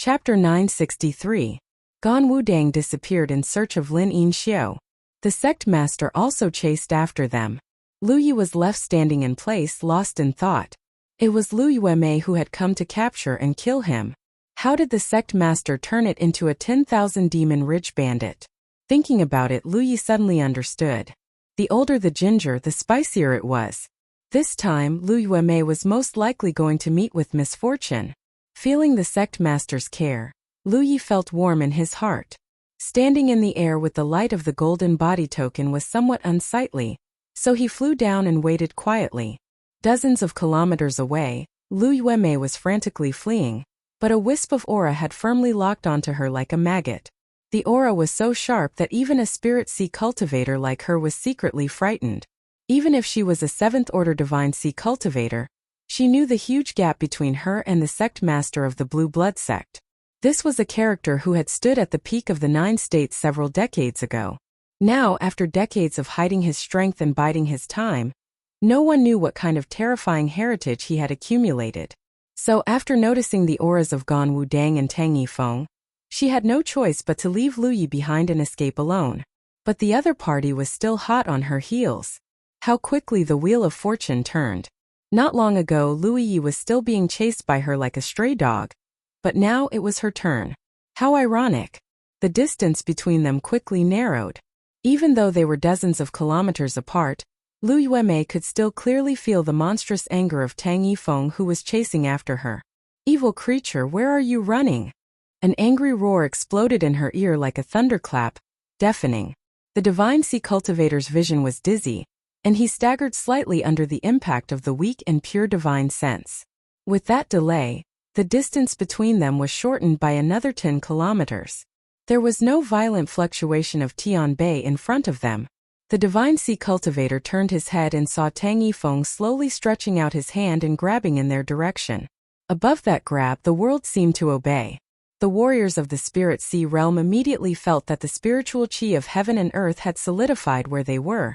Chapter 963. Gan Wudang disappeared in search of Lin Yinxiu. The sect master also chased after them. Lu Yi was left standing in place, lost in thought. It was Lu Yuemei who had come to capture and kill him. How did the sect master turn it into a 10,000 demon rich bandit? Thinking about it, Lu Yi suddenly understood. The older the ginger, the spicier it was. This time, Lu Yuemei was most likely going to meet with misfortune. Feeling the sect master's care, Lu Yi felt warm in his heart. Standing in the air with the light of the golden body token was somewhat unsightly, so he flew down and waited quietly. Dozens of kilometers away, Lu Yuemei was frantically fleeing, but a wisp of aura had firmly locked onto her like a maggot. The aura was so sharp that even a spirit sea cultivator like her was secretly frightened. Even if she was a 7th-order divine sea cultivator, she knew the huge gap between her and the sect master of the Blue Blood sect. This was a character who had stood at the peak of the 9 states several decades ago. Now, after decades of hiding his strength and biding his time, no one knew what kind of terrifying heritage he had accumulated. So after noticing the auras of Gan Wudang and Tang Yifeng, she had no choice but to leave Lu Yi behind and escape alone. But the other party was still hot on her heels. How quickly the wheel of fortune turned. Not long ago, Lu Yi was still being chased by her like a stray dog, but now it was her turn. How ironic. The distance between them quickly narrowed. Even though they were dozens of kilometers apart, Lu Yuemei could still clearly feel the monstrous anger of Tang Yifeng, who was chasing after her. Evil creature, where are you running? An angry roar exploded in her ear like a thunderclap, deafening. The divine sea cultivator's vision was dizzy, and he staggered slightly under the impact of the weak and pure divine sense. With that delay, the distance between them was shortened by another 10 kilometers. There was no violent fluctuation of Tian Bei in front of them. The divine sea cultivator turned his head and saw Tang Yifeng slowly stretching out his hand and grabbing in their direction. Above that grab, the world seemed to obey. The warriors of the spirit sea realm immediately felt that the spiritual chi of heaven and earth had solidified where they were,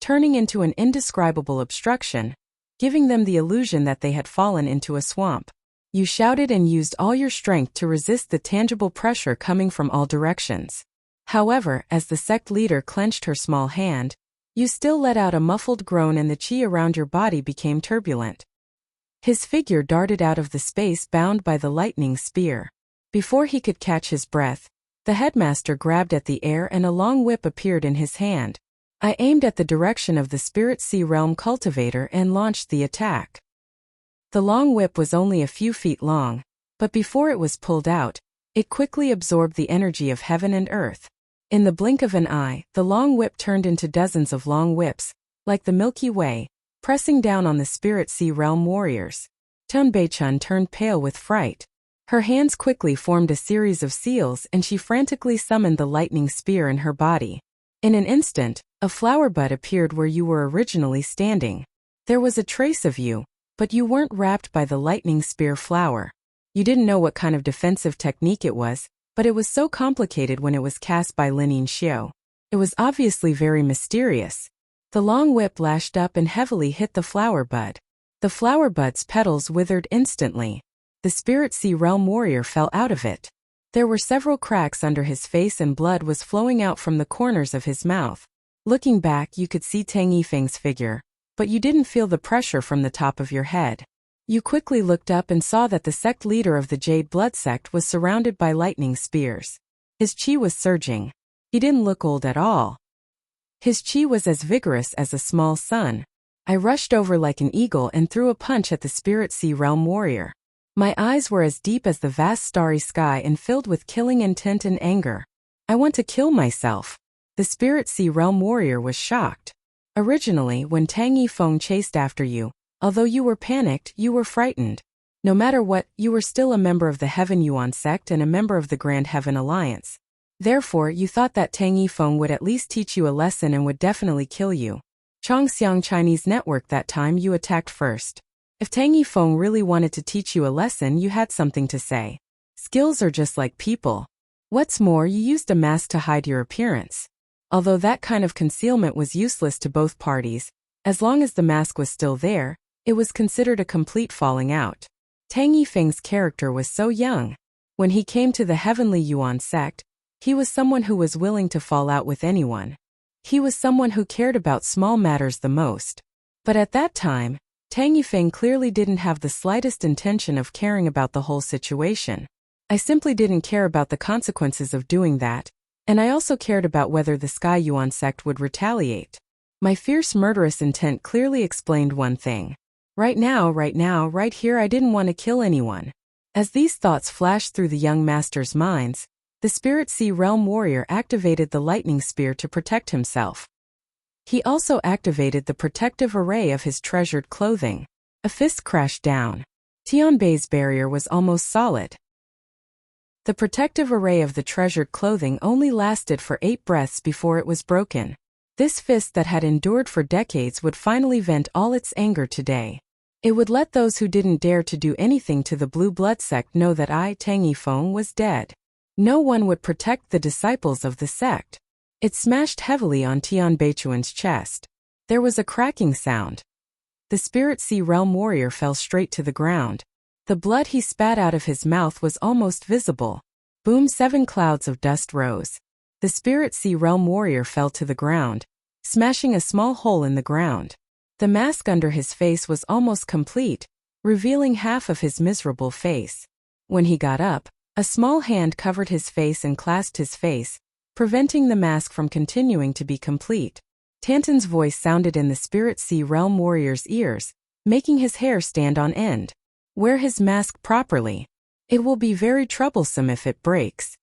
turning into an indescribable obstruction, giving them the illusion that they had fallen into a swamp. You shouted and used all your strength to resist the tangible pressure coming from all directions. However, as the sect leader clenched her small hand, you still let out a muffled groan and the chi around your body became turbulent. His figure darted out of the space bound by the lightning spear. Before he could catch his breath, the headmaster grabbed at the air and a long whip appeared in his hand. I aimed at the direction of the Spirit Sea Realm cultivator and launched the attack. The long whip was only a few feet long, but before it was pulled out, it quickly absorbed the energy of heaven and earth. In the blink of an eye, the long whip turned into dozens of long whips, like the Milky Way, pressing down on the Spirit Sea Realm warriors. Tun Beichun turned pale with fright. Her hands quickly formed a series of seals and she frantically summoned the lightning spear in her body. In an instant, a flower bud appeared where you were originally standing. There was a trace of you, but you weren't wrapped by the lightning spear flower. You didn't know what kind of defensive technique it was, but it was so complicated when it was cast by Lin Yinxiu. It was obviously very mysterious. The long whip lashed up and heavily hit the flower bud. The flower bud's petals withered instantly. The Spirit Sea Realm warrior fell out of it. There were several cracks under his face and blood was flowing out from the corners of his mouth. Looking back, you could see Tang Yifeng's figure, but you didn't feel the pressure from the top of your head. You quickly looked up and saw that the sect leader of the Jade Blood sect was surrounded by lightning spears. His chi was surging. He didn't look old at all. His chi was as vigorous as a small sun. I rushed over like an eagle and threw a punch at the Spirit Sea Realm warrior. My eyes were as deep as the vast starry sky and filled with killing intent and anger. I want to kill myself. The Spirit Sea Realm warrior was shocked. Originally, when Tang Yifeng chased after you, although you were panicked, you were frightened. No matter what, you were still a member of the Heaven Yuan sect and a member of the Grand Heaven Alliance. Therefore, you thought that Tang Yifeng would at least teach you a lesson and would definitely kill you. Chongxiang Chinese Network. That time you attacked first. If Tang Yifeng really wanted to teach you a lesson, you had something to say. Skills are just like people. What's more, you used a mask to hide your appearance. Although that kind of concealment was useless to both parties, as long as the mask was still there, it was considered a complete falling out. Tang Yifeng's character was so young. When he came to the Heavenly Yuan sect, he was someone who was willing to fall out with anyone. He was someone who cared about small matters the most. But at that time, Tang Yifeng clearly didn't have the slightest intention of caring about the whole situation. I simply didn't care about the consequences of doing that, and I also cared about whether the Sky Yuan sect would retaliate. My fierce murderous intent clearly explained one thing. Right now, right here, I didn't want to kill anyone. As these thoughts flashed through the young master's minds, the Spirit Sea Realm warrior activated the lightning spear to protect himself. He also activated the protective array of his treasured clothing. A fist crashed down. Tianbei's barrier was almost solid. The protective array of the treasured clothing only lasted for 8 breaths before it was broken. This fist that had endured for decades would finally vent all its anger today. It would let those who didn't dare to do anything to the Blue Blood sect know that I, Tang Yifeng, was dead. No one would protect the disciples of the sect. It smashed heavily on Tian Beichuan's chest. There was a cracking sound. The Spirit Sea Realm warrior fell straight to the ground. The blood he spat out of his mouth was almost visible. Boom! 7 clouds of dust rose. The Spirit Sea Realm warrior fell to the ground, smashing a small hole in the ground. The mask under his face was almost complete, revealing half of his miserable face. When he got up, a small hand covered his face and clasped his face, preventing the mask from continuing to be complete. Tantan's voice sounded in the Spirit Sea Realm warrior's ears, making his hair stand on end. Wear his mask properly. It will be very troublesome if it breaks.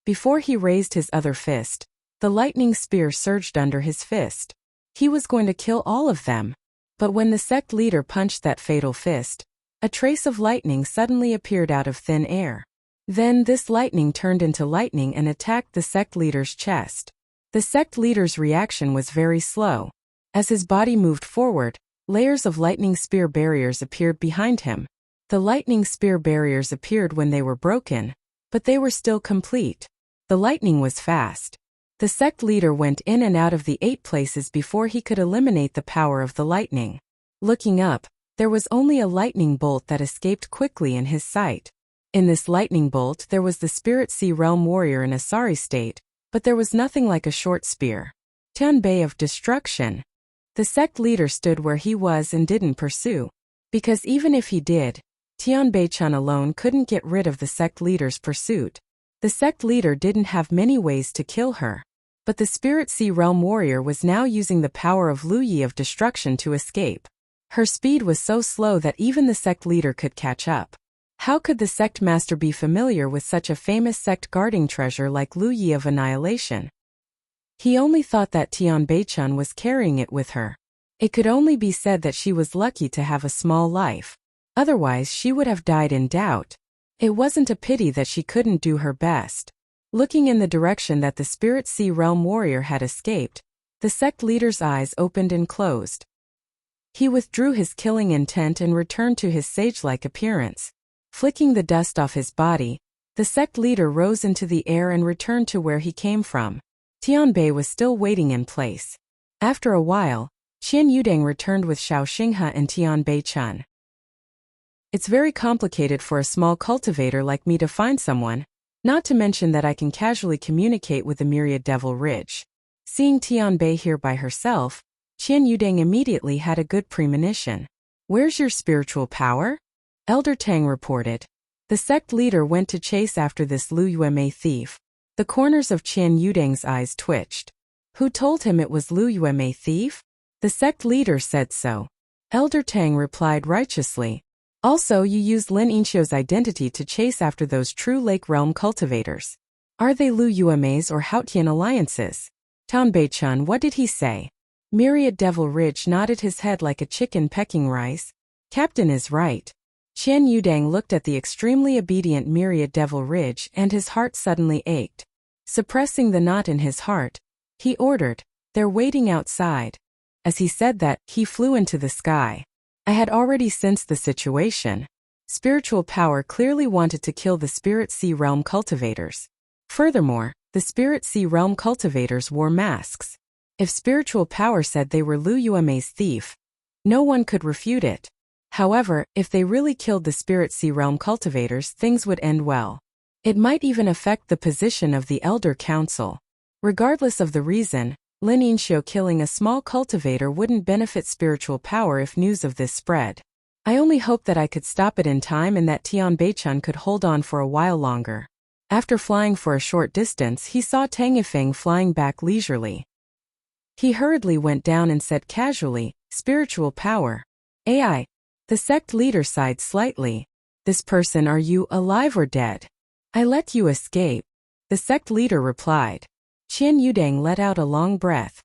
Before he raised his other fist, the lightning spear surged under his fist. He was going to kill all of them. But when the sect leader punched that fatal fist, a trace of lightning suddenly appeared out of thin air. Then this lightning turned into lightning and attacked the sect leader's chest. The sect leader's reaction was very slow. As his body moved forward, layers of lightning spear barriers appeared behind him. The lightning spear barriers appeared when they were broken, but they were still complete. The lightning was fast. The sect leader went in and out of the 8 places before he could eliminate the power of the lightning. Looking up, there was only a lightning bolt that escaped quickly in his sight. In this lightning bolt there was the Spirit Sea Realm warrior in a sorry state, but there was nothing like a short spear. Tianbei of destruction. The sect leader stood where he was and didn't pursue. Because even if he did, Tianbei-chan alone couldn't get rid of the sect leader's pursuit. The sect leader didn't have many ways to kill her. But the Spirit Sea Realm warrior was now using the power of Lu Yi of destruction to escape. Her speed was so slow that even the sect leader could catch up. How could the sect master be familiar with such a famous sect guarding treasure like Lu Yi of annihilation? He only thought that Tianbei-chan was carrying it with her. It could only be said that she was lucky to have a small life. Otherwise she would have died in doubt. It wasn't a pity that she couldn't do her best. Looking in the direction that the Spirit Sea Realm warrior had escaped, the sect leader's eyes opened and closed. He withdrew his killing intent and returned to his sage-like appearance. Flicking the dust off his body, the sect leader rose into the air and returned to where he came from. Tianbei was still waiting in place. After a while, Qian Yudeng returned with Xiao Xinghe and Tianbei-chan. It's very complicated for a small cultivator like me to find someone, not to mention that I can casually communicate with the myriad Devil Ridge. Seeing Tianbei here by herself, Qian Yudeng immediately had a good premonition. Where's your spiritual power? Elder Tang reported. The sect leader went to chase after this Lu Yuemei thief. The corners of Qian Yudeng's eyes twitched. Who told him it was Lu Yuemei thief? The sect leader said so. Elder Tang replied righteously. Also, you used Lin Yinxiu's identity to chase after those true Lake Realm cultivators. Are they Lu Yuemei's or Haotian alliances? Tianbei-chan, what did he say? Myriad Devil Ridge nodded his head like a chicken pecking rice. Captain is right. Qian Yudeng looked at the extremely obedient Myriad Devil Ridge and his heart suddenly ached. Suppressing the knot in his heart, he ordered, "They're waiting outside." As he said that, he flew into the sky. I had already sensed the situation. Spiritual power clearly wanted to kill the Spirit Sea Realm cultivators. Furthermore, the Spirit Sea Realm cultivators wore masks. If spiritual power said they were Lu Yuemei's thief, no one could refute it. However, if they really killed the Spirit Sea Realm cultivators, things would end well. It might even affect the position of the Elder Council. Regardless of the reason, Lin Yinxiu killing a small cultivator wouldn't benefit spiritual power if news of this spread. I only hope that I could stop it in time and that Tian Beichun could hold on for a while longer. After flying for a short distance, he saw Tang Yifeng flying back leisurely. He hurriedly went down and said casually, "Spiritual power. AI." The sect leader sighed slightly. "This person, are you alive or dead?" "I let you escape," the sect leader replied. Qian Yudang let out a long breath.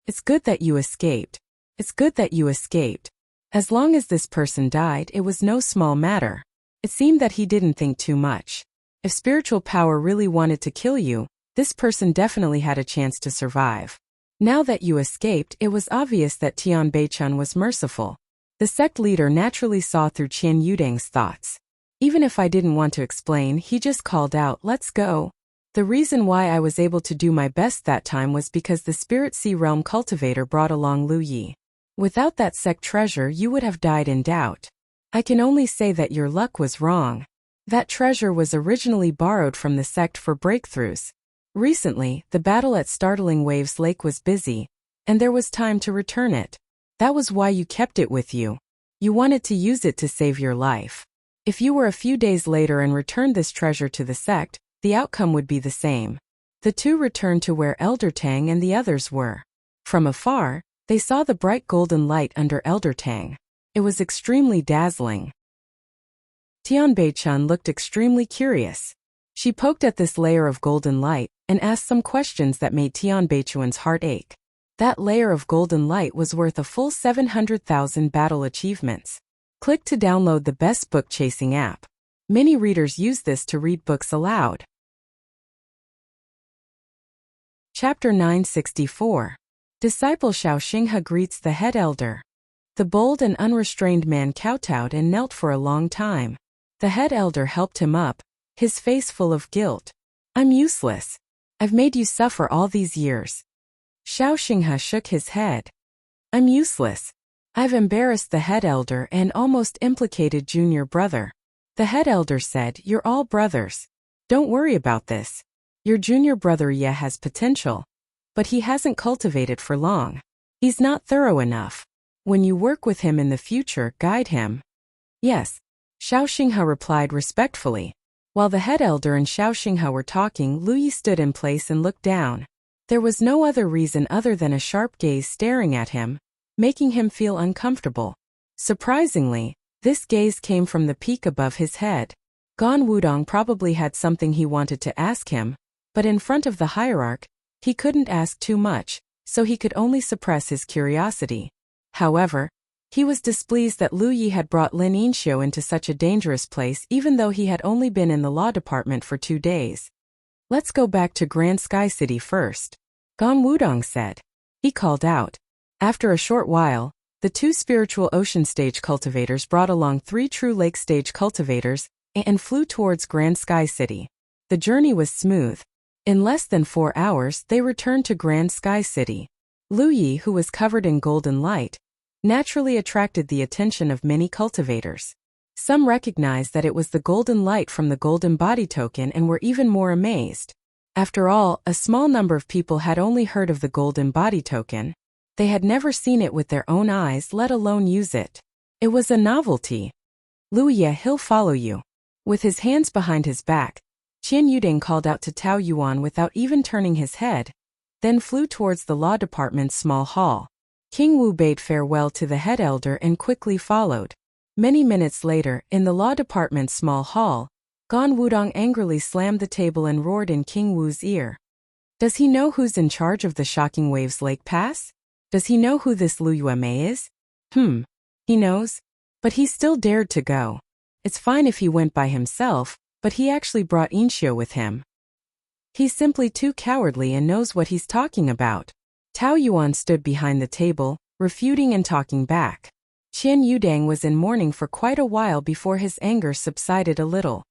"It's good that you escaped. It's good that you escaped. As long as this person died, it was no small matter." It seemed that he didn't think too much. If spiritual power really wanted to kill you, this person definitely had a chance to survive. Now that you escaped, it was obvious that Tian Beichun was merciful. The sect leader naturally saw through Qian Yudang's thoughts. Even if I didn't want to explain, he just called out, "Let's go." The reason why I was able to do my best that time was because the Spirit Sea Realm cultivator brought along Lu Yi. Without that sect treasure, you would have died in doubt. I can only say that your luck was wrong. That treasure was originally borrowed from the sect for breakthroughs. Recently, the battle at Startling Waves Lake was busy, and there was time to return it. That was why you kept it with you. You wanted to use it to save your life. If you were a few days later and returned this treasure to the sect, the outcome would be the same. The two returned to where Elder Tang and the others were. From afar, they saw the bright golden light under Elder Tang. It was extremely dazzling. Tian Beichun looked extremely curious. She poked at this layer of golden light and asked some questions that made Tian Beichun's heart ache. That layer of golden light was worth a full 700,000 battle achievements. Click to download the best book chasing app. Many readers use this to read books aloud. Chapter 964. Disciple Xiao Xinghe greets the head elder. The bold and unrestrained man kowtowed and knelt for a long time. The head elder helped him up, his face full of guilt. "I'm useless. I've made you suffer all these years." Xiao Xinghe shook his head. "I'm useless. I've embarrassed the head elder and almost implicated junior brother." The head elder said, "You're all brothers. Don't worry about this. Your junior brother Ye has potential, but he hasn't cultivated for long. He's not thorough enough. When you work with him in the future, guide him." "Yes," Xiao Xinghe replied respectfully. While the head elder and Xiao Xinghe were talking, Lu Yi stood in place and looked down. There was no other reason other than a sharp gaze staring at him, making him feel uncomfortable. Surprisingly, this gaze came from the peak above his head. Gan Wudong probably had something he wanted to ask him, but in front of the hierarch, he couldn't ask too much, so he could only suppress his curiosity. However, he was displeased that Lu Yi had brought Lin Yinxiu into such a dangerous place even though he had only been in the law department for 2 days. "Let's go back to Grand Sky City first," Gan Wudong said. He called out. After a short while, the 2 spiritual ocean stage cultivators brought along 3 true lake stage cultivators and flew towards Grand Sky City. The journey was smooth. In less than 4 hours, they returned to Grand Sky City. Lu Yi, who was covered in golden light, naturally attracted the attention of many cultivators. Some recognized that it was the golden light from the golden body token and were even more amazed. After all, a small number of people had only heard of the golden body token. They had never seen it with their own eyes, let alone use it. It was a novelty. "Lu Ye, he'll follow you." With his hands behind his back, Qian Yuding called out to Tao Yuan without even turning his head, then flew towards the law department's small hall. King Wu bade farewell to the head elder and quickly followed. Many minutes later, in the law department's small hall, Gan Wudong angrily slammed the table and roared in King Wu's ear. "Does he know who's in charge of the Shocking Waves Lake Pass? Does he know who this Lu Yuemei is? He knows. But he still dared to go. It's fine if he went by himself, but he actually brought Yinxiu with him. He's simply too cowardly and knows what he's talking about." Tao Yuan stood behind the table, refuting and talking back. Qian Yudang was in mourning for quite a while before his anger subsided a little.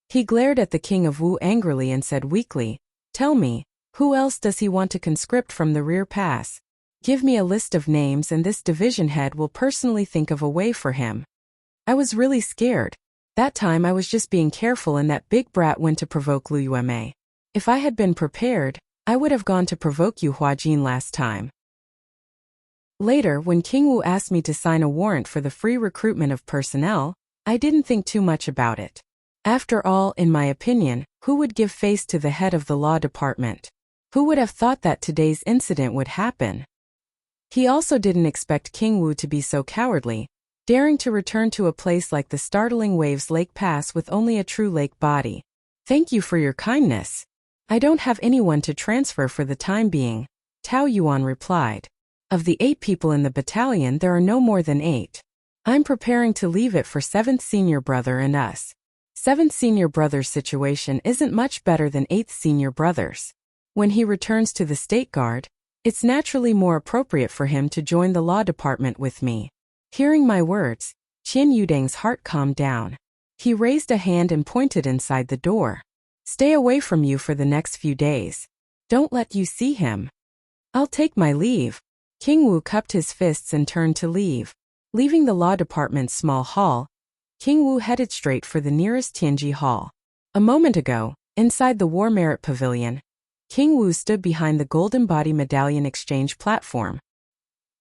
He glared at the king of Wu angrily and said weakly, "Tell me, who else does he want to conscript from the rear pass? Give me a list of names and this division head will personally think of a way for him." I was really scared. That time I was just being careful and that big brat went to provoke Lu Yueme. If I had been prepared, I would have gone to provoke Yu Huajin last time. Later, when King Wu asked me to sign a warrant for the free recruitment of personnel, I didn't think too much about it. After all, in my opinion, who would give face to the head of the law department? Who would have thought that today's incident would happen? He also didn't expect King Wu to be so cowardly, daring to return to a place like the startling Waves Lake Pass with only a true lake body. Thank you for your kindness. I don't have anyone to transfer for the time being, Tao Yuan replied. Of the 8 people in the battalion, there are no more than 8. I'm preparing to leave it for 7th senior brother and us. 7th senior brother's situation isn't much better than 8th senior brother's. When he returns to the State Guard, it's naturally more appropriate for him to join the law department with me. Hearing my words, Qian Yudang's heart calmed down. He raised a hand and pointed inside the door. Stay away from you for the next few days. Don't let you see him. I'll take my leave. King Wu cupped his fists and turned to leave. Leaving the law department's small hall, King Wu headed straight for the nearest Tianji Hall. A moment ago, inside the War Merit Pavilion, King Wu stood behind the Golden Body Medallion exchange platform.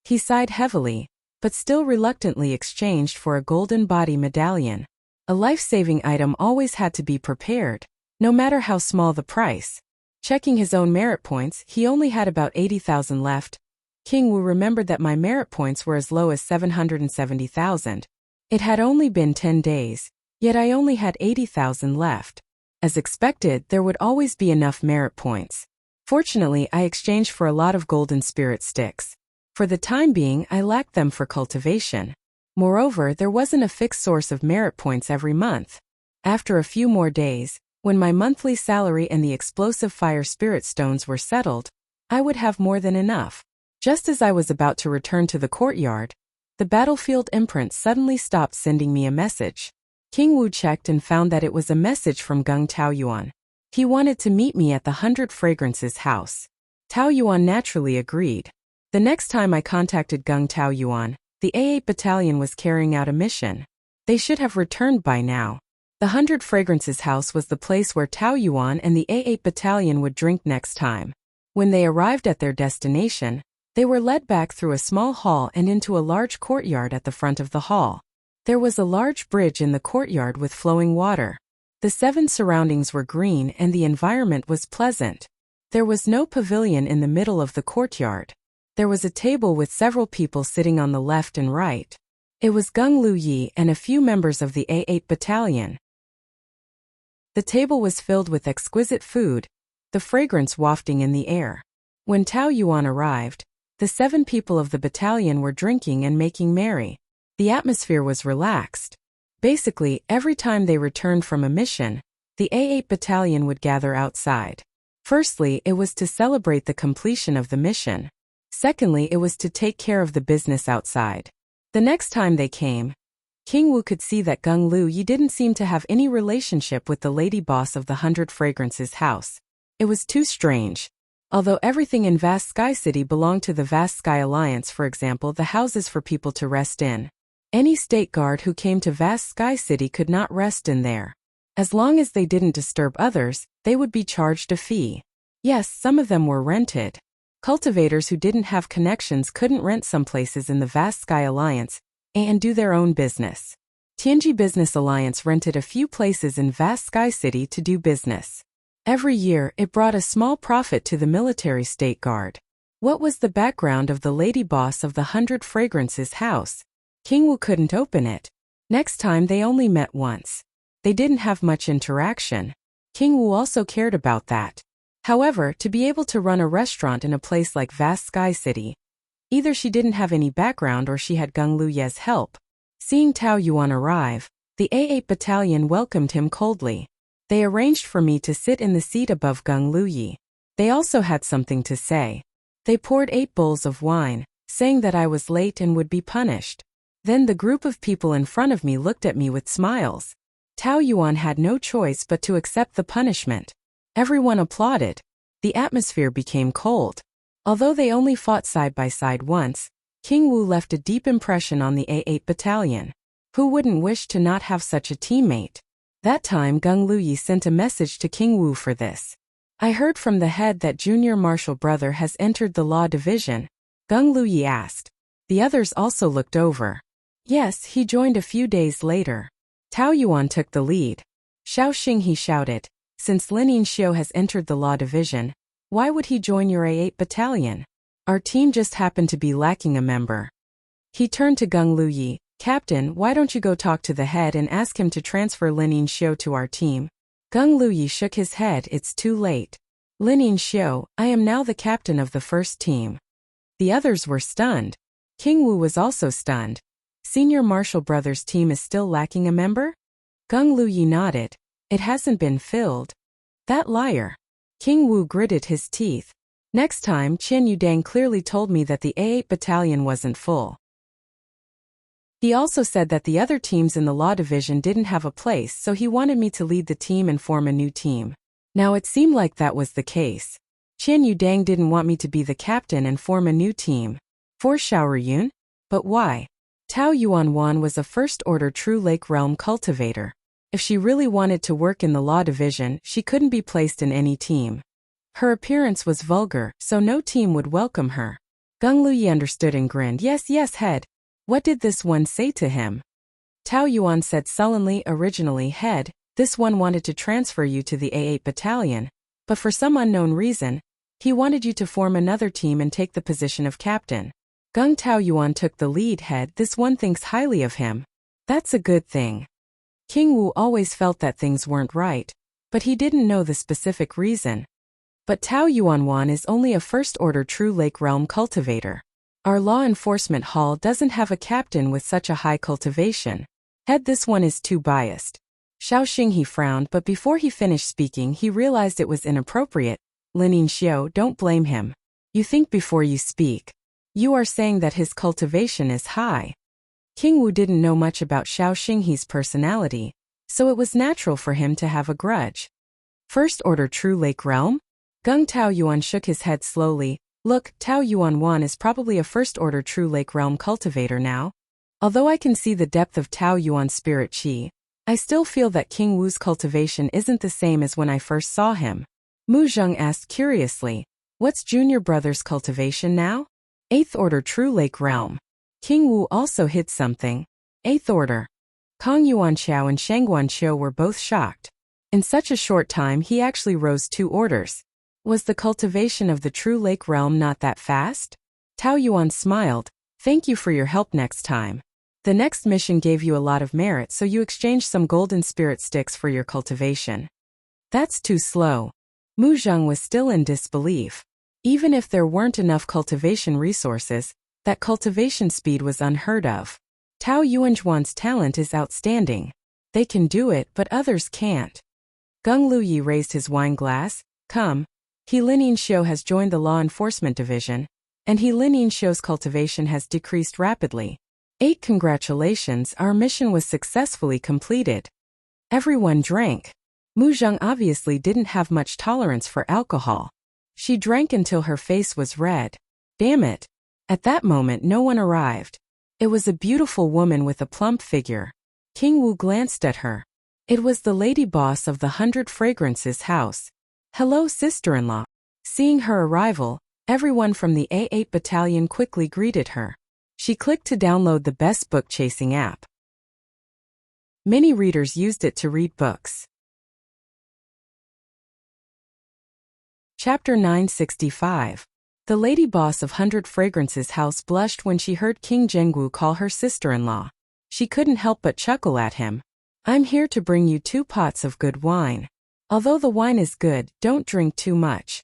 He sighed heavily, but still reluctantly exchanged for a Golden Body Medallion. A life-saving item always had to be prepared, no matter how small the price. Checking his own merit points, he only had about 80,000 left. King Wu remembered that my merit points were as low as 770,000. It had only been 10 days, yet I only had 80,000 left. As expected, there would always be enough merit points. Fortunately, I exchanged for a lot of golden spirit sticks. For the time being, I lacked them for cultivation. Moreover, there wasn't a fixed source of merit points every month. After a few more days, when my monthly salary and the explosive fire spirit stones were settled, I would have more than enough. Just as I was about to return to the courtyard, the battlefield imprint suddenly stopped sending me a message. King Wu checked and found that it was a message from Gung Taoyuan. He wanted to meet me at the 100 Fragrances house. Taoyuan naturally agreed. The next time I contacted Gung Taoyuan, the A8 battalion was carrying out a mission. They should have returned by now. The 100 Fragrances house was the place where Taoyuan and the A8 battalion would drink next time. When they arrived at their destination, they were led back through a small hall and into a large courtyard at the front of the hall. There was a large bridge in the courtyard with flowing water. The 7 surroundings were green and the environment was pleasant. There was no pavilion in the middle of the courtyard. There was a table with several people sitting on the left and right. It was Gung Lu Yi and a few members of the A8 battalion. The table was filled with exquisite food, the fragrance wafting in the air. When Tao Yuan arrived, the 7 people of the battalion were drinking and making merry. The atmosphere was relaxed. Basically, every time they returned from a mission, the A8 battalion would gather outside. Firstly, it was to celebrate the completion of the mission. Secondly, it was to take care of the business outside. The next time they came, King Wu could see that Gung Lu Yi didn't seem to have any relationship with the lady boss of the 100 Fragrances house. It was too strange. Although everything in Vast Sky City belonged to the Vast Sky Alliance, for example, the houses for people to rest in, any state guard who came to Vast Sky City could not rest in there. As long as they didn't disturb others, they would be charged a fee. Yes, some of them were rented. Cultivators who didn't have connections couldn't rent some places in the Vast Sky Alliance and do their own business. Tianji Business Alliance rented a few places in Vast Sky City to do business. Every year, it brought a small profit to the military state guard. What was the background of the lady boss of the 100 Fragrances house? King Wu couldn't open it. Next time they only met once. They didn't have much interaction. King Wu also cared about that. However, to be able to run a restaurant in a place like Vast Sky City, either she didn't have any background or she had Gung Lu Ye's help. Seeing Tao Yuan arrive, the A8 battalion welcomed him coldly. They arranged for me to sit in the seat above Gung Lu Yi. They also had something to say. They poured 8 bowls of wine, saying that I was late and would be punished. Then the group of people in front of me looked at me with smiles. Tao Yuan had no choice but to accept the punishment. Everyone applauded. The atmosphere became cold. Although they only fought side by side once, King Wu left a deep impression on the A8 battalion. Who wouldn't wish to not have such a teammate? That time Gung Luyi sent a message to King Wu for this. I heard from the head that junior marshal brother has entered the law division, Gung Luyi asked. The others also looked over. Yes, he joined a few days later. Tao Yuan took the lead. Xiao Xing, he shouted. Since Lin Yinxiu has entered the law division, why would he join your A8 battalion? Our team just happened to be lacking a member. He turned to Gung Luyi. Captain, why don't you go talk to the head and ask him to transfer Lin Yinxiu to our team? Gung Luyi shook his head. It's too late. Lin Yinxiu, I am now the captain of the first team. The others were stunned. King Wu was also stunned. Senior Marshal Brothers' team is still lacking a member? Gung Luyi nodded. It hasn't been filled. That liar. King Wu gritted his teeth. Next time, Qian Yudang clearly told me that the A8 battalion wasn't full. He also said that the other teams in the law division didn't have a place, so he wanted me to lead the team and form a new team. Now it seemed like that was the case. Qian Yudang didn't want me to be the captain and form a new team. For Xiaoruyun? But why? Tao Yuanwan was a first-order True Lake Realm cultivator. If she really wanted to work in the law division, she couldn't be placed in any team. Her appearance was vulgar, so no team would welcome her. Gung Luyi understood and grinned. Yes, yes, head. What did this one say to him? Tao Yuan said sullenly, originally, head, this one wanted to transfer you to the A8 battalion, but for some unknown reason, he wanted you to form another team and take the position of captain. Gung Tao Yuan took the lead. Head, this one thinks highly of him. That's a good thing. King Wu always felt that things weren't right, but he didn't know the specific reason. But Tao Yuanwan is only a first-order True Lake Realm cultivator. Our law enforcement hall doesn't have a captain with such a high cultivation. Head, this one is too biased. Xiao Xing, he frowned, but before he finished speaking he realized it was inappropriate. Lin Yinxiu, don't blame him. You think before you speak. You are saying that his cultivation is high. King Wu didn't know much about Xiao Xinghe's personality, so it was natural for him to have a grudge. First Order True Lake Realm? Gung Tao Yuan shook his head slowly. Look, Tao Yuanwan is probably a First Order True Lake Realm cultivator now. Although I can see the depth of Tao Yuan's spirit qi, I still feel that King Wu's cultivation isn't the same as when I first saw him. Mu Zheng asked curiously, what's Junior Brother's cultivation now? 8th Order True Lake Realm. King Wu also hit something. 8th Order. Kong Yuanqiao and Shang Guanqiu were both shocked. In such a short time he actually rose 2 orders. Was the cultivation of the True Lake Realm not that fast? Tao Yuan smiled. Thank you for your help next time. The next mission gave you a lot of merit, so you exchanged some golden spirit sticks for your cultivation. That's too slow. Mu Zheng was still in disbelief. Even if there weren't enough cultivation resources, that cultivation speed was unheard of. Tao Yuanjuan's talent is outstanding. They can do it, but others can't. Gung Luyi raised his wine glass. Come. He Lin Yinxiu has joined the law enforcement division, and He Lin Yinxiu's cultivation has decreased rapidly. 8 Congratulations, our mission was successfully completed. Everyone drank. Mu Zheng obviously didn't have much tolerance for alcohol. She drank until her face was red. Damn it. At that moment no one arrived. It was a beautiful woman with a plump figure. King Wu glanced at her. It was the lady boss of the 100 Fragrances house. Hello, sister-in-law. Seeing her arrival, everyone from the A8 battalion quickly greeted her. She clicked to download the best book-chasing app. Many readers used it to read books. Chapter 965. The lady boss of 100 Fragrances house blushed when she heard King Zhengwu call her sister-in-law. She couldn't help but chuckle at him. I'm here to bring you 2 pots of good wine. Although the wine is good, don't drink too much.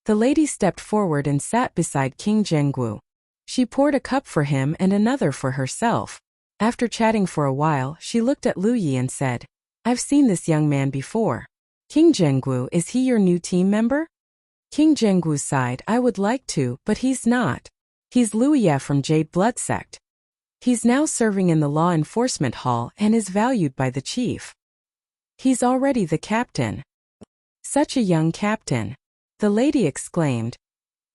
The lady stepped forward and sat beside King Zhengwu. She poured a cup for him and another for herself. After chatting for a while, she looked at Lu Yi and said, I've seen this young man before. King Zhengwu, is he your new team member? King Zhengwu sighed. I would like to, but he's not. He's Lu Yi from Jade Blood Sect. He's now serving in the law enforcement hall and is valued by the chief. He's already the captain. Such a young captain. The lady exclaimed.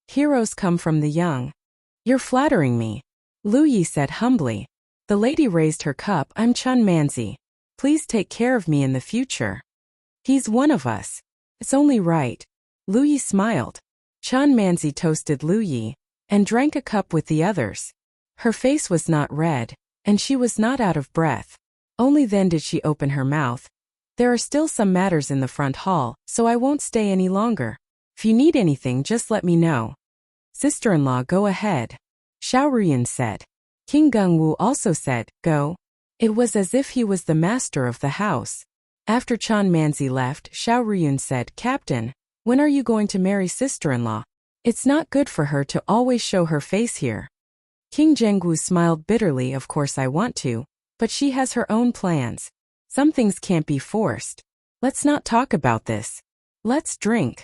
Heroes come from the young. You're flattering me. Lu Yi said humbly. The lady raised her cup. I'm Chun Manzi. Please take care of me in the future. He's one of us. It's only right. Lu Yi smiled. Chun Manzi toasted Lu Yi and drank a cup with the others. Her face was not red, and she was not out of breath. Only then did she open her mouth. There are still some matters in the front hall, so I won't stay any longer. If you need anything, just let me know. Sister-in-law, go ahead. Xiao Ruyan said. King Gengwu also said, go. It was as if he was the master of the house. After Chun Manzi left, Xiao Ruyan said, Captain, when are you going to marry sister-in-law? It's not good for her to always show her face here. King Gengwu smiled bitterly. Of course I want to, but she has her own plans. Some things can't be forced. Let's not talk about this. Let's drink.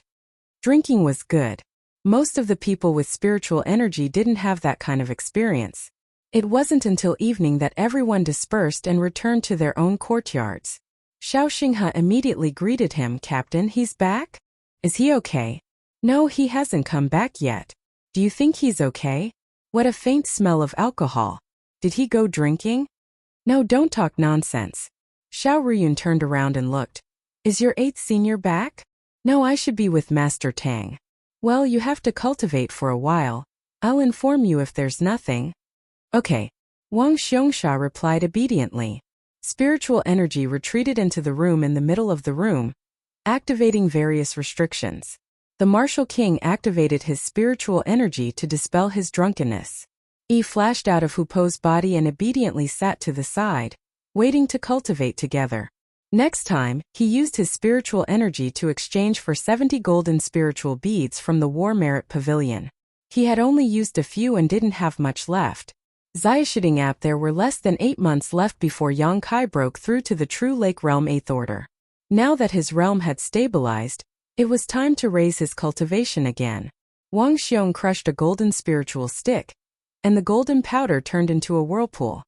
Drinking was good. Most of the people with spiritual energy didn't have that kind of experience. It wasn't until evening that everyone dispersed and returned to their own courtyards. Xiao Xinghe immediately greeted him. Captain, he's back? Is he okay? No, he hasn't come back yet. Do you think he's okay? What a faint smell of alcohol. Did he go drinking? No, don't talk nonsense. Xiao Ruyan turned around and looked. Is your 8th senior back? No, I should be with Master Tang. Well, you have to cultivate for a while. I'll inform you if there's nothing. Okay. Wang Xiongxia replied obediently. Spiritual energy retreated into the room in the middle of the room, activating various restrictions. The martial king activated his spiritual energy to dispel his drunkenness. He flashed out of Hu Po's body and obediently sat to the side, waiting to cultivate together. Next time, he used his spiritual energy to exchange for 70 golden spiritual beads from the War Merit Pavilion. He had only used a few and didn't have much left. Xiaoshiding app there were less than 8 months left before Yang Kai broke through to the True Lake Realm 8th Order. Now that his realm had stabilized, it was time to raise his cultivation again. Wang Xiong crushed a golden spiritual stick, and the golden powder turned into a whirlpool.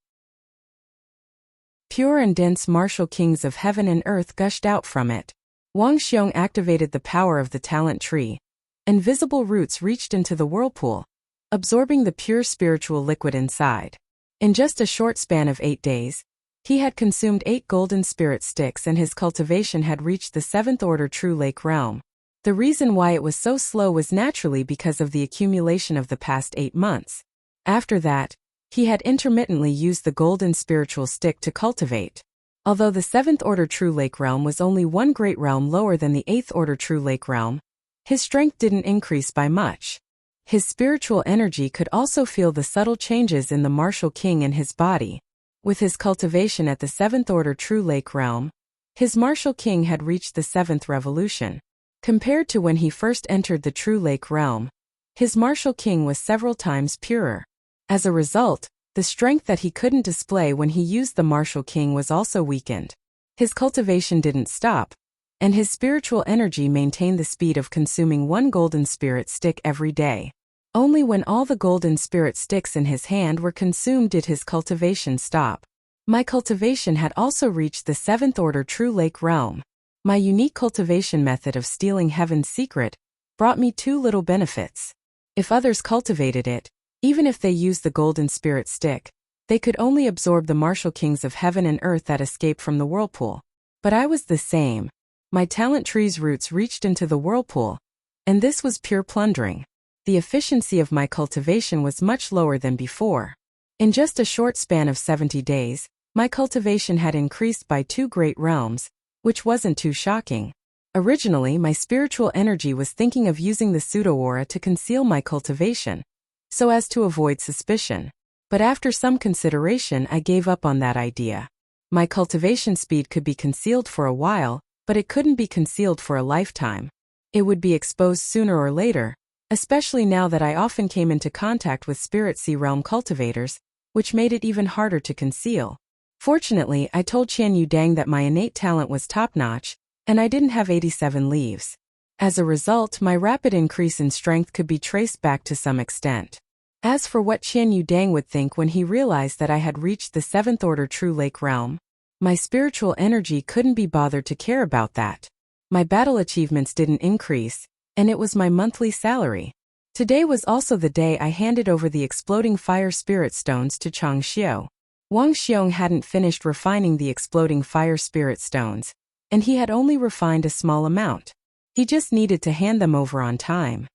Pure and dense martial kings of heaven and earth gushed out from it. Wang Xiong activated the power of the talent tree, and visible roots reached into the whirlpool, absorbing the pure spiritual liquid inside. In just a short span of 8 days, he had consumed 8 golden spirit sticks and his cultivation had reached the 7th Order True Lake Realm. The reason why it was so slow was naturally because of the accumulation of the past 8 months. After that, he had intermittently used the golden spiritual stick to cultivate. Although the 7th Order True Lake Realm was only one great realm lower than the 8th Order True Lake Realm, his strength didn't increase by much. His spiritual energy could also feel the subtle changes in the martial king in his body. With his cultivation at the 7th Order True Lake Realm, his martial king had reached the 7th revolution. Compared to when he first entered the True Lake Realm, his martial king was several times purer. As a result, the strength that he couldn't display when he used the martial king was also weakened. His cultivation didn't stop, and his spiritual energy maintained the speed of consuming 1 golden spirit stick every day. Only when all the golden spirit sticks in his hand were consumed did his cultivation stop. My cultivation had also reached the 7th Order True Lake Realm. My unique cultivation method of stealing heaven's secret brought me 2 little benefits. If others cultivated it, even if they used the golden spirit stick, they could only absorb the martial kings of heaven and earth that escaped from the whirlpool. But I was the same. My talent tree's roots reached into the whirlpool, and this was pure plundering. The efficiency of my cultivation was much lower than before. In just a short span of 70 days, my cultivation had increased by 2 great realms, which wasn't too shocking. Originally, my spiritual energy was thinking of using the pseudo-aura to conceal my cultivation, so as to avoid suspicion. But after some consideration, I gave up on that idea. My cultivation speed could be concealed for a while, but it couldn't be concealed for a lifetime. It would be exposed sooner or later, especially now that I often came into contact with Spirit Sea Realm cultivators, which made it even harder to conceal. Fortunately, I told Qian Yudang that my innate talent was top-notch, and I didn't have 87 leaves. As a result, my rapid increase in strength could be traced back to some extent. As for what Qian Yudang would think when he realized that I had reached the 7th Order True Lake Realm, my spiritual energy couldn't be bothered to care about that. My battle achievements didn't increase, and it was my monthly salary. Today was also the day I handed over the exploding fire spirit stones to Chang Xiu. Wang Xiong hadn't finished refining the exploding fire spirit stones, and he had only refined a small amount. He just needed to hand them over on time.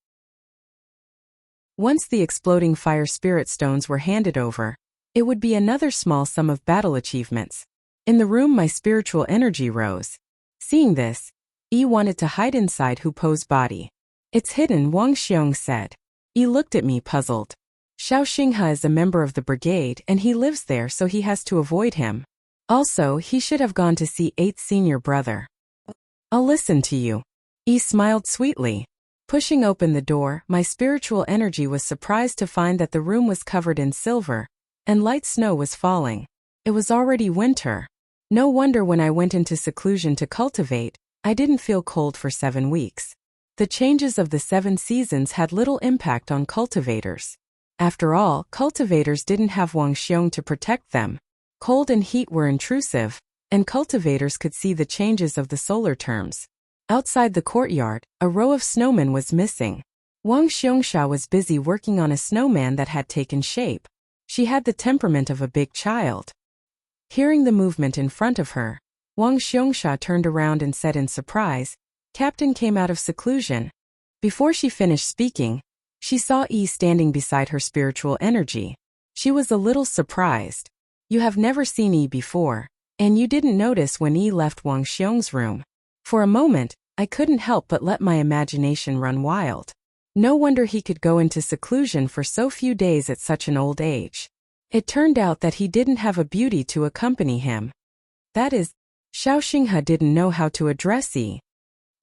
Once the exploding fire spirit stones were handed over, it would be another small sum of battle achievements. In the room, my spiritual energy rose. Seeing this, Yi wanted to hide inside Hupo's body. It's hidden, Wang Xiong said. Yi looked at me puzzled. Xiao Xinghe is a member of the brigade and he lives there, so he has to avoid him. Also, he should have gone to see 8th senior brother. I'll listen to you. Yi smiled sweetly. Pushing open the door, my spiritual energy was surprised to find that the room was covered in silver, and light snow was falling. It was already winter. No wonder when I went into seclusion to cultivate, I didn't feel cold for 7 weeks. The changes of the 7 seasons had little impact on cultivators. After all, cultivators didn't have Wang Xiong to protect them. Cold and heat were intrusive, and cultivators could see the changes of the solar terms. Outside the courtyard, a row of snowmen was missing. Wang Xiongxia was busy working on a snowman that had taken shape. She had the temperament of a big child. Hearing the movement in front of her, Wang Xiongxia turned around and said in surprise, "Captain came out of seclusion." Before she finished speaking, she saw Yi standing beside her spiritual energy. She was a little surprised. You have never seen Yi before, and you didn't notice when Yi left Wang Xiong's room. For a moment, I couldn't help but let my imagination run wild. No wonder he could go into seclusion for so few days at such an old age. It turned out that he didn't have a beauty to accompany him. That is, Xiao Xinghe didn't know how to address Yi.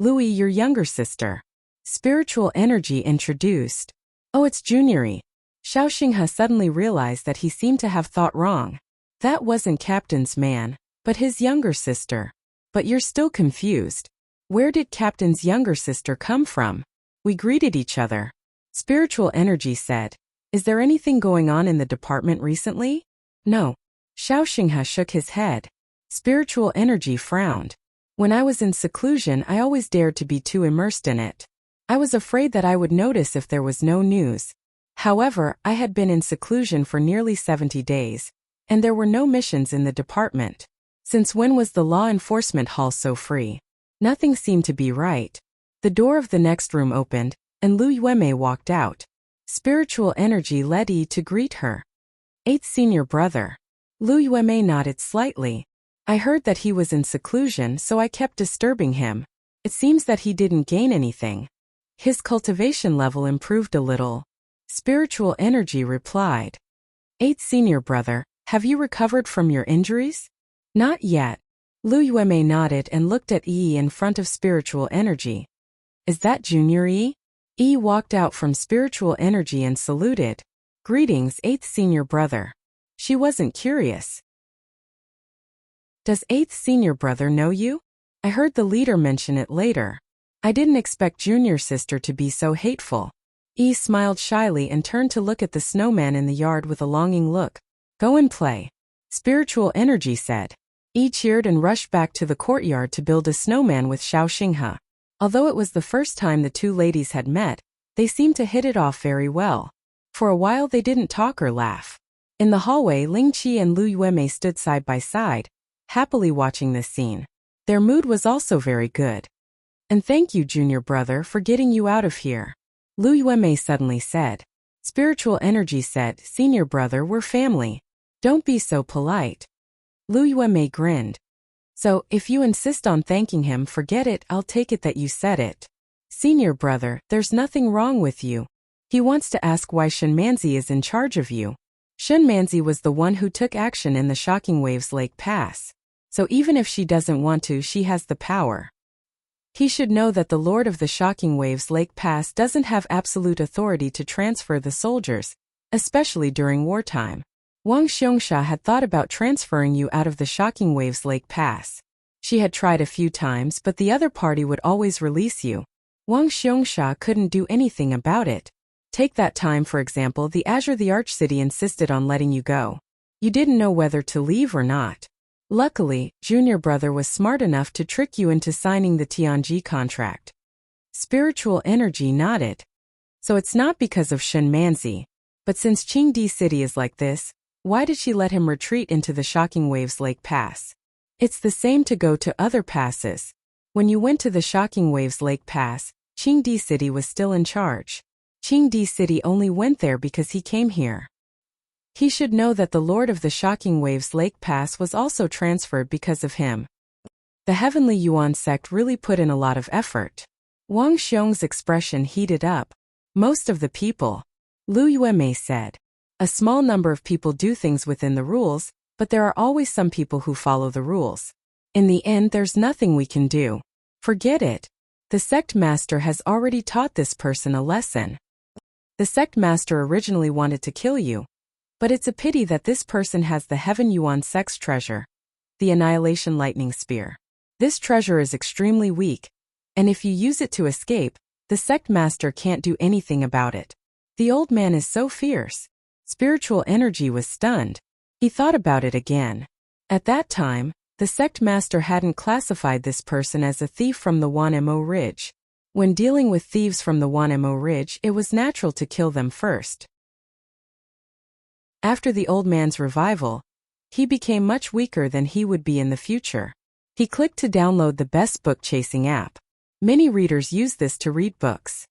Louis, your younger sister. Spiritual energy introduced. Oh, it's Junior-y. Xiao Xinghe suddenly realized that he seemed to have thought wrong. That wasn't Captain's man, but his younger sister. But you're still confused. Where did Captain's younger sister come from? We greeted each other. Spiritual energy said, "Is there anything going on in the department recently?" No. Xiao Xinghe shook his head. Spiritual energy frowned. When I was in seclusion, I always dared to be too immersed in it. I was afraid that I would notice if there was no news. However, I had been in seclusion for nearly 70 days, and there were no missions in the department. Since when was the law enforcement hall so free? Nothing seemed to be right. The door of the next room opened, and Lu Yuemei walked out. Spiritual energy led Yi to greet her. 8th senior brother. Lu Yuemei nodded slightly. I heard that he was in seclusion, so I kept disturbing him. It seems that he didn't gain anything. His cultivation level improved a little. Spiritual energy replied. 8th senior brother, have you recovered from your injuries? Not yet. Lu Yuemei nodded and looked at Yi in front of spiritual energy. Is that Junior Yi? Yi walked out from spiritual energy and saluted. Greetings, 8th senior brother. She wasn't curious. Does 8th senior brother know you? I heard the leader mention it later. I didn't expect junior sister to be so hateful. Yi smiled shyly and turned to look at the snowman in the yard with a longing look. Go and play. Spiritual energy said. Yi cheered and rushed back to the courtyard to build a snowman with Xiao Xinghe. Although it was the first time the two ladies had met, they seemed to hit it off very well. For a while they didn't talk or laugh. In the hallway, Ling Qi and Lu Yuemei stood side by side, happily watching this scene. Their mood was also very good. And thank you, junior brother, for getting you out of here. Lu Yuemei suddenly said. Spiritual energy said, Senior brother, we're family. Don't be so polite. Lu Yuemei grinned. So, if you insist on thanking him, forget it, I'll take it that you said it. Senior brother, there's nothing wrong with you. He wants to ask why Shenmanzi is in charge of you. Shenmanzi was the one who took action in the Shocking Waves Lake Pass. So even if she doesn't want to, she has the power. He should know that the Lord of the Shocking Waves Lake Pass doesn't have absolute authority to transfer the soldiers, especially during wartime. Wang Xiongxia had thought about transferring you out of the Shocking Waves Lake Pass. She had tried a few times, but the other party would always release you. Wang Xiongxia couldn't do anything about it. Take that time, for example, the Azure the Archcity insisted on letting you go. You didn't know whether to leave or not. Luckily, junior brother was smart enough to trick you into signing the Tianji contract. Spiritual energy nodded. So it's not because of Shenmanzi. But since Qingdi City is like this, Why did she let him retreat into the Shocking Waves Lake Pass? It's the same to go to other passes. When you went to the Shocking Waves Lake Pass, Qingdi City was still in charge. Qingdi City only went there because he came here. He should know that the Lord of the Shocking Waves Lake Pass was also transferred because of him. The Heavenly Yuan sect really put in a lot of effort. Wang Xiong's expression heated up. Most of the people, Lu Yuemei said. A small number of people do things within the rules, but there are always some people who follow the rules. In the end, there's nothing we can do. Forget it. The sect master has already taught this person a lesson. The sect master originally wanted to kill you. But it's a pity that this person has the Heaven Yuan sect's treasure, the Annihilation Lightning Spear. This treasure is extremely weak, and if you use it to escape, the sect master can't do anything about it. The old man is so fierce. Spiritual energy was stunned. He thought about it again. At that time, the sect master hadn't classified this person as a thief from the Wanmo Ridge. When dealing with thieves from the Wanmo Ridge, it was natural to kill them first. After the old man's revival, he became much weaker than he would be in the future. He clicked to download the best book-chasing app. Many readers use this to read books.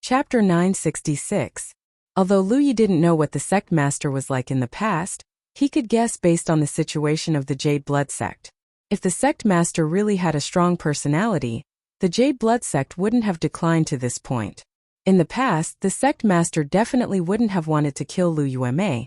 Chapter 966. Although Lu Yi didn't know what the sect master was like in the past, he could guess based on the situation of the Jade Blood sect. If the sect master really had a strong personality, the Jade Blood sect wouldn't have declined to this point. In the past, the sect master definitely wouldn't have wanted to kill Lu Yuemei,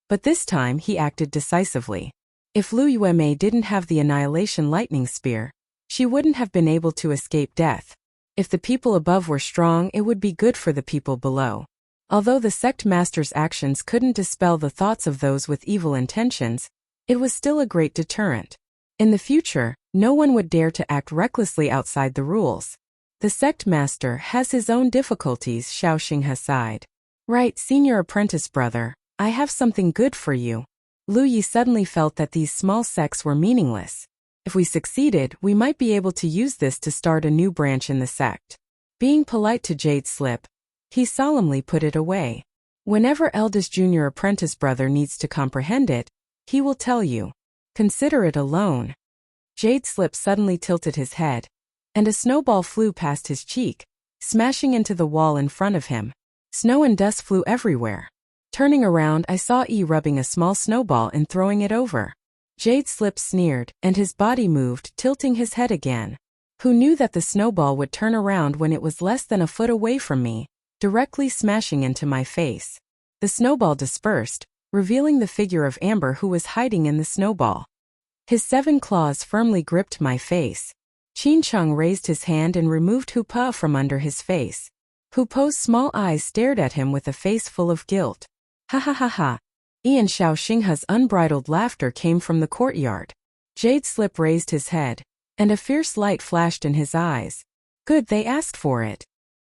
but this time he acted decisively. If Lu Yuemei didn't have the Annihilation Lightning Spear, she wouldn't have been able to escape death. If the people above were strong, it would be good for the people below. Although the sect master's actions couldn't dispel the thoughts of those with evil intentions, it was still a great deterrent. In the future, no one would dare to act recklessly outside the rules. The sect master has his own difficulties, Xiao Xinghe sighed. Right, senior apprentice brother, I have something good for you. Lu Yi suddenly felt that these small sects were meaningless. If we succeeded, we might be able to use this to start a new branch in the sect. Being polite to Jade Slip, he solemnly put it away. Whenever eldest junior apprentice brother needs to comprehend it, he will tell you. Consider it a loan. Jade Slip suddenly tilted his head, and a snowball flew past his cheek, smashing into the wall in front of him. Snow and dust flew everywhere. Turning around, I saw E rubbing a small snowball and throwing it over. Jade Slip sneered, and his body moved, tilting his head again. Who knew that the snowball would turn around when it was less than a foot away from me, directly smashing into my face? The snowball dispersed, revealing the figure of Amber who was hiding in the snowball. His 7 claws firmly gripped my face. Qin Cheng raised his hand and removed Hu Po from under his face. Hu Po's small eyes stared at him with a face full of guilt. Ha ha ha ha. Ian Xiao Xinghe's unbridled laughter came from the courtyard. Jade Slip raised his head, and a fierce light flashed in his eyes. Good, they asked for it.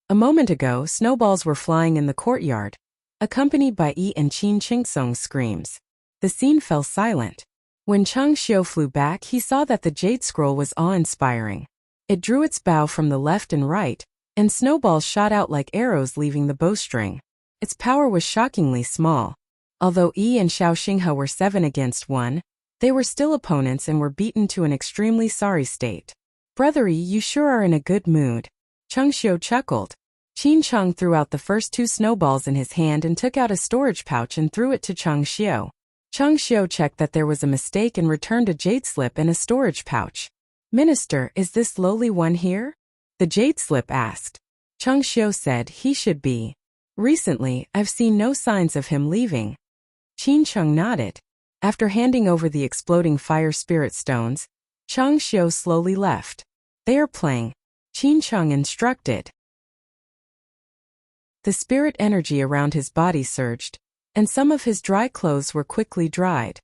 A moment ago, snowballs were flying in the courtyard, accompanied by Yi and Qin Qingsong's screams. The scene fell silent. When Cheng Xiu flew back, he saw that the jade scroll was awe-inspiring. It drew its bow from the left and right, and snowballs shot out like arrows leaving the bowstring. Its power was shockingly small. Although Yi and Xiao Xinghe were 7 against 1, they were still opponents and were beaten to an extremely sorry state. Brother Yi, you sure are in a good mood. Cheng Xiu chuckled. Qin Cheng threw out the first 2 snowballs in his hand and took out a storage pouch and threw it to Cheng Xiu. Cheng Xiu checked that there was a mistake and returned a jade slip and a storage pouch. Minister, is this lowly one here? The jade slip asked. Cheng Xiu said he should be. Recently, I've seen no signs of him leaving. Qin Cheng nodded. After handing over the exploding fire spirit stones, Cheng Xiu slowly left. They are playing. Qin Cheng instructed. The spirit energy around his body surged, and some of his dry clothes were quickly dried.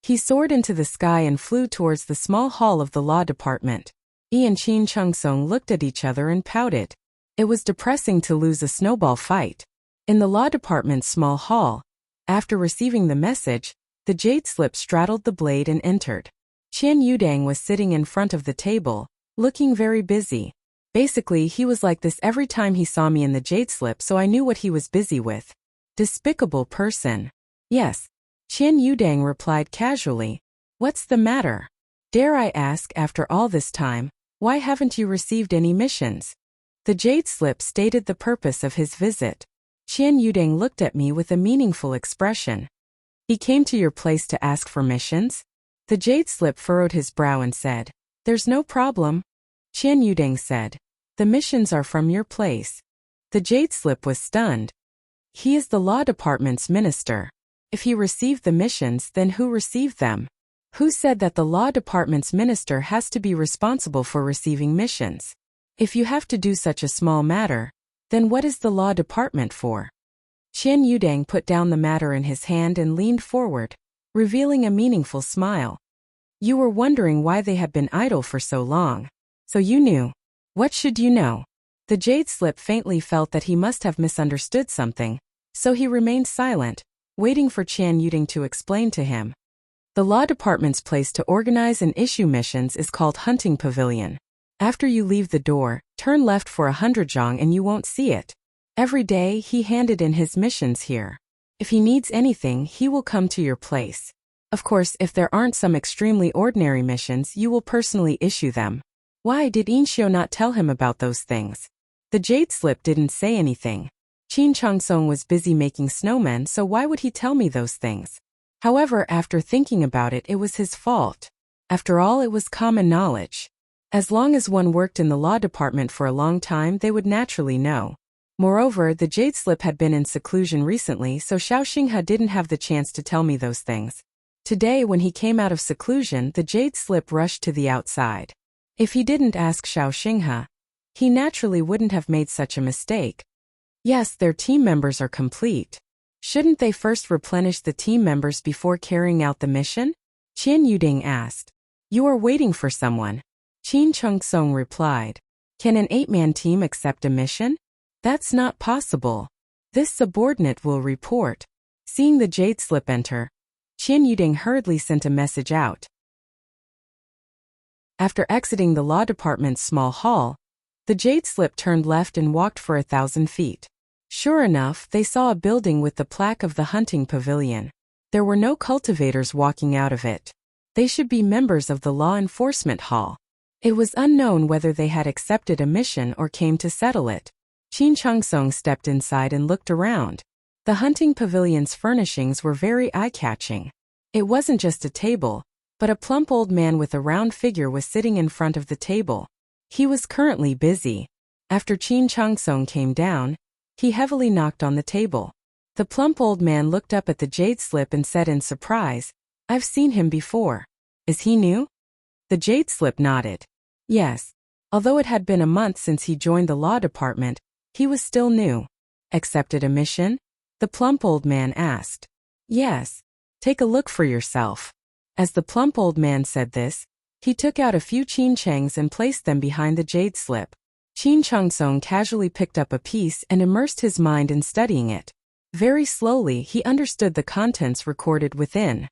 He soared into the sky and flew towards the small hall of the law department. Yi and Qin Chengsong looked at each other and pouted. It was depressing to lose a snowball fight. In the law department's small hall, after receiving the message, the jade slip straddled the blade and entered. Qian Yudang was sitting in front of the table, looking very busy. Basically, he was like this every time he saw me in the jade slip, so I knew what he was busy with. Despicable person. Yes. Qian Yudang replied casually. What's the matter? Dare I ask, after all this time, why haven't you received any missions? The jade slip stated the purpose of his visit. Qian Yudang looked at me with a meaningful expression. He came to your place to ask for missions? The jade slip furrowed his brow and said, There's no problem. Qian Yudang said, The missions are from your place. The jade slip was stunned. He is the law department's minister. If he received the missions, then who received them? Who said that the law department's minister has to be responsible for receiving missions? If you have to do such a small matter, then what is the law department for? Qian Yudang put down the matter in his hand and leaned forward, revealing a meaningful smile. You were wondering why they had been idle for so long. So you knew. What should you know? The jade slip faintly felt that he must have misunderstood something, so he remained silent, waiting for Qian Yudang to explain to him. The law department's place to organize and issue missions is called Hunting Pavilion. After you leave the door, turn left for 100 zhang and you won't see it. Every day he handed in his missions here. If he needs anything, he will come to your place. Of course, if there aren't some extremely ordinary missions, you will personally issue them. Why did Inshio not tell him about those things? The jade slip didn't say anything. Qin Changsong was busy making snowmen, so why would he tell me those things? However, after thinking about it, it was his fault. After all, it was common knowledge. As long as one worked in the law department for a long time, they would naturally know. Moreover, the jade slip had been in seclusion recently, so Xiao Xinghe didn't have the chance to tell me those things. Today, when he came out of seclusion, the jade slip rushed to the outside. If he didn't ask Xiao Xinghe, he naturally wouldn't have made such a mistake. Yes, their team members are complete. Shouldn't they first replenish the team members before carrying out the mission? Qian Yuding asked. You are waiting for someone. Qin Changsong replied. Can an 8-man team accept a mission? That's not possible. This subordinate will report. Seeing the jade slip enter, Qian Yuding hurriedly sent a message out. After exiting the law department's small hall, the jade slip turned left and walked for 1,000 feet. Sure enough, they saw a building with the plaque of the hunting pavilion. There were no cultivators walking out of it. They should be members of the law enforcement hall. It was unknown whether they had accepted a mission or came to settle it. Qin Changsong stepped inside and looked around. The hunting pavilion's furnishings were very eye-catching. It wasn't just a table, but a plump old man with a round figure was sitting in front of the table. He was currently busy. After Qin Changsong came down, he heavily knocked on the table. The plump old man looked up at the jade slip and said in surprise, I've seen him before. Is he new? The jade slip nodded. Yes. Although it had been a month since he joined the law department, he was still new. Accepted a mission? The plump old man asked. Yes. Take a look for yourself. As the plump old man said this, he took out a few chinchangs and placed them behind the jade slip. Qin Changsong casually picked up a piece and immersed his mind in studying it. Very slowly, he understood the contents recorded within.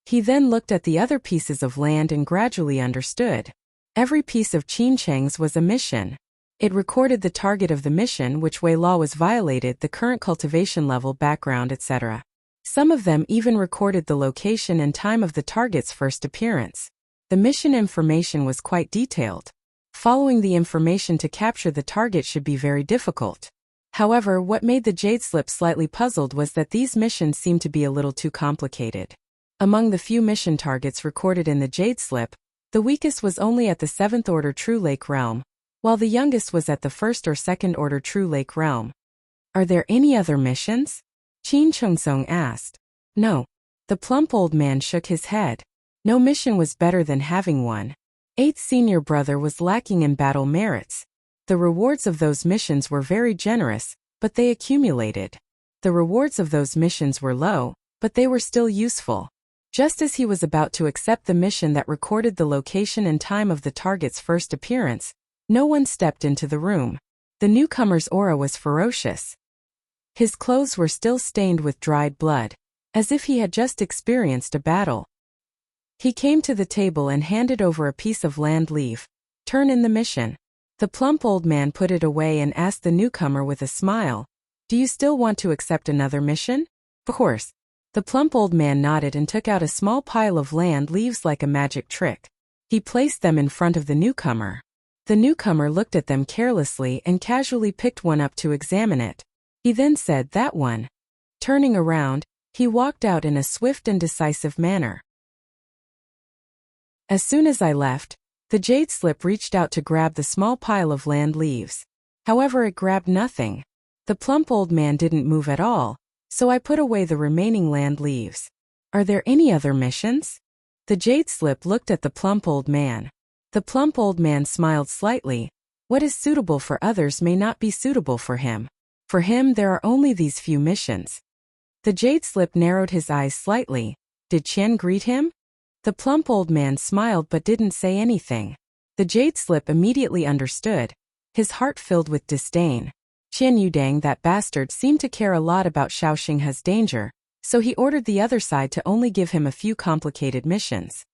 He then looked at the other pieces of land and gradually understood. Every piece of chinchangs was a mission. It recorded the target of the mission, which way law was violated, the current cultivation level, background, etc. Some of them even recorded the location and time of the target's first appearance. The mission information was quite detailed. Following the information to capture the target should be very difficult. However, what made the jade slip slightly puzzled was that these missions seemed to be a little too complicated. Among the few mission targets recorded in the jade slip, the weakest was only at the 7th order True Lake realm, while the youngest was at the 1st or 2nd order True Lake realm. Are there any other missions? Qin Changsong asked. No. The plump old man shook his head. No mission was better than having one. 8th senior brother was lacking in battle merits. The rewards of those missions were very generous, but they accumulated. The rewards of those missions were low, but they were still useful. Just as he was about to accept the mission that recorded the location and time of the target's first appearance, no one stepped into the room. The newcomer's aura was ferocious. His clothes were still stained with dried blood, as if he had just experienced a battle. He came to the table and handed over a piece of land leaf. Turn in the mission. The plump old man put it away and asked the newcomer with a smile, "Do you still want to accept another mission?" "Of course." The plump old man nodded and took out a small pile of land leaves like a magic trick. He placed them in front of the newcomer. The newcomer looked at them carelessly and casually picked one up to examine it. He then said, "That one." Turning around, he walked out in a swift and decisive manner. As soon as I left, the jade slip reached out to grab the small pile of land leaves. However, it grabbed nothing. The plump old man didn't move at all, so I put away the remaining land leaves. "Are there any other missions?" The jade slip looked at the plump old man. The plump old man smiled slightly. What is suitable for others may not be suitable for him. For him, there are only these few missions. The jade slip narrowed his eyes slightly. Did Qian greet him? The plump old man smiled but didn't say anything. The jade slip immediately understood. His heart filled with disdain. Qian Yudang, that bastard, seemed to care a lot about Xiaoxinghe's danger, so he ordered the other side to only give him a few complicated missions.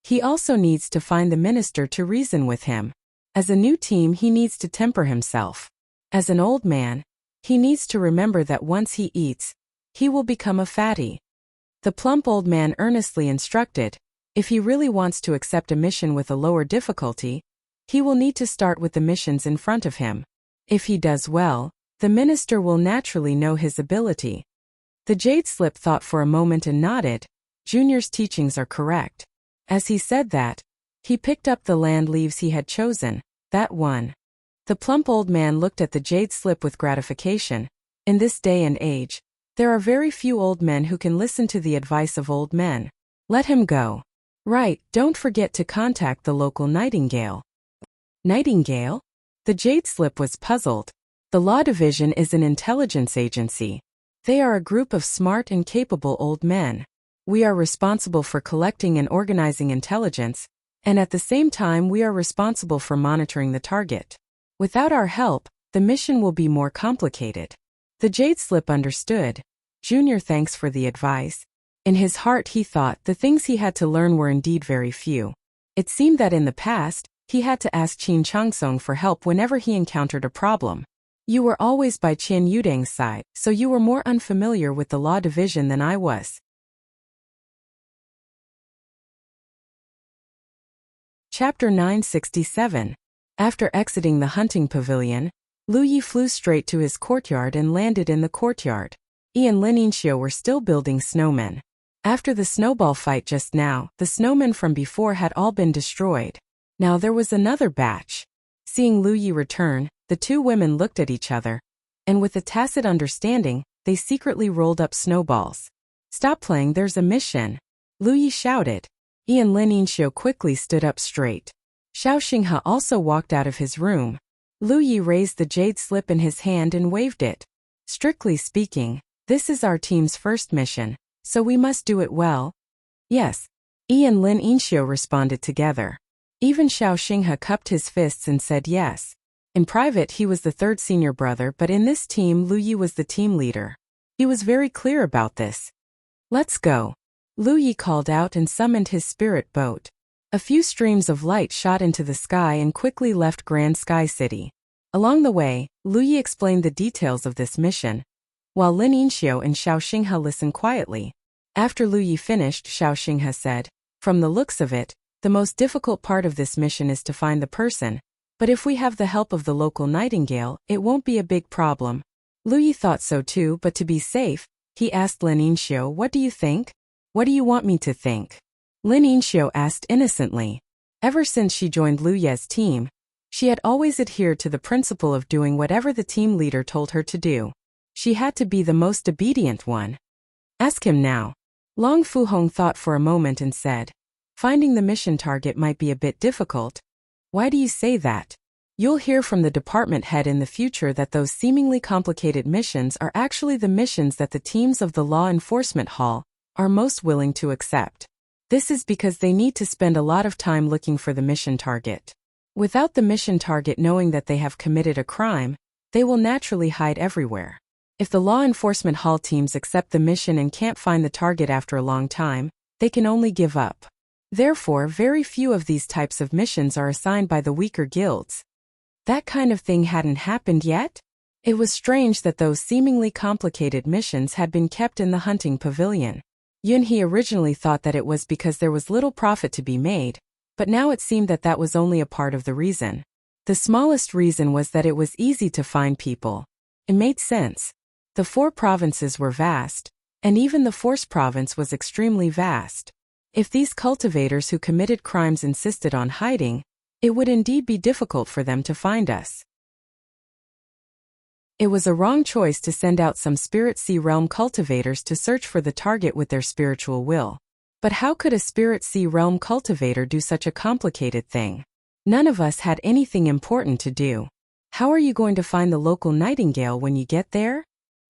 He also needs to find the minister to reason with him. As a new team, he needs to temper himself. As an old man, he needs to remember that once he eats, he will become a fatty. The plump old man earnestly instructed, if he really wants to accept a mission with a lower difficulty, he will need to start with the missions in front of him. If he does well, the minister will naturally know his ability. The jade slip thought for a moment and nodded. Junior's teachings are correct. As he said that, he picked up the land leaves he had chosen, that one. The plump old man looked at the jade slip with gratification. In this day and age, there are very few old men who can listen to the advice of old men. Let him go. Right, don't forget to contact the local Nightingale. Nightingale? The jade slip was puzzled. The Law Division is an intelligence agency. They are a group of smart and capable old men. We are responsible for collecting and organizing intelligence, and at the same time we are responsible for monitoring the target. Without our help, the mission will be more complicated. The jade slip understood. Junior, thanks for the advice. In his heart he thought the things he had to learn were indeed very few. It seemed that in the past, he had to ask Qin Changsong for help whenever he encountered a problem. You were always by Qian Yudang's side, so you were more unfamiliar with the Law Division than I was. Chapter 967. After exiting the hunting pavilion, Lu Yi flew straight to his courtyard and landed in the courtyard. He and Lin Yinxiu were still building snowmen. After the snowball fight just now, the snowmen from before had all been destroyed. Now there was another batch. Seeing Lu Yi return, the two women looked at each other, and with a tacit understanding, they secretly rolled up snowballs. Stop playing, there's a mission. Lu Yi shouted. He and Lin Yinxiu quickly stood up straight. Xiaoxinghe also walked out of his room. Lu Yi raised the jade slip in his hand and waved it. Strictly speaking, this is our team's first mission, so we must do it well. Yes. Yi and Lin Yinxiu responded together. Even Xiaoxinghe cupped his fists and said yes. In private he was the third senior brother, but in this team Lu Yi was the team leader. He was very clear about this. Let's go. Lu Yi called out and summoned his spirit boat. A few streams of light shot into the sky and quickly left Grand Sky City. Along the way, Lu Yi explained the details of this mission, while Lin Yinxiu and Xiaoxinghe listened quietly. After Lu Yi finished, Xiaoxinghe said, from the looks of it, the most difficult part of this mission is to find the person, but if we have the help of the local Nightingale, it won't be a big problem. Lu Yi thought so too, but to be safe, he asked Lin Yinxiu, what do you think? What do you want me to think? Lin Yinxiu asked innocently. Ever since she joined Lu Ye's team, she had always adhered to the principle of doing whatever the team leader told her to do. She had to be the most obedient one. Ask him now. Long Fuhong thought for a moment and said, finding the mission target might be a bit difficult. Why do you say that? You'll hear from the department head in the future that those seemingly complicated missions are actually the missions that the teams of the Law Enforcement Hall are most willing to accept. This is because they need to spend a lot of time looking for the mission target. Without the mission target knowing that they have committed a crime, they will naturally hide everywhere. If the Law Enforcement Hall teams accept the mission and can't find the target after a long time, they can only give up. Therefore, very few of these types of missions are assigned by the weaker guilds. That kind of thing hadn't happened yet? It was strange that those seemingly complicated missions had been kept in the hunting pavilion. Yunhee originally thought that it was because there was little profit to be made, but now it seemed that that was only a part of the reason. The smallest reason was that it was easy to find people. It made sense. The 4 provinces were vast, and even the Force province was extremely vast. If these cultivators who committed crimes insisted on hiding, it would indeed be difficult for them to find us. It was a wrong choice to send out some Spirit Sea Realm cultivators to search for the target with their spiritual will. But how could a Spirit Sea Realm cultivator do such a complicated thing? None of us had anything important to do. How are you going to find the local nightingale when you get there?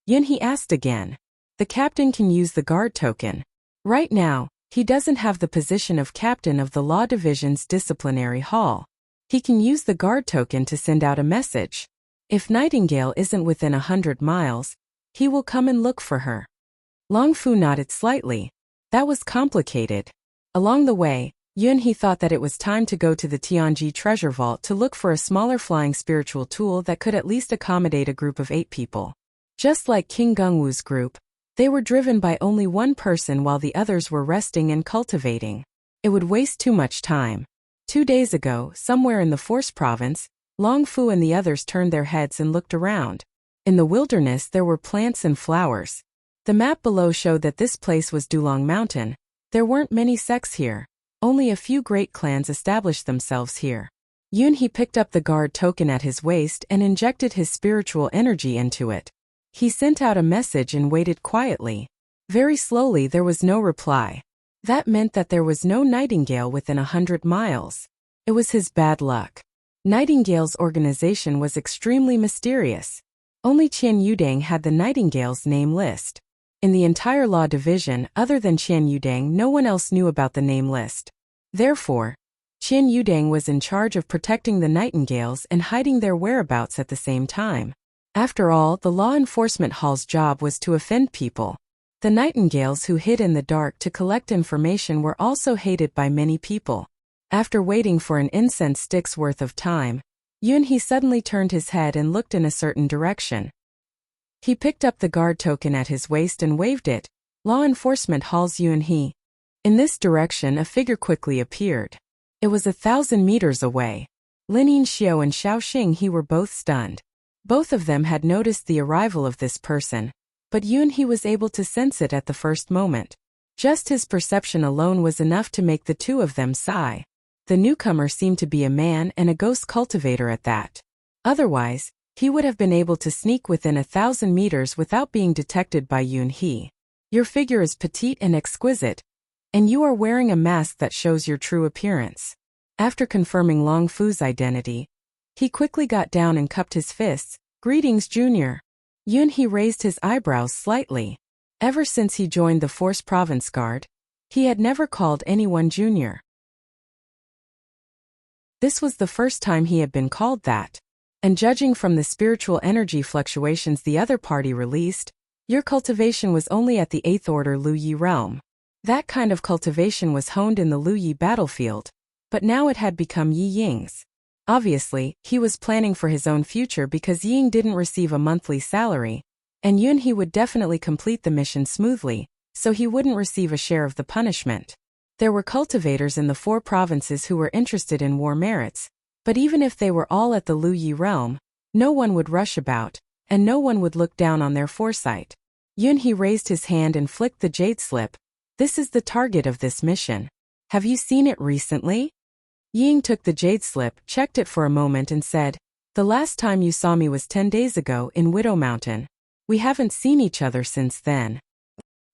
Yunhee asked again. The captain can use the guard token. Right now, he doesn't have the position of captain of the Law Division's disciplinary hall. He can use the guard token to send out a message. If Nightingale isn't within 100 miles, he will come and look for her. Long Fu nodded slightly. That was complicated. Along the way, Yunhee thought that it was time to go to the Tianji treasure vault to look for a smaller flying spiritual tool that could at least accommodate a group of 8 people. Just like King Gungwu's group, they were driven by only one person while the others were resting and cultivating. It would waste too much time. 2 days ago, somewhere in the Force province, Long Fu and the others turned their heads and looked around. In the wilderness there were plants and flowers. The map below showed that this place was Dulong Mountain. There weren't many sects here. Only a few great clans established themselves here. Yunhee picked up the guard token at his waist and injected his spiritual energy into it. He sent out a message and waited quietly. Very slowly there was no reply. That meant that there was no nightingale within 100 miles. It was his bad luck. Nightingale's organization was extremely mysterious. Only Qian Yudang had the Nightingale's name list. In the entire Law Division, other than Qian Yudang, no one else knew about the name list. Therefore, Qian Yudang was in charge of protecting the Nightingales and hiding their whereabouts at the same time. After all, the Law Enforcement Hall's job was to offend people. The Nightingales who hid in the dark to collect information were also hated by many people. After waiting for an incense stick's worth of time, Yunhee suddenly turned his head and looked in a certain direction. He picked up the guard token at his waist and waved it. Law Enforcement Hall's Yunhee. In this direction a figure quickly appeared. It was 1,000 meters away. Lin Yinxiu and Xiao Xing were both stunned. Both of them had noticed the arrival of this person, but Yunhee was able to sense it at the first moment. Just his perception alone was enough to make the two of them sigh. The newcomer seemed to be a man and a ghost cultivator at that. Otherwise, he would have been able to sneak within 1,000 meters without being detected by Yunhee. Your figure is petite and exquisite, and you are wearing a mask that shows your true appearance. After confirming Long Fu's identity, he quickly got down and cupped his fists. Greetings, Junior. Yunhee raised his eyebrows slightly. Ever since he joined the Force Province Guard, he had never called anyone Junior. This was the first time he had been called that. And judging from the spiritual energy fluctuations the other party released, your cultivation was only at the 8th Order Luyi realm. That kind of cultivation was honed in the Luyi battlefield, but now it had become Yi Ying's. Obviously, he was planning for his own future because Ying didn't receive a monthly salary, and Yunhee would definitely complete the mission smoothly, so he wouldn't receive a share of the punishment. There were cultivators in the 4 provinces who were interested in war merits, but even if they were all at the Luyi realm, no one would rush about, and no one would look down on their foresight. Yunhee raised his hand and flicked the jade slip. This is the target of this mission. Have you seen it recently? Ying took the jade slip, checked it for a moment and said, the last time you saw me was 10 days ago in Widow Mountain. We haven't seen each other since then.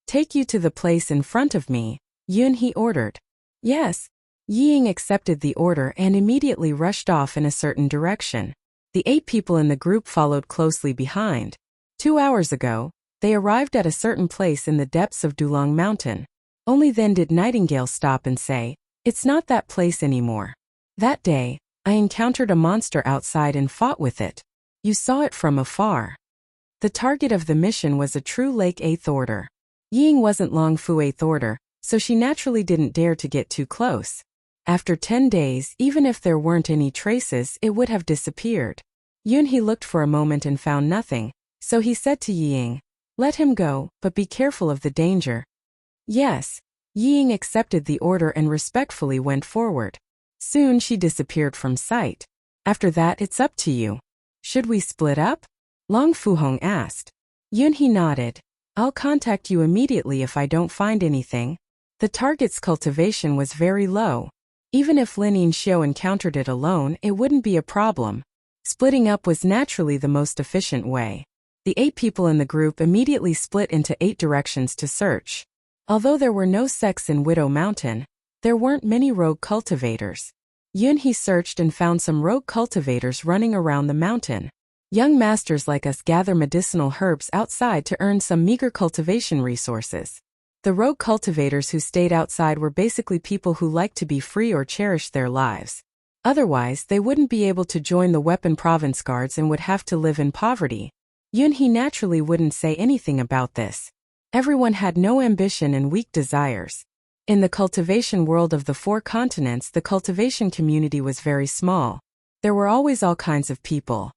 Take you to the place in front of me, Yunhee ordered. Yes. Ying accepted the order and immediately rushed off in a certain direction. The 8 people in the group followed closely behind. 2 hours ago, they arrived at a certain place in the depths of Dulong Mountain. Only then did Nightingale stop and say, it's not that place anymore. That day, I encountered a monster outside and fought with it. You saw it from afar. The target of the mission was a true Lake 8th Order. Ying wasn't Long Fu 8th Order, so she naturally didn't dare to get too close. After 10 days, even if there weren't any traces, it would have disappeared. Yunhee looked for a moment and found nothing, so he said to Ying, "Let him go, but be careful of the danger." Yes. Ying accepted the order and respectfully went forward. Soon she disappeared from sight. After that, it's up to you. Should we split up? Long Fuhong asked. Yunhee nodded. I'll contact you immediately if I don't find anything. The target's cultivation was very low. Even if Lin Yinxiu encountered it alone, it wouldn't be a problem. Splitting up was naturally the most efficient way. The 8 people in the group immediately split into 8 directions to search. Although there were no sects in Widow Mountain, there weren't many rogue cultivators. Yunhee searched and found some rogue cultivators running around the mountain. Young masters like us gather medicinal herbs outside to earn some meager cultivation resources. The rogue cultivators who stayed outside were basically people who liked to be free or cherish their lives. Otherwise, they wouldn't be able to join the weapon province guards and would have to live in poverty. Yunhee naturally wouldn't say anything about this. Everyone had no ambition and weak desires. In the cultivation world of the 4 continents, the cultivation community was very small. There were always all kinds of people.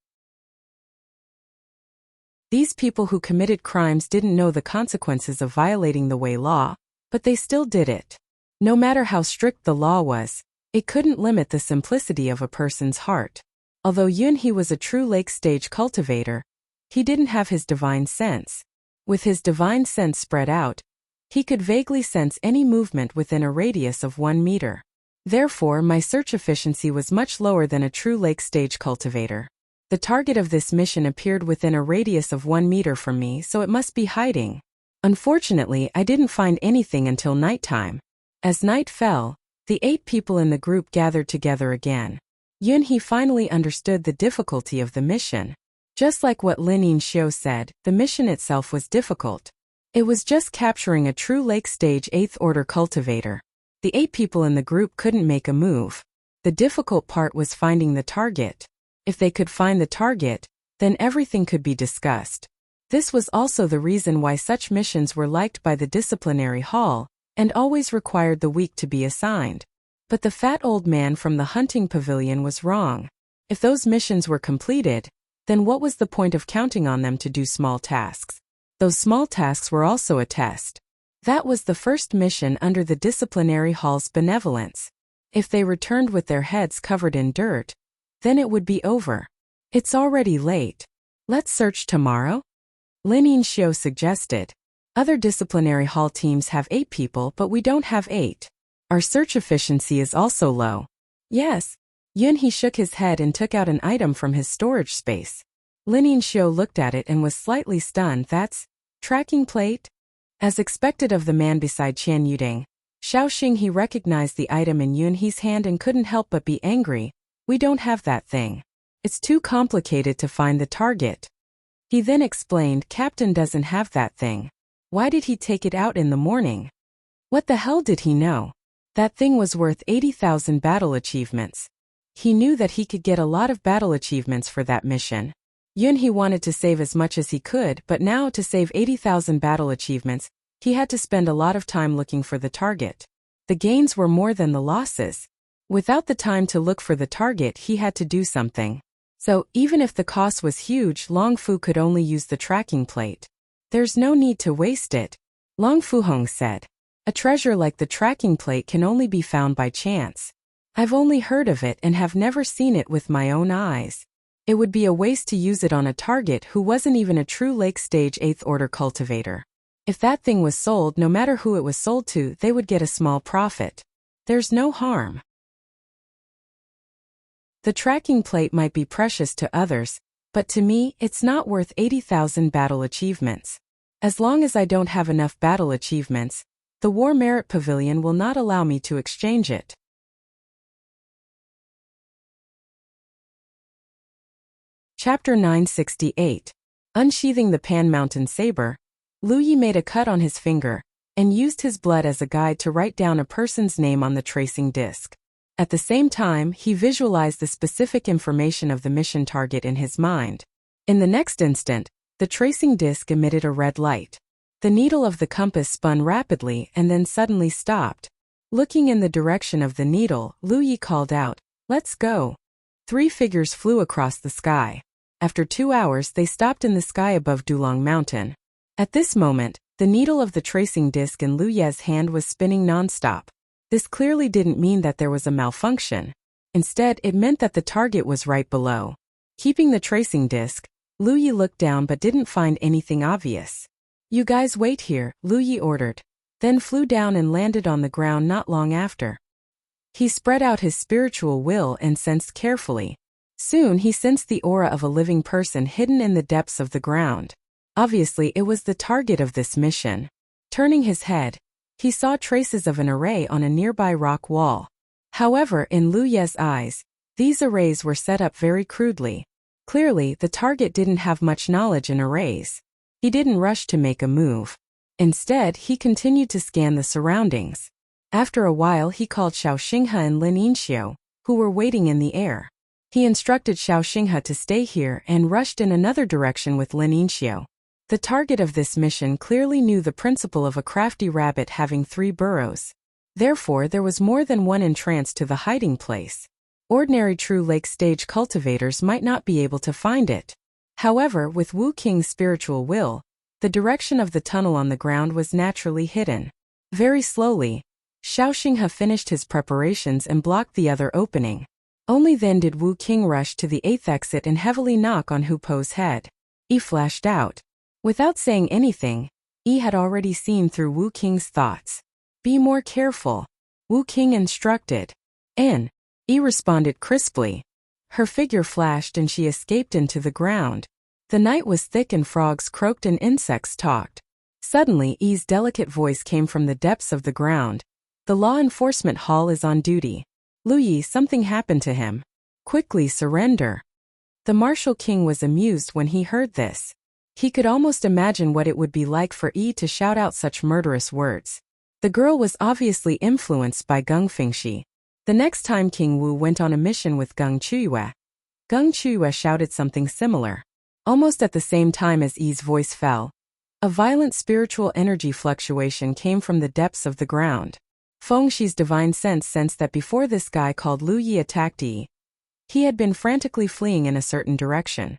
These people who committed crimes didn't know the consequences of violating the way law, but they still did it. No matter how strict the law was, it couldn't limit the simplicity of a person's heart. Although Yunhee was a true lake-stage cultivator, he didn't have his divine sense. With his divine sense spread out, he could vaguely sense any movement within a radius of 1 meter. Therefore, my search efficiency was much lower than a true lake-stage cultivator. The target of this mission appeared within a radius of 1 meter from me, so it must be hiding. Unfortunately, I didn't find anything until nighttime. As night fell, the 8 people in the group gathered together again. Yunhee finally understood the difficulty of the mission. Just like what Lin Yinxiu said, the mission itself was difficult. It was just capturing a true lake-stage 8th order cultivator. The 8 people in the group couldn't make a move. The difficult part was finding the target. If they could find the target, then everything could be discussed. This was also the reason why such missions were liked by the disciplinary hall, and always required the weak to be assigned. But the fat old man from the hunting pavilion was wrong. If those missions were completed, then what was the point of counting on them to do small tasks? Those small tasks were also a test. That was the first mission under the disciplinary hall's benevolence. If they returned with their heads covered in dirt, then it would be over. It's already late. Let's search tomorrow? Lin Yinxiu suggested. Other disciplinary hall teams have 8 people, but we don't have 8. Our search efficiency is also low. Yes. Yunhee shook his head and took out an item from his storage space. Lin Yinxiu looked at it and was slightly stunned. That's tracking plate? As expected of the man beside Qian Yuding, Xiaoxing, he recognized the item in Yunhee's hand and couldn't help but be angry. We don't have that thing. It's too complicated to find the target. He then explained, Captain doesn't have that thing. Why did he take it out in the morning? What the hell did he know? That thing was worth 80,000 battle achievements. He knew that he could get a lot of battle achievements for that mission. Yunhee wanted to save as much as he could, but now to save 80,000 battle achievements, he had to spend a lot of time looking for the target. The gains were more than the losses. Without the time to look for the target, he had to do something. So, even if the cost was huge, Long Fu could only use the tracking plate. There's no need to waste it, Long Fuhong said. A treasure like the tracking plate can only be found by chance. I've only heard of it and have never seen it with my own eyes. It would be a waste to use it on a target who wasn't even a true lake-stage 8th order cultivator. If that thing was sold, no matter who it was sold to, they would get a small profit. There's no harm. The tracking plate might be precious to others, but to me, it's not worth 80,000 battle achievements. As long as I don't have enough battle achievements, the War Merit Pavilion will not allow me to exchange it. Chapter 968. Unsheathing the Pan Mountain Saber, Lu Yi made a cut on his finger, and used his blood as a guide to write down a person's name on the tracing disc. At the same time, he visualized the specific information of the mission target in his mind. In the next instant, the tracing disc emitted a red light. The needle of the compass spun rapidly and then suddenly stopped. Looking in the direction of the needle, Lu Yi called out, "Let's go." 3 figures flew across the sky. After 2 hours they stopped in the sky above Dulong Mountain. At this moment, the needle of the tracing disc in Lu Ye's hand was spinning non-stop. This clearly didn't mean that there was a malfunction. Instead, it meant that the target was right below. Keeping the tracing disc, Lu Yi looked down but didn't find anything obvious. "You guys wait here," Lu Yi ordered, then flew down and landed on the ground not long after. He spread out his spiritual will and sensed carefully. Soon he sensed the aura of a living person hidden in the depths of the ground. Obviously, it was the target of this mission. Turning his head, he saw traces of an array on a nearby rock wall. However, in Lu Ye's eyes, these arrays were set up very crudely. Clearly, the target didn't have much knowledge in arrays. He didn't rush to make a move. Instead, he continued to scan the surroundings. After a while he called Xiao Xinghe and Lin Yinxiu, who were waiting in the air. He instructed Xiao Xinghe to stay here and rushed in another direction with Lin Yinxiu. The target of this mission clearly knew the principle of a crafty rabbit having 3 burrows. Therefore, there was more than one entrance to the hiding place. Ordinary true lake stage cultivators might not be able to find it. However, with Wu Qing's spiritual will, the direction of the tunnel on the ground was naturally hidden. Very slowly, Xiao Xinghe finished his preparations and blocked the other opening. Only then did Wu Qing rush to the 8th exit and heavily knock on Hu Po's head. Yi flashed out. Without saying anything, Yi had already seen through Wu Qing's thoughts. "Be more careful," Wu Qing instructed. Yi responded crisply. Her figure flashed and she escaped into the ground. The night was thick and frogs croaked and insects talked. Suddenly, Yi's delicate voice came from the depths of the ground. "The law enforcement hall is on duty. Lu Yi, something happened to him. Quickly surrender." The Martial King was amused when he heard this. He could almost imagine what it would be like for Yi to shout out such murderous words. The girl was obviously influenced by Geng Fengxi. The next time King Wu went on a mission with Geng Chuyue shouted something similar. Almost at the same time as Yi's voice fell, a violent spiritual energy fluctuation came from the depths of the ground. Fengxi's divine sense sensed that before this guy called Lu Yi attacked Yi, he had been frantically fleeing in a certain direction.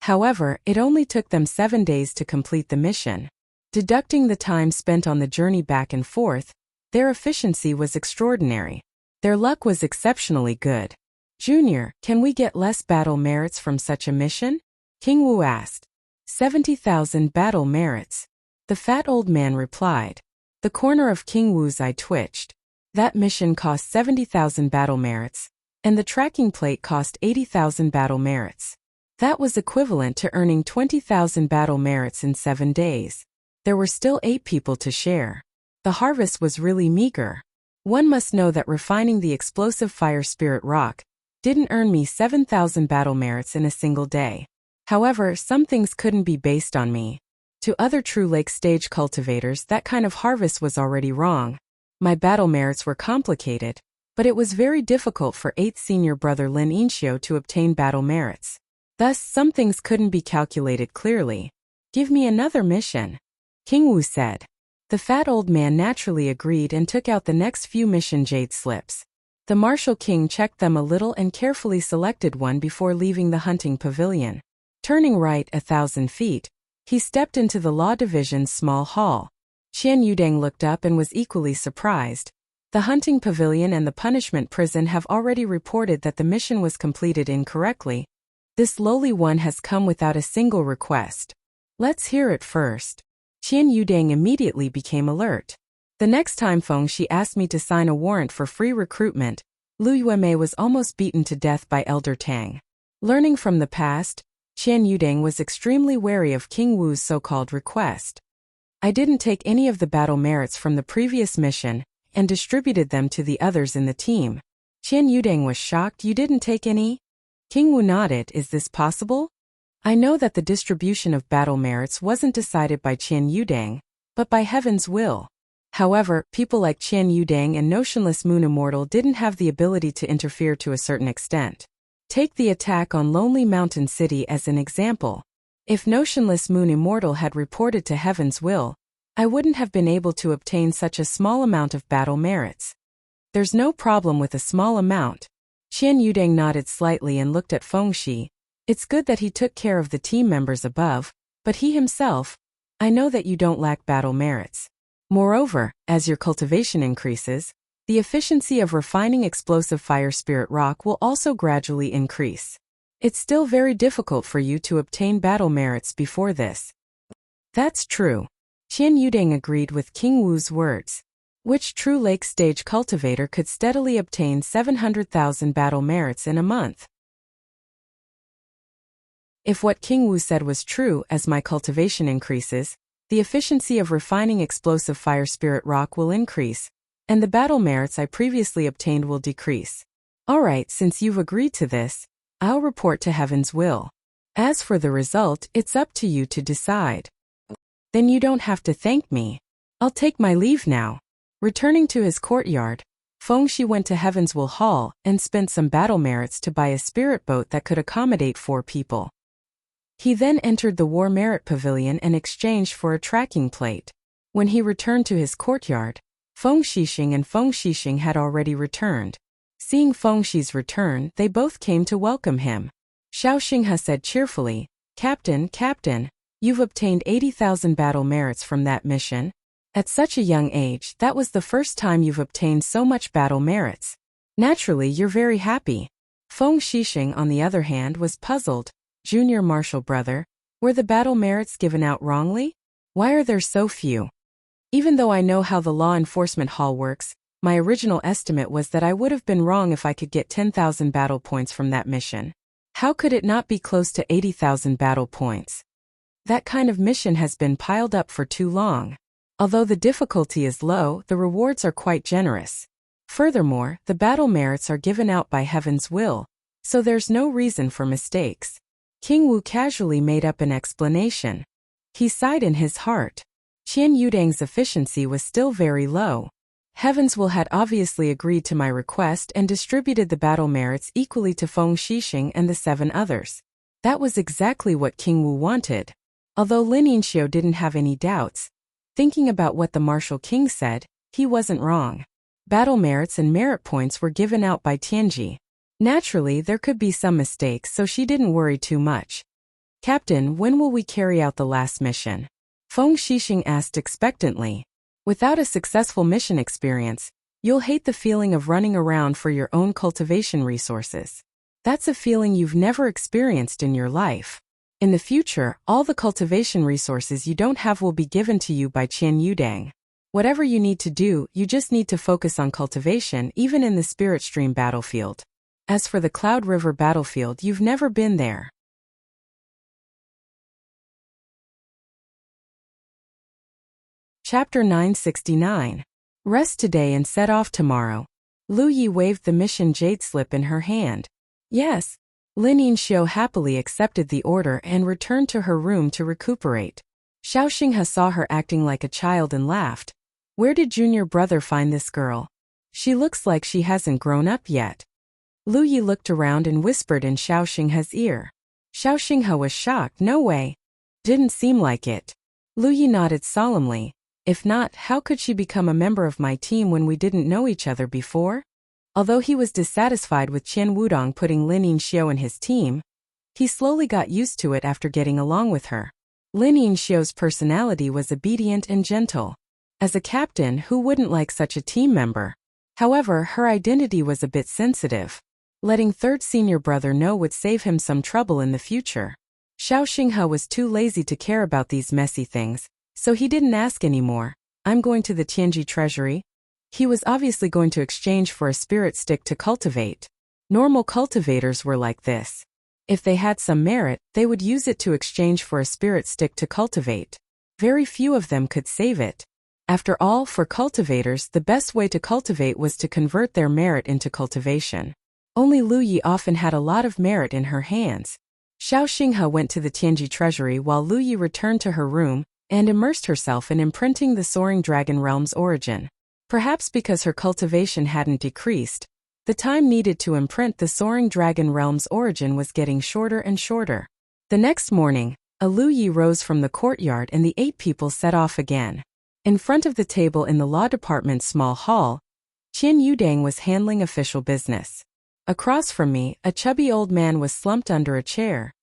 However, it only took them 7 days to complete the mission. Deducting the time spent on the journey back and forth, their efficiency was extraordinary. Their luck was exceptionally good. "Junior, can we get less battle merits from such a mission?" King Wu asked. 70,000 battle merits. The fat old man replied. The corner of King Wu's eye twitched. That mission cost 70,000 battle merits, and the tracking plate cost 80,000 battle merits. That was equivalent to earning 20,000 battle merits in 7 days. There were still 8 people to share. The harvest was really meager. One must know that refining the explosive fire spirit rock didn't earn me 7,000 battle merits in a single day. However, some things couldn't be based on me. To other true lake stage cultivators, that kind of harvest was already wrong. My battle merits were complicated, but it was very difficult for 8th senior brother Lin Yinxiu to obtain battle merits. Thus, some things couldn't be calculated clearly. "Give me another mission," King Wu said. The fat old man naturally agreed and took out the next few mission jade slips. The Martial King checked them a little and carefully selected one before leaving the hunting pavilion. Turning right 1,000 feet, he stepped into the Law Division's small hall. Qian Yudeng looked up and was equally surprised. The hunting pavilion and the punishment prison have already reported that the mission was completed incorrectly. This lowly one has come without a single request. Let's hear it first. Qian Yudeng immediately became alert. The next time Fengxi asked me to sign a warrant for free recruitment, Lu Yuemei was almost beaten to death by Elder Tang. Learning from the past, Qian Yudeng was extremely wary of King Wu's so-called request. "I didn't take any of the battle merits from the previous mission and distributed them to the others in the team." Qian Yudeng was shocked. "You didn't take any?" King Wu nodded. "Is this possible? I know that the distribution of battle merits wasn't decided by Qian Yudeng, but by heaven's will. However, people like Qian Yudeng and Notionless Moon Immortal didn't have the ability to interfere to a certain extent. Take the attack on Lonely Mountain City as an example. If Notionless Moon Immortal had reported to heaven's will, I wouldn't have been able to obtain such a small amount of battle merits. There's no problem with a small amount. Qian Yudang nodded slightly and looked at Fengxi. It's good that he took care of the team members above, but he himself, I know that you don't lack battle merits. Moreover, as your cultivation increases, the efficiency of refining explosive fire spirit rock will also gradually increase. It's still very difficult for you to obtain battle merits before this. That's true. Qian Yudang agreed with King Wu's words. Which true lake stage cultivator could steadily obtain 700,000 battle merits in a month? If what King Wu said was true, as my cultivation increases, the efficiency of refining explosive fire spirit rock will increase, and the battle merits I previously obtained will decrease. Alright, since you've agreed to this, I'll report to Heaven's will. As for the result, it's up to you to decide. Then you don't have to thank me. I'll take my leave now. Returning to his courtyard, Fengxi went to Heaven's Will Hall and spent some battle merits to buy a spirit boat that could accommodate 4 people. He then entered the War Merit Pavilion and exchanged for a tracking plate. When he returned to his courtyard, Feng Shixing and Feng Shixing had already returned. Seeing Feng Xi's return, they both came to welcome him. Xiao Xinghe said cheerfully, Captain, you've obtained 80,000 battle merits from that mission. At such a young age, that was the first time you've obtained so much battle merits. Naturally, you're very happy. Feng Shixing, on the other hand, was puzzled. Junior Marshal brother, were the battle merits given out wrongly? Why are there so few? Even though I know how the law enforcement hall works, my original estimate was that I would have been wrong if I could get 10,000 battle points from that mission. How could it not be close to 80,000 battle points? That kind of mission has been piled up for too long. Although the difficulty is low, the rewards are quite generous. Furthermore, the battle merits are given out by Heaven's will, so there's no reason for mistakes. King Wu casually made up an explanation. He sighed in his heart. Qian Yudang's efficiency was still very low. Heaven's Will had obviously agreed to my request and distributed the battle merits equally to Feng Shixing and the 7 others. That was exactly what King Wu wanted. Although Lin Yinxiu didn't have any doubts, thinking about what the Martial King said, he wasn't wrong. Battle merits and merit points were given out by Tianji. Naturally, there could be some mistakes, so she didn't worry too much. Captain, when will we carry out the last mission? Feng Shixing asked expectantly. Without a successful mission experience, you'll hate the feeling of running around for your own cultivation resources. That's a feeling you've never experienced in your life. In the future, all the cultivation resources you don't have will be given to you by Qian Yudang. Whatever you need to do, you just need to focus on cultivation even in the Spirit Stream battlefield. As for the Cloud River battlefield, you've never been there. Chapter 969. Rest today and set off tomorrow. Lu Yi waved the mission jade slip in her hand. Yes. Lin Yinxiu happily accepted the order and returned to her room to recuperate. Xiao Xinghe saw her acting like a child and laughed. Where did junior brother find this girl? She looks like she hasn't grown up yet. Lu Yi looked around and whispered in Xiao Xinghe's ear. Xiao Xinghe was shocked. No way. Didn't seem like it. Lu Yi nodded solemnly. If not, how could she become a member of my team when we didn't know each other before? Although he was dissatisfied with Qian Wudong putting Lin Yinxiu in his team, he slowly got used to it after getting along with her. Lin Yinxiu's personality was obedient and gentle. As a captain, who wouldn't like such a team member? However, her identity was a bit sensitive. Letting third senior brother know would save him some trouble in the future. Xiao Xinghe was too lazy to care about these messy things, so he didn't ask anymore. I'm going to the Tianji treasury. He was obviously going to exchange for a spirit stick to cultivate. Normal cultivators were like this. If they had some merit, they would use it to exchange for a spirit stick to cultivate. Very few of them could save it. After all, for cultivators, the best way to cultivate was to convert their merit into cultivation. Only Lu Yi often had a lot of merit in her hands. Xiao Xinghe went to the Tianji treasury while Lu Yi returned to her room and immersed herself in imprinting the Soaring Dragon Realm's origin. Perhaps because her cultivation hadn't decreased, the time needed to imprint the Soaring Dragon Realm's origin was getting shorter and shorter. The next morning, Lu Yi rose from the courtyard and the 8 people set off again. In front of the table in the law department's small hall, Qian Yudang was handling official business. Across from me, a chubby old man was slumped under a chair.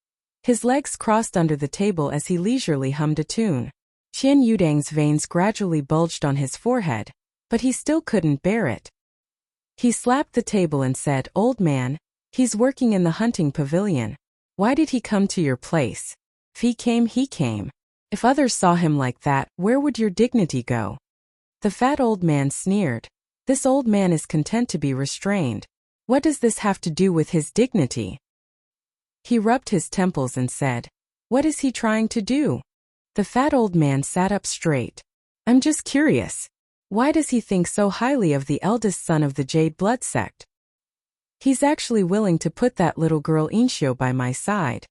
His legs crossed under the table as he leisurely hummed a tune. Qian Yudang's veins gradually bulged on his forehead, but he still couldn't bear it. He slapped the table and said, "Old man, he's working in the hunting pavilion. Why did he come to your place? If he came. If others saw him like that, where would your dignity go?" The fat old man sneered. This old man is content to be restrained. What does this have to do with his dignity? He rubbed his temples and said, "What is he trying to do?" The fat old man sat up straight. "I'm just curious. Why does he think so highly of the eldest son of the Jade Blood sect? He's actually willing to put that little girl Inshio by my side."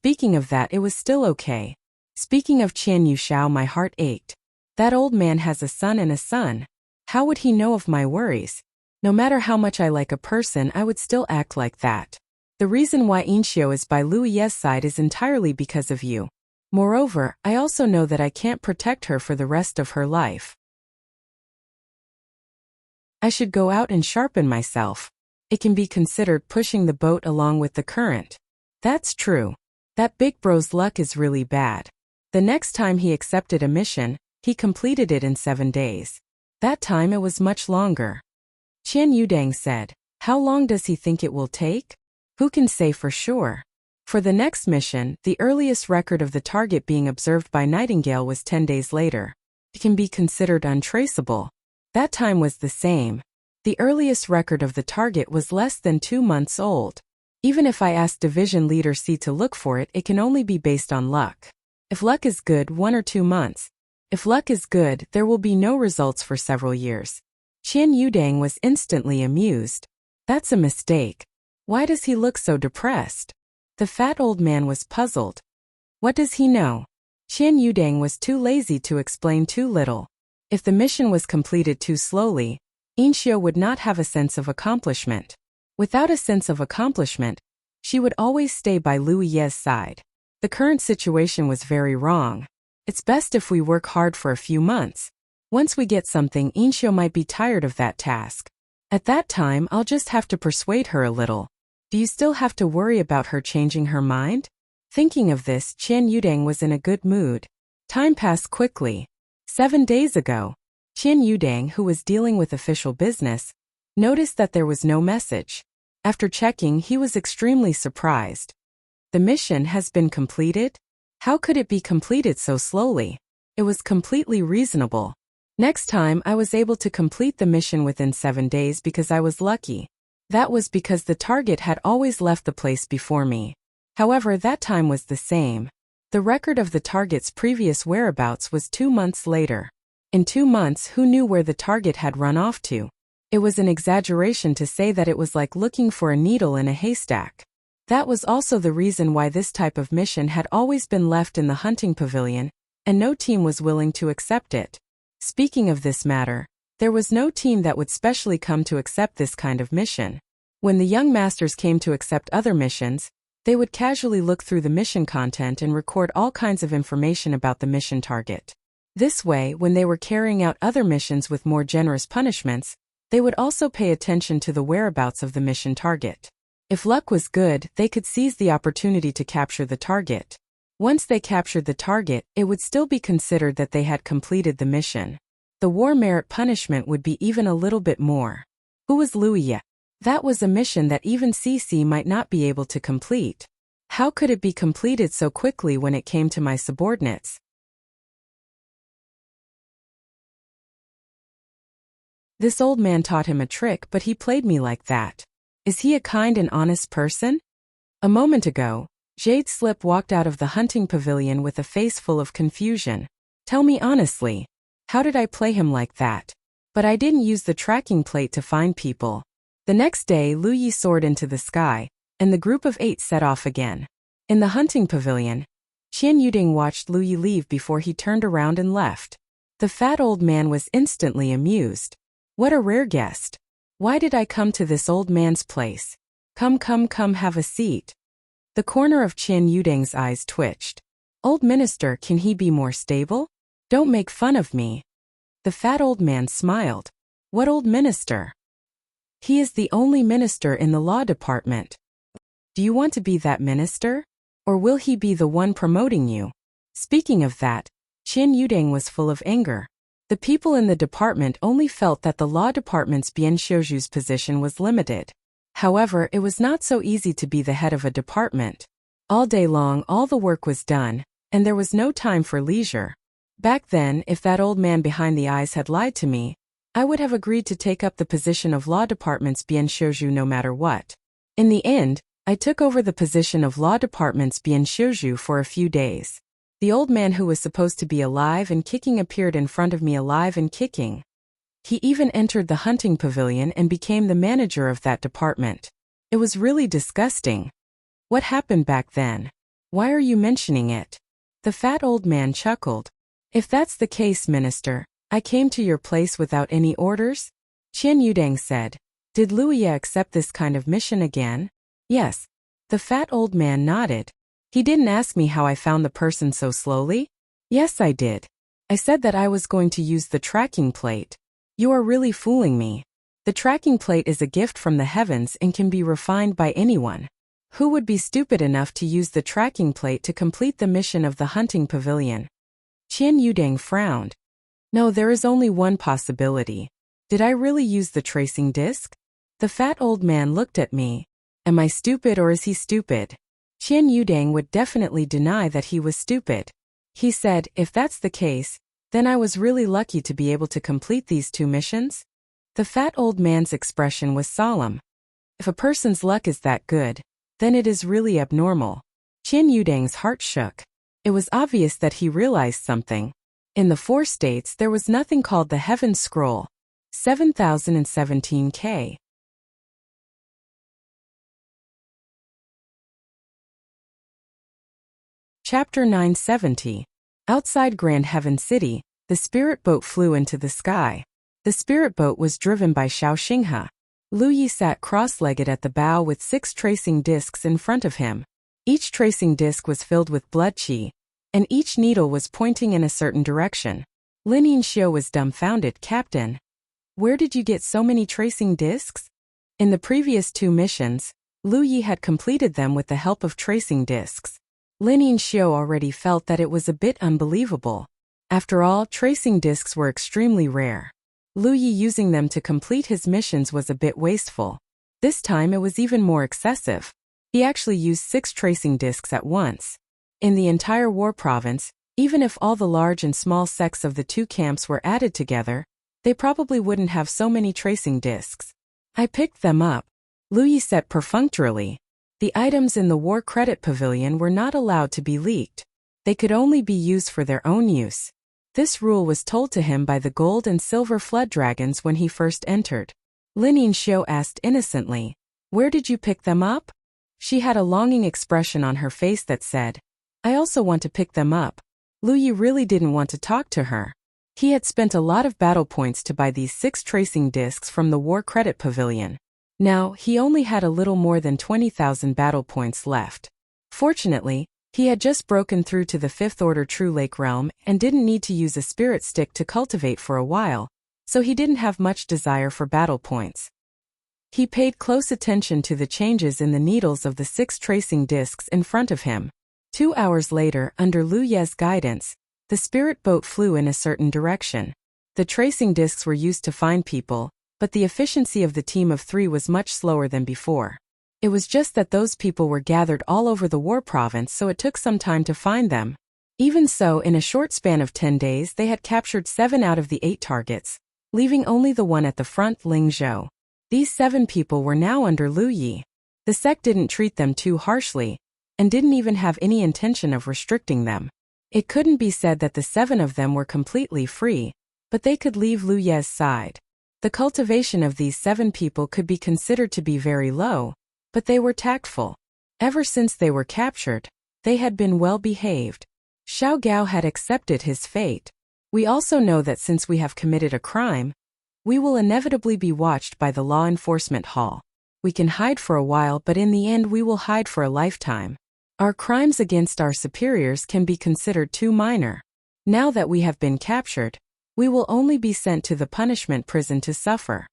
Speaking of that, it was still okay. Speaking of Qian Yushao, my heart ached. That old man has a son and a son. How would he know of my worries? No matter how much I like a person, I would still act like that. The reason why Inshio is by Lu Ye's side is entirely because of you. Moreover, I also know that I can't protect her for the rest of her life. I should go out and sharpen myself. It can be considered pushing the boat along with the current. That's true. That big bro's luck is really bad. The next time he accepted a mission, he completed it in 7 days. That time it was much longer. Qian Yudang said, "How long does he think it will take? Who can say for sure?" For the next mission, the earliest record of the target being observed by Nightingale was 10 days later. It can be considered untraceable. That time was the same. The earliest record of the target was less than 2 months old. Even if I ask Division Leader C to look for it, it can only be based on luck. If luck is good, 1 or 2 months. If luck is good, there will be no results for several years. Qian Yudang was instantly amused. That's a mistake. Why does he look so depressed? The fat old man was puzzled. What does he know? Qian Yudang was too lazy to explain too little. If the mission was completed too slowly, Inshio would not have a sense of accomplishment. Without a sense of accomplishment, she would always stay by Lu Ye's side. The current situation was very wrong. It's best if we work hard for a few months. Once we get something, Inshio might be tired of that task. At that time, I'll just have to persuade her a little. Do you still have to worry about her changing her mind? Thinking of this, Qian Yudang was in a good mood. Time passed quickly. 7 days ago, Qian Yudang, who was dealing with official business, noticed that there was no message. After checking, he was extremely surprised. The mission has been completed? How could it be completed so slowly? It was completely reasonable. Next time, I was able to complete the mission within 7 days because I was lucky. That was because the target had always left the place before me. However, that time was the same. The record of the target's previous whereabouts was 2 months later. In 2 months, who knew where the target had run off to? It was an exaggeration to say that it was like looking for a needle in a haystack. That was also the reason why this type of mission had always been left in the hunting pavilion, and no team was willing to accept it. Speaking of this matter, there was no team that would specially come to accept this kind of mission. When the young masters came to accept other missions, they would casually look through the mission content and record all kinds of information about the mission target. This way, when they were carrying out other missions with more generous punishments, they would also pay attention to the whereabouts of the mission target. If luck was good, they could seize the opportunity to capture the target. Once they captured the target, it would still be considered that they had completed the mission. The war merit punishment would be even a little bit more. Who was Lu Ye? That was a mission that even CC might not be able to complete. How could it be completed so quickly when it came to my subordinates? This old man taught him a trick, but he played me like that. Is he a kind and honest person? A moment ago, Jade Slip walked out of the hunting pavilion with a face full of confusion. Tell me honestly, how did I play him like that? But I didn't use the tracking plate to find people. The next day, Lu Yi soared into the sky, and the group of 8 set off again. In the hunting pavilion, Qian Yuding watched Lu Yi leave before he turned around and left. The fat old man was instantly amused. What a rare guest. Why did I come to this old man's place? Come, have a seat. The corner of Qian Yuding's eyes twitched. Old minister, can he be more stable? Don't make fun of me. The fat old man smiled. What old minister? He is the only minister in the law department. Do you want to be that minister? Or will he be the one promoting you? Speaking of that, Qian Yudang was full of anger. The people in the department only felt that the law department's Bian Xiuju's position was limited. However, it was not so easy to be the head of a department. All day long all the work was done, and there was no time for leisure. Back then, if that old man behind the eyes had lied to me, I would have agreed to take up the position of law department's Bian Xiuju no matter what. In the end, I took over the position of law department's Bian Xiuju for a few days. The old man who was supposed to be alive and kicking appeared in front of me alive and kicking. He even entered the hunting pavilion and became the manager of that department. It was really disgusting. What happened back then? Why are you mentioning it? The fat old man chuckled. If that's the case, minister, I came to your place without any orders? Qian Yudang said. Did Luya accept this kind of mission again? Yes. The fat old man nodded. He didn't ask me how I found the person so slowly? Yes, I did. I said that I was going to use the tracking plate. You are really fooling me. The tracking plate is a gift from the heavens and can be refined by anyone. Who would be stupid enough to use the tracking plate to complete the mission of the hunting pavilion? Qian Yudang frowned. No, there is only one possibility. Did I really use the tracing disc? The fat old man looked at me. Am I stupid or is he stupid? Qian Yudang would definitely deny that he was stupid. He said, if that's the case, then I was really lucky to be able to complete these 2 missions. The fat old man's expression was solemn. If a person's luck is that good, then it is really abnormal. Qian Yudang's heart shook. It was obvious that he realized something. In the 4 states there was nothing called the Heaven Scroll. 7017K. Chapter 970. Outside Grand Heaven City, the spirit boat flew into the sky. The spirit boat was driven by Xiao Xinghe. Lu Yi sat cross-legged at the bow with 6 tracing discs in front of him. Each tracing disc was filled with blood qi, and each needle was pointing in a certain direction. Lin Yinxiu was dumbfounded. Captain, where did you get so many tracing discs? In the previous 2 missions, Lu Yi had completed them with the help of tracing discs. Lin Yinxiu already felt that it was a bit unbelievable. After all, tracing discs were extremely rare. Lu Yi using them to complete his missions was a bit wasteful. This time it was even more excessive. He actually used 6 tracing discs at once. In the entire war province, even if all the large and small sects of the 2 camps were added together, they probably wouldn't have so many tracing discs. I picked them up. Lu Yi said perfunctorily. The items in the War Credit Pavilion were not allowed to be leaked. They could only be used for their own use. This rule was told to him by the gold and silver flood dragons when he first entered. Lin Yinxiu asked innocently, where did you pick them up? She had a longing expression on her face that said, I also want to pick them up. Lu Yi really didn't want to talk to her. He had spent a lot of battle points to buy these 6 tracing discs from the War Credit Pavilion. Now, he only had a little more than 20,000 battle points left. Fortunately, he had just broken through to the 5th Order True Lake Realm and didn't need to use a spirit stick to cultivate for a while, so he didn't have much desire for battle points. He paid close attention to the changes in the needles of the 6 tracing discs in front of him. 2 hours later, under Lu Ye's guidance, the spirit boat flew in a certain direction. The tracing discs were used to find people, but the efficiency of the team of 3 was much slower than before. It was just that those people were gathered all over the war province, so it took some time to find them. Even so, in a short span of 10 days they had captured 7 out of the 8 targets, leaving only the one at the front, Ling Zhou. These 7 people were now under Lu Yi. The sect didn't treat them too harshly, and didn't even have any intention of restricting them. It couldn't be said that the 7 of them were completely free, but they could leave Lu Ye's side. The cultivation of these 7 people could be considered to be very low, but they were tactful. Ever since they were captured, they had been well behaved. Xiao Gao had accepted his fate. We also know that since we have committed a crime, we will inevitably be watched by the law enforcement hall. We can hide for a while, but in the end we will hide for a lifetime. Our crimes against our superiors can be considered too minor. Now that we have been captured, We will only be sent to the punishment prison to suffer.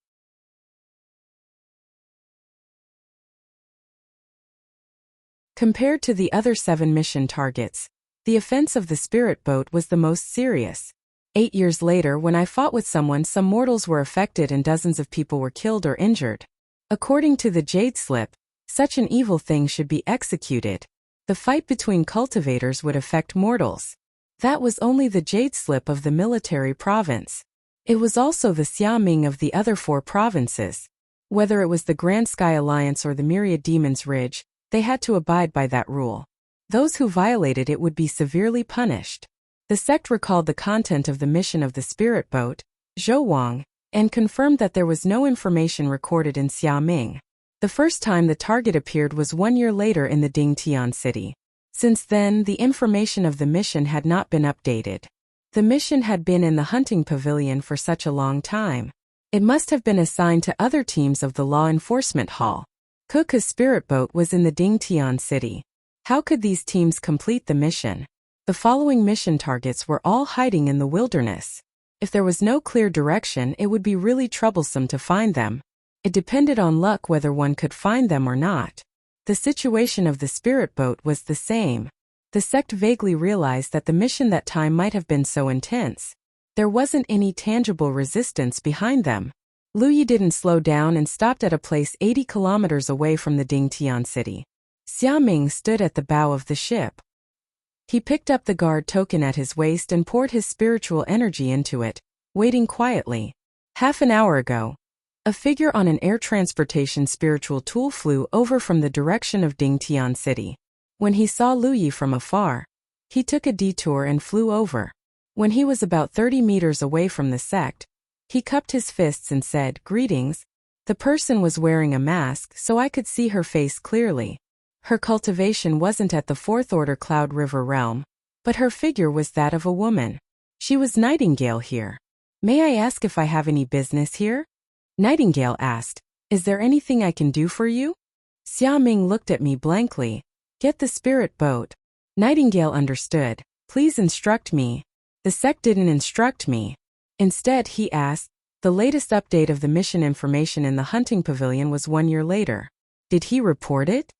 Compared to the other 7 mission targets, the offense of the spirit boat was the most serious. 8 years later, when I fought with someone, some mortals were affected and dozens of people were killed or injured. According to the Jade Slip, such an evil thing should be executed. The fight between cultivators would affect mortals. That was only the Jade Slip of the military province. It was also the Xiaming of the other 4 provinces. Whether it was the Grand Sky Alliance or the Myriad Demons Ridge, they had to abide by that rule. Those who violated it would be severely punished. The sect recalled the content of the mission of the spirit boat, Zhou Wang, and confirmed that there was no information recorded in Xiaming. The first time the target appeared was 1 year later in the Dingtian city. Since then, the information of the mission had not been updated. The mission had been in the hunting pavilion for such a long time. It must have been assigned to other teams of the law enforcement hall. Kuka's spirit boat was in the Dingtian city. How could these teams complete the mission? The following mission targets were all hiding in the wilderness. If there was no clear direction, it would be really troublesome to find them. It depended on luck whether one could find them or not. The situation of the spirit boat was the same. The sect vaguely realized that the mission that time might have been so intense. There wasn't any tangible resistance behind them. Luyi didn't slow down and stopped at a place 80 kilometers away from the Dingtian city. Xiaming stood at the bow of the ship. He picked up the guard token at his waist and poured his spiritual energy into it, waiting quietly. Half an hour ago, a figure on an air transportation spiritual tool flew over from the direction of Dingtian city. When he saw Luyi from afar, he took a detour and flew over. When he was about 30 meters away from the sect, he cupped his fists and said, "Greetings." The person was wearing a mask, so I could see her face clearly. Her cultivation wasn't at the 4th Order Cloud River realm, but her figure was that of a woman. She was Nightingale here. "May I ask if I have any business here?" Nightingale asked, "Is there anything I can do for you?" Xiaming looked at me blankly. "Get the spirit boat." Nightingale understood. "Please instruct me." The sect didn't instruct me. Instead, he asked, "The latest update of the mission information in the hunting pavilion was 1 year later. Did he report it?"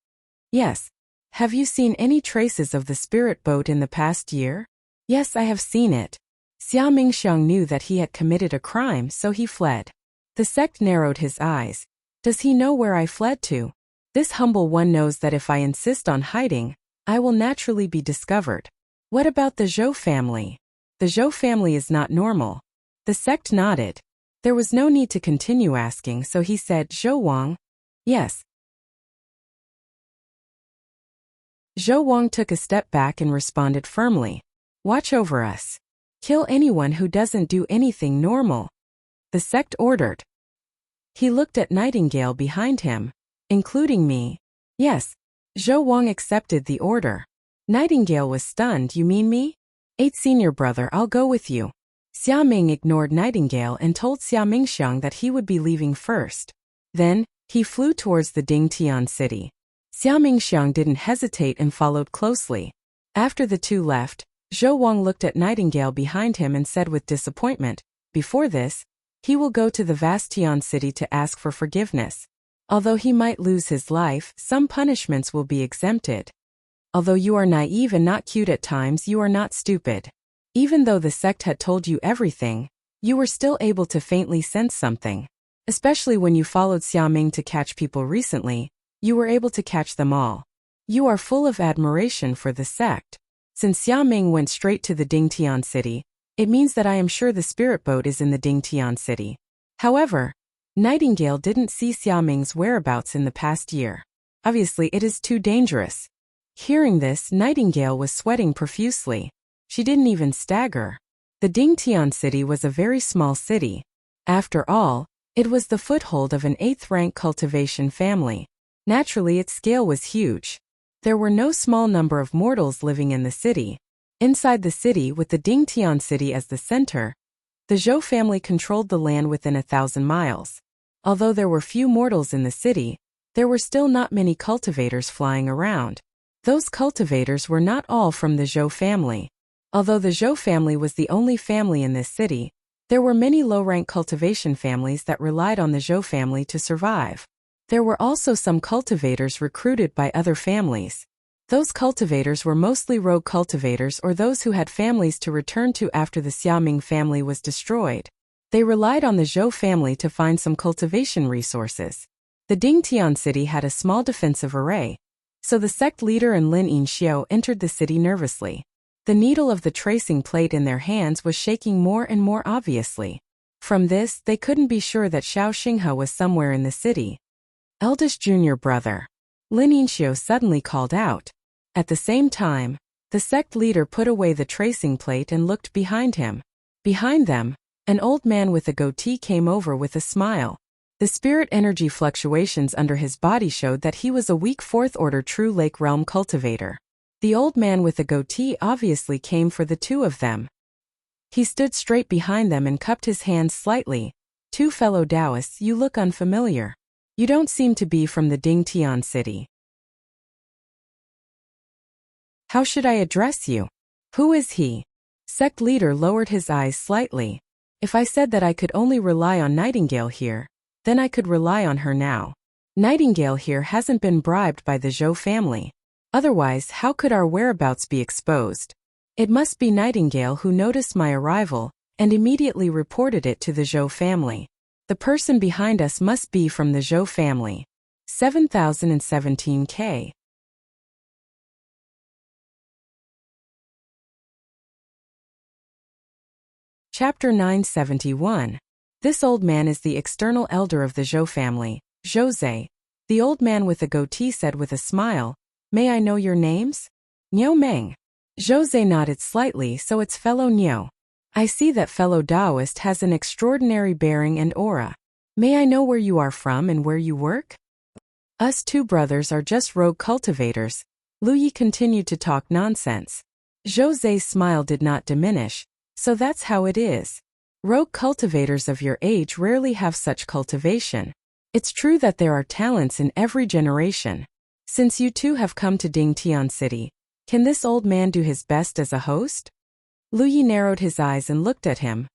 "Yes." "Have you seen any traces of the spirit boat in the past year?" "Yes, I have seen it." Xiaming Xiang knew that he had committed a crime, so he fled. The sect narrowed his eyes. "Does he know where I fled to?" "This humble one knows that if I insist on hiding, I will naturally be discovered." "What about the Zhou family?" "The Zhou family is not normal." The sect nodded. There was no need to continue asking, so he said, "Zhou Wang?" "Yes." Zhou Wang took a step back and responded firmly. "Watch over us. Kill anyone who doesn't do anything normal," the sect ordered. He looked at Nightingale behind him. "Including me?" "Yes." Zhou Wang accepted the order. Nightingale was stunned. "You mean me?" "8 senior brother, I'll go with you." Xiaming ignored Nightingale and told Xiaming Xiang that he would be leaving first. Then, he flew towards the Dingtian city. Xiaming Xiang didn't hesitate and followed closely. After the two left, Zhou Wang looked at Nightingale behind him and said with disappointment, "Before this, he will go to the Vastian city to ask for forgiveness. Although he might lose his life, some punishments will be exempted. Although you are naive and not cute at times, you are not stupid. Even though the sect had told you everything, you were still able to faintly sense something. Especially when you followed Xiaming to catch people recently, you were able to catch them all. You are full of admiration for the sect. Since Xiaming went straight to the Dingtian city, it means that I am sure the spirit boat is in the Dingtian city." However, Nightingale didn't see Xiaming's whereabouts in the past year. Obviously, it is too dangerous. Hearing this, Nightingale was sweating profusely. She didn't even stagger. The Dingtian city was a very small city. After all, it was the foothold of an 8th-rank cultivation family. Naturally, its scale was huge. There were no small number of mortals living in the city. Inside the city, with the Dingtian city as the center, the Zhou family controlled the land within 1,000 miles. Although there were few mortals in the city, there were still not many cultivators flying around. Those cultivators were not all from the Zhou family. Although the Zhou family was the only family in this city, There were many low-rank cultivation families that relied on the Zhou family to survive. There were also some cultivators recruited by other families. Those cultivators were mostly rogue cultivators or those who had families to return to after the Xiaoming family was destroyed. They relied on the Zhou family to find some cultivation resources. The Dingtian city had a small defensive array, so the sect leader and Lin Yinxiu entered the city nervously. The needle of the tracing plate in their hands was shaking more and more obviously. From this, they couldn't be sure that Xiao Xinghe was somewhere in the city. Eldest junior brother. Lin Yinxiu suddenly called out. At the same time, the sect leader put away the tracing plate and looked behind him. Behind them, an old man with a goatee came over with a smile. The spirit energy fluctuations under his body showed that he was a weak fourth-order true lake realm cultivator. The old man with the goatee obviously came for the two of them. He stood straight behind them and cupped his hands slightly. Two fellow Taoists, you look unfamiliar. You don't seem to be from the Dingtian city. How should I address you? Who is he? Sect leader lowered his eyes slightly. If I said that I could only rely on Nightingale here, then I could rely on her now. Nightingale here hasn't been bribed by the Zhou family. Otherwise, how could our whereabouts be exposed? It must be Nightingale who noticed my arrival and immediately reported it to the Zhou family. The person behind us must be from the Zhou family. 7017K. Chapter 971. This old man is the external elder of the Zhou family, Zhou. The old man with the goatee said with a smile, May I know your names? Niu Meng. Zhou nodded slightly, so it's fellow Niu. I see that fellow Taoist has an extraordinary bearing and aura. May I know where you are from and where you work? Us two brothers are just rogue cultivators. Lu Yi continued to talk nonsense. Zhou's smile did not diminish, so that's how it is. Rogue cultivators of your age rarely have such cultivation. It's true that there are talents in every generation. Since you two have come to Dingtian City, can this old man do his best as a host? Lu Yi narrowed his eyes and looked at him,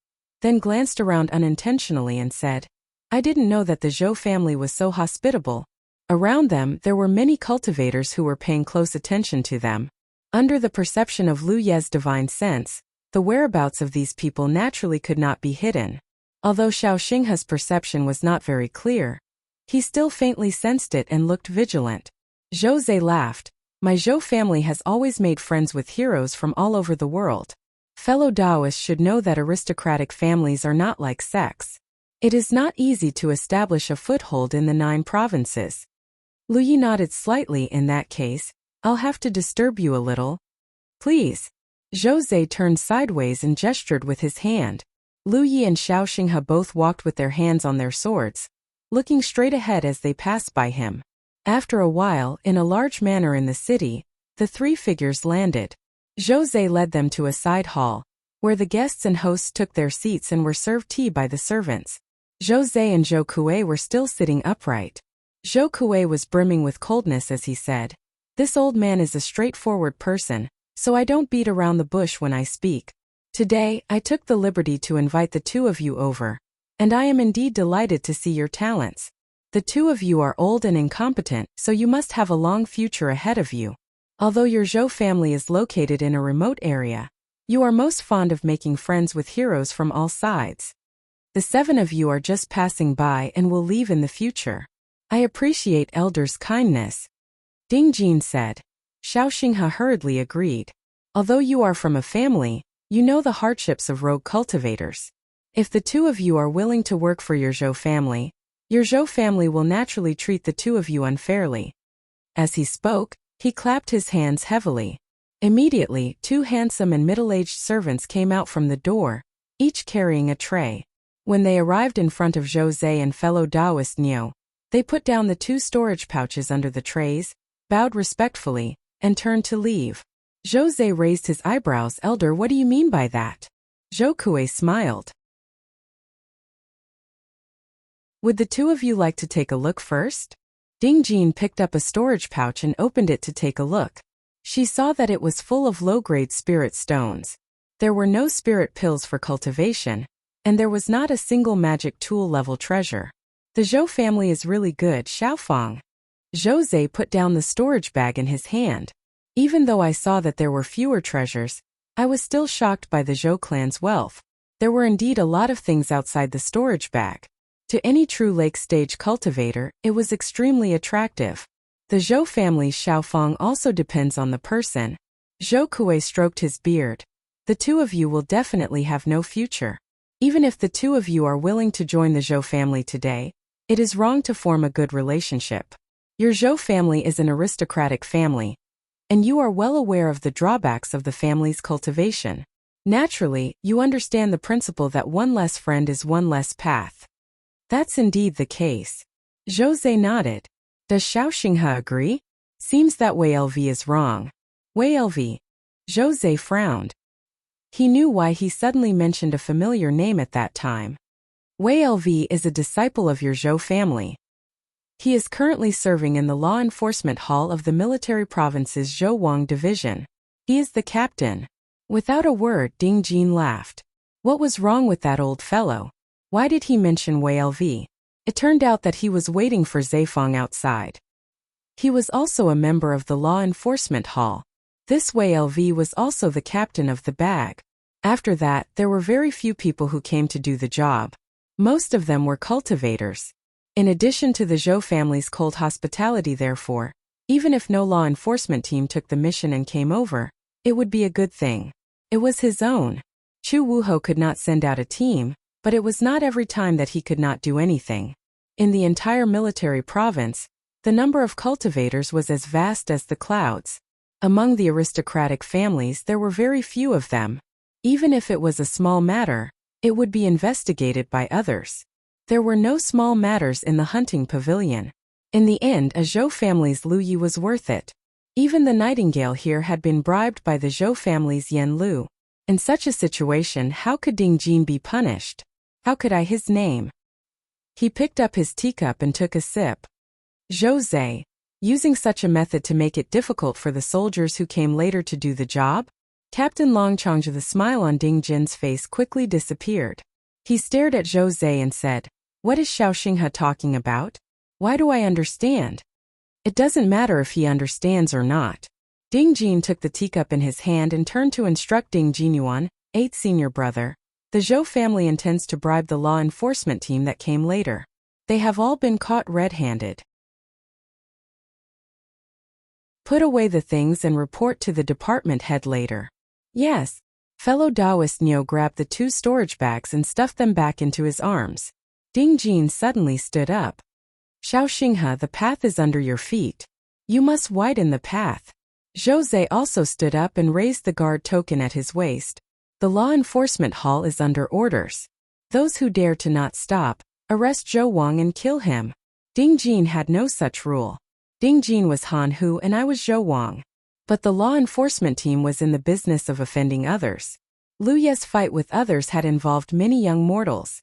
then glanced around unintentionally and said, I didn't know that the Zhou family was so hospitable. Around them, there were many cultivators who were paying close attention to them. Under the perception of Lu Ye's divine sense, the whereabouts of these people naturally could not be hidden. Although Xiao Xinghe's perception was not very clear, he still faintly sensed it and looked vigilant. Zhou laughed. My Zhou family has always made friends with heroes from all over the world. Fellow Taoists should know that aristocratic families are not like sects. It is not easy to establish a foothold in the 9 provinces. Lu Yi nodded slightly. In that case, I'll have to disturb you a little. Please. Zhou turned sideways and gestured with his hand. Lu Yi and Xiao Xinghe both walked with their hands on their swords, looking straight ahead as they passed by him. After a while, in a large manor in the city, the 3 figures landed. Zhou led them to a side hall, where the guests and hosts took their seats and were served tea by the servants. Zhou and Zhou Kuei were still sitting upright. Zhou Kuei was brimming with coldness as he said, This old man is a straightforward person, so I don't beat around the bush when I speak. Today, I took the liberty to invite the 2 of you over, and I am indeed delighted to see your talents. The 2 of you are old and incompetent, so you must have a long future ahead of you. Although your Zhou family is located in a remote area, you are most fond of making friends with heroes from all sides. The 7 of you are just passing by and will leave in the future. I appreciate elders' kindness. Ding Jin said. Xiao Xinghe hurriedly agreed. Although you are from a family, you know the hardships of rogue cultivators. If the 2 of you are willing to work for your Zhou family will naturally treat the 2 of you unfairly. As he spoke, he clapped his hands heavily. Immediately, 2 handsome and middle-aged servants came out from the door, each carrying a tray. When they arrived in front of Zhou and fellow Taoist Niu, they put down the 2 storage pouches under the trays, bowed respectfully, and turned to leave. Zhou raised his eyebrows. Elder, what do you mean by that? Zhou Kuei smiled. Would the 2 of you like to take a look first? Ding Jin picked up a storage pouch and opened it to take a look. She saw that it was full of low-grade spirit stones. There were no spirit pills for cultivation, and there was not a single magic tool-level treasure. The Zhou family is really good, Xiaofang. Jose put down the storage bag in his hand. Even though I saw that there were fewer treasures, I was still shocked by the Zhou clan's wealth. There were indeed a lot of things outside the storage bag. To any true lake-stage cultivator, it was extremely attractive. The Zhou family's Xiaofang also depends on the person. Zhou Kuei stroked his beard. The two of you will definitely have no future. Even if the two of you are willing to join the Zhou family today, it is wrong to form a good relationship. Your Zhou family is an aristocratic family, and you are well aware of the drawbacks of the family's cultivation. Naturally, you understand the principle that one less friend is one less path. That's indeed the case. Jose nodded. Does Xiao Xinghe agree? Seems that Wei LV is wrong. Wei LV. Jose frowned. He knew why he suddenly mentioned a familiar name at that time. Wei LV is a disciple of your Zhou family. He is currently serving in the Law Enforcement Hall of the Military Province's Zhouwang Division. He is the captain. Without a word, Ding Jin laughed. What was wrong with that old fellow? Why did he mention Wei LV? It turned out that he was waiting for Zeifang outside. He was also a member of the Law Enforcement Hall. This Wei LV was also the captain of the bag. After that, there were very few people who came to do the job. Most of them were cultivators. In addition to the Zhou family's cold hospitality, therefore, even if no law enforcement team took the mission and came over, it would be a good thing. It was his own. Chu Wuho could not send out a team, but it was not every time that he could not do anything. In the entire military province, the number of cultivators was as vast as the clouds. Among the aristocratic families, there were very few of them. Even if it was a small matter, it would be investigated by others. There were no small matters in the hunting pavilion. In the end, a Zhou family's Lu Yi was worth it. Even the nightingale here had been bribed by the Zhou family's Yan Lu. In such a situation, how could Ding Jin be punished? How could I his name? He picked up his teacup and took a sip. Jose, using such a method to make it difficult for the soldiers who came later to do the job? Captain Longchangzhe, the smile on Ding Jin's face quickly disappeared. He stared at Jose and said, "What is Xiao Xinghe talking about? Why do I understand?" It doesn't matter if he understands or not. Ding Jin took the teacup in his hand and turned to instruct Ding Jinyuan, 8th senior brother. The Zhou family intends to bribe the law enforcement team that came later. They have all been caught red-handed. Put away the things and report to the department head later. Yes. Fellow Taoist Neo grabbed the 2 storage bags and stuffed them back into his arms. Ding Jin suddenly stood up. Xiao Xinghe, the path is under your feet. You must widen the path. Jose also stood up and raised the guard token at his waist. The law enforcement hall is under orders. Those who dare to not stop, arrest Zhou Wang and kill him. Ding Jin had no such rule. Ding Jin was Han Hu and I was Zhou Wang. But the law enforcement team was in the business of offending others. Lu Ye's fight with others had involved many young mortals.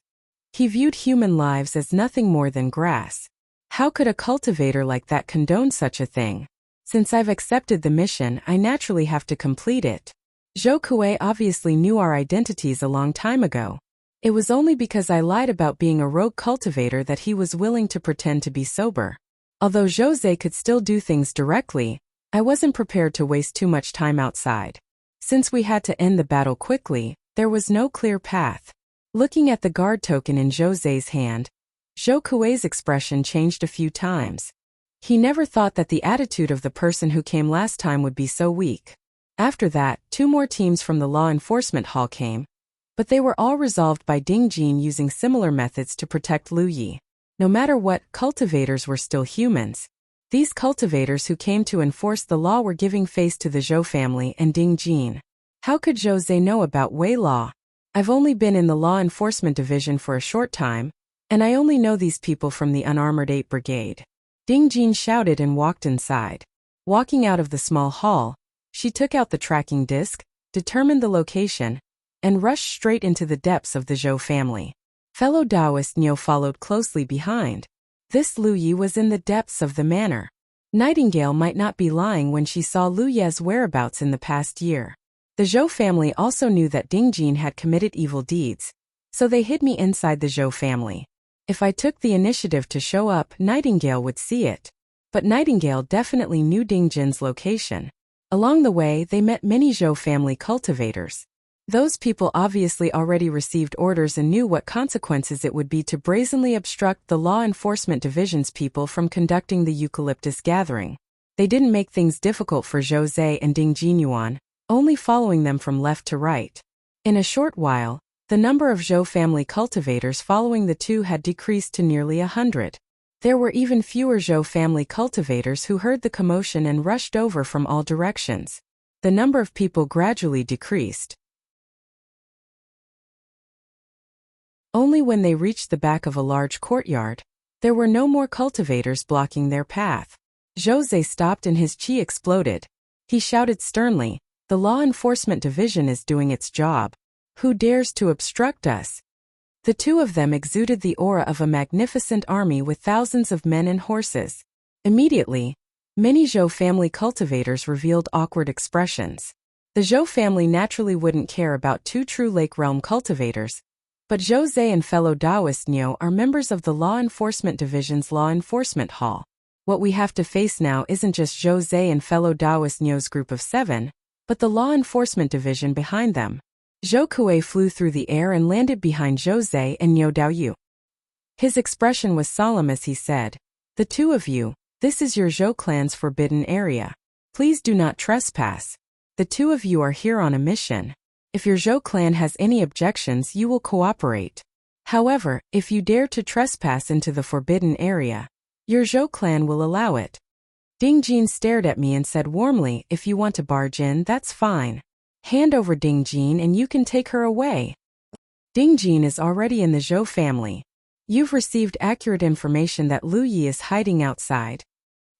He viewed human lives as nothing more than grass. How could a cultivator like that condone such a thing? Since I've accepted the mission, I naturally have to complete it. Zhou Kuei obviously knew our identities a long time ago. It was only because I lied about being a rogue cultivator that he was willing to pretend to be sober. Although Jose could still do things directly, I wasn't prepared to waste too much time outside. Since we had to end the battle quickly, there was no clear path. Looking at the guard token in Jose's hand, Zhou Kuei's expression changed a few times. He never thought that the attitude of the person who came last time would be so weak. After that, 2 more teams from the law enforcement hall came, but they were all resolved by Ding Jin using similar methods to protect Lu Yi. No matter what, cultivators were still humans. These cultivators who came to enforce the law were giving face to the Zhou family and Ding Jin. How could Jose know about Wei law? I've only been in the law enforcement division for a short time, and I only know these people from the unarmored 8th Brigade. Ding Jin shouted and walked inside. Walking out of the small hall, she took out the tracking disc, determined the location, and rushed straight into the depths of the Zhou family. Fellow Taoist Neo followed closely behind. This Lu Yi was in the depths of the manor. Nightingale might not be lying when she saw Lu Ye's whereabouts in the past year. The Zhou family also knew that Ding Jin had committed evil deeds, So they hid me inside the Zhou family. If I took the initiative to show up, Nightingale would see it. But Nightingale definitely knew Ding Jin's location. Along the way, they met many Zhou family cultivators. Those people obviously already received orders and knew what consequences it would be to brazenly obstruct the law enforcement division's people from conducting the eucalyptus gathering. They didn't make things difficult for Zhou Zhe and Ding Jinyuan, only following them from left to right. In a short while, the number of Zhou family cultivators following the two had decreased to nearly 100. There were even fewer Zhou family cultivators who heard the commotion and rushed over from all directions. The number of people gradually decreased. Only when they reached the back of a large courtyard, there were no more cultivators blocking their path. Zhou Zhe stopped and his chi exploded. He shouted sternly, "The law enforcement division is doing its job. Who dares to obstruct us?" The two of them exuded the aura of a magnificent army with thousands of men and horses. Immediately, many Zhou family cultivators revealed awkward expressions. The Zhou family naturally wouldn't care about two true Lake Realm cultivators, but Zhou Zhe and fellow Taoist Niu are members of the Law Enforcement Division's Law Enforcement Hall. What we have to face now isn't just Zhou Zhe and fellow Taoist Niu's group of 7, but the Law Enforcement Division behind them. Zhou Kuei flew through the air and landed behind Zhou Zhe and Niu Daoyu. His expression was solemn as he said, "The two of you, this is your Zhou clan's forbidden area. Please do not trespass. The two of you are here on a mission. If your Zhou clan has any objections, you will cooperate. However, if you dare to trespass into the forbidden area, your Zhou clan will allow it." Ding Jin stared at me and said warmly, "If you want to barge in, that's fine. Hand over Ding Jin and you can take her away." Ding Jin is already in the Zhou family. You've received accurate information that Lu Yi is hiding outside.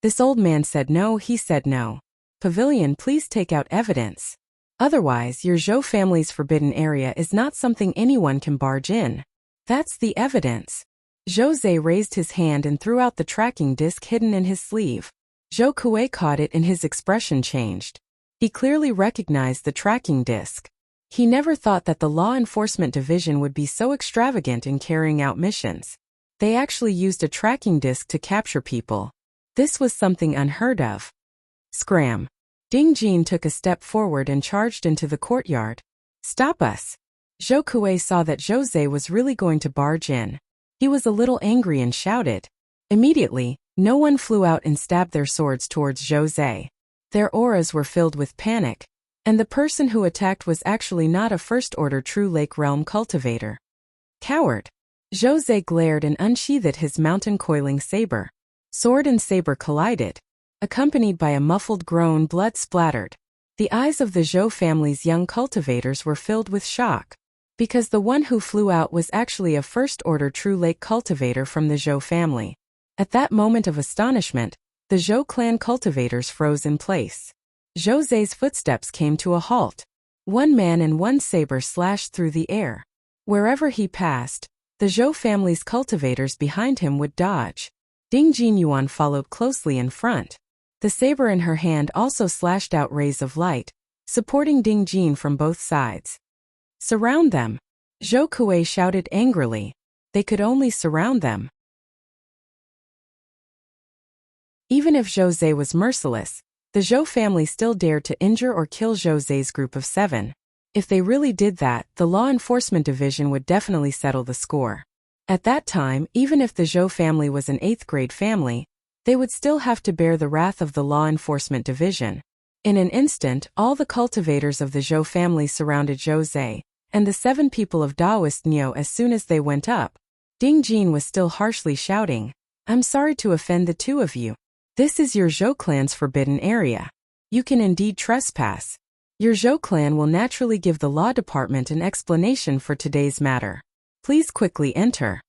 This old man said no, he said no. Pavilion, please take out evidence. Otherwise, your Zhou family's forbidden area is not something anyone can barge in. That's the evidence. Zhou Zhe raised his hand and threw out the tracking disc hidden in his sleeve. Zhou Kuei caught it and his expression changed. He clearly recognized the tracking disc. He never thought that the Law Enforcement Division would be so extravagant in carrying out missions. They actually used a tracking disc to capture people. This was something unheard of. Scram. Ding Jin took a step forward and charged into the courtyard. "Stop us." Zhou Kuei saw that Zhou Zhe was really going to barge in. He was a little angry and shouted. Immediately, no one flew out and stabbed their swords towards Zhou Zhe. Their auras were filled with panic, and the person who attacked was actually not a first-order true Lake Realm cultivator. Coward! Zhou Zhe glared and unsheathed his mountain coiling saber. Sword and saber collided, accompanied by a muffled groan. Blood splattered. The eyes of the Zhou family's young cultivators were filled with shock, because the one who flew out was actually a first-order true lake cultivator from the Zhou family. At that moment of astonishment, the Zhou clan cultivators froze in place. Zhou Zhe's footsteps came to a halt. One man and one saber slashed through the air. Wherever he passed, the Zhou family's cultivators behind him would dodge. Ding Jinyuan followed closely in front. The saber in her hand also slashed out rays of light, supporting Ding Jin from both sides. "Surround them!" Zhou Kuei shouted angrily. They could only surround them. Even if Zhou Zhe was merciless, the Zhou family still dared to injure or kill Zhou Zhe's group of 7. If they really did that, the Law Enforcement Division would definitely settle the score. At that time, even if the Zhou family was an 8th-grade family, they would still have to bear the wrath of the Law Enforcement Division. In an instant, all the cultivators of the Zhou family surrounded Zhou Zhe, and the 7 people of Taoist Niu. As soon as they went up, Ding Jin was still harshly shouting, "I'm sorry to offend the two of you. This is your Zhou clan's forbidden area. You can indeed trespass. Your Zhou clan will naturally give the law department an explanation for today's matter. Please quickly enter."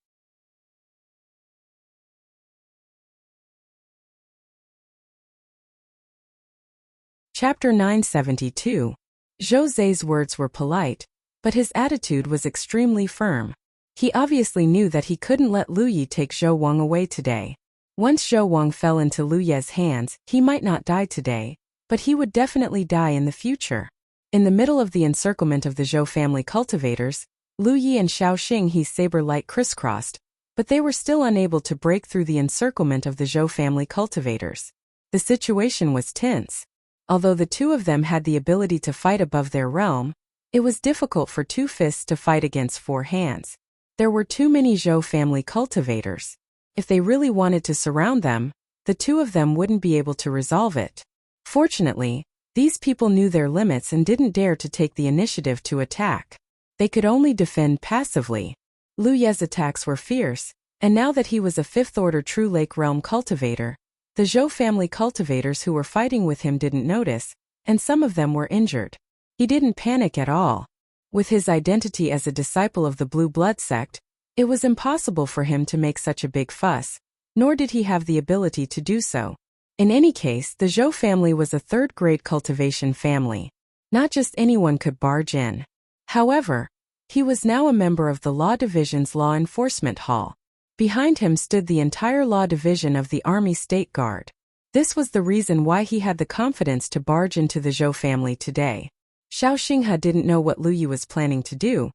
Chapter 972. Zhou Zhe's words were polite, but his attitude was extremely firm. He obviously knew that he couldn't let Lu Yi take Zhou Wang away today. Once Zhou Wang fell into Lu Ye's hands, he might not die today, but he would definitely die in the future. In the middle of the encirclement of the Zhou family cultivators, Lu Yi and Xiao Xinghe's saber light crisscrossed, but they were still unable to break through the encirclement of the Zhou family cultivators. The situation was tense. Although the two of them had the ability to fight above their realm, it was difficult for two fists to fight against four hands. There were too many Zhou family cultivators. If they really wanted to surround them, the two of them wouldn't be able to resolve it. Fortunately, these people knew their limits and didn't dare to take the initiative to attack. They could only defend passively. Lu Ye's attacks were fierce, and now that he was a fifth-order True Lake Realm cultivator, the Zhou family cultivators who were fighting with him didn't notice, and some of them were injured. He didn't panic at all. With his identity as a disciple of the Blue Blood sect, it was impossible for him to make such a big fuss, nor did he have the ability to do so. In any case, the Zhou family was a third-grade cultivation family. Not just anyone could barge in. However, he was now a member of the Law Division's Law Enforcement Hall. Behind him stood the entire Law Division of the Army State Guard. This was the reason why he had the confidence to barge into the Zhou family today. Xiao Xinghe didn't know what Lu Yi was planning to do,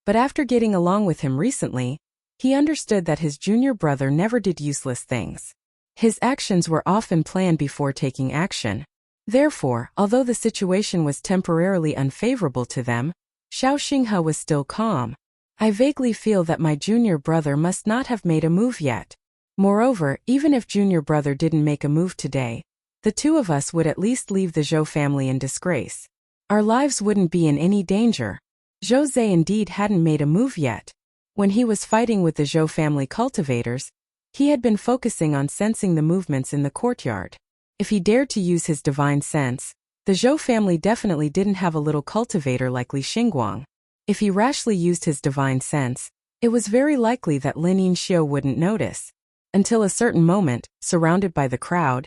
but after getting along with him recently, he understood that his junior brother never did useless things. His actions were often planned before taking action. Therefore, although the situation was temporarily unfavorable to them, Xiao Xinghe was still calm. I vaguely feel that my junior brother must not have made a move yet. Moreover, even if junior brother didn't make a move today, the two of us would at least leave the Zhou family in disgrace. Our lives wouldn't be in any danger. Zhou Zhe indeed hadn't made a move yet. When he was fighting with the Zhou family cultivators, he had been focusing on sensing the movements in the courtyard. If he dared to use his divine sense, the Zhou family definitely didn't have a little cultivator like Li Xingguang. If he rashly used his divine sense, it was very likely that Lin Yinxiu wouldn't notice. Until a certain moment, surrounded by the crowd,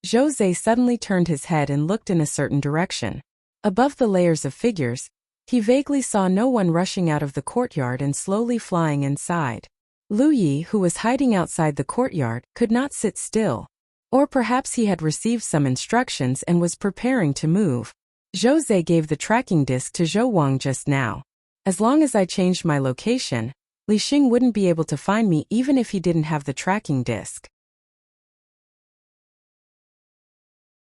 Zhou Zhe suddenly turned his head and looked in a certain direction. Above the layers of figures, he vaguely saw no one rushing out of the courtyard and slowly flying inside. Lu Yi, who was hiding outside the courtyard, could not sit still. Or perhaps he had received some instructions and was preparing to move. Zhou Zhe gave the tracking disc to Zhou Wang just now. As long as I changed my location, Li Xing wouldn't be able to find me even if he didn't have the tracking disc.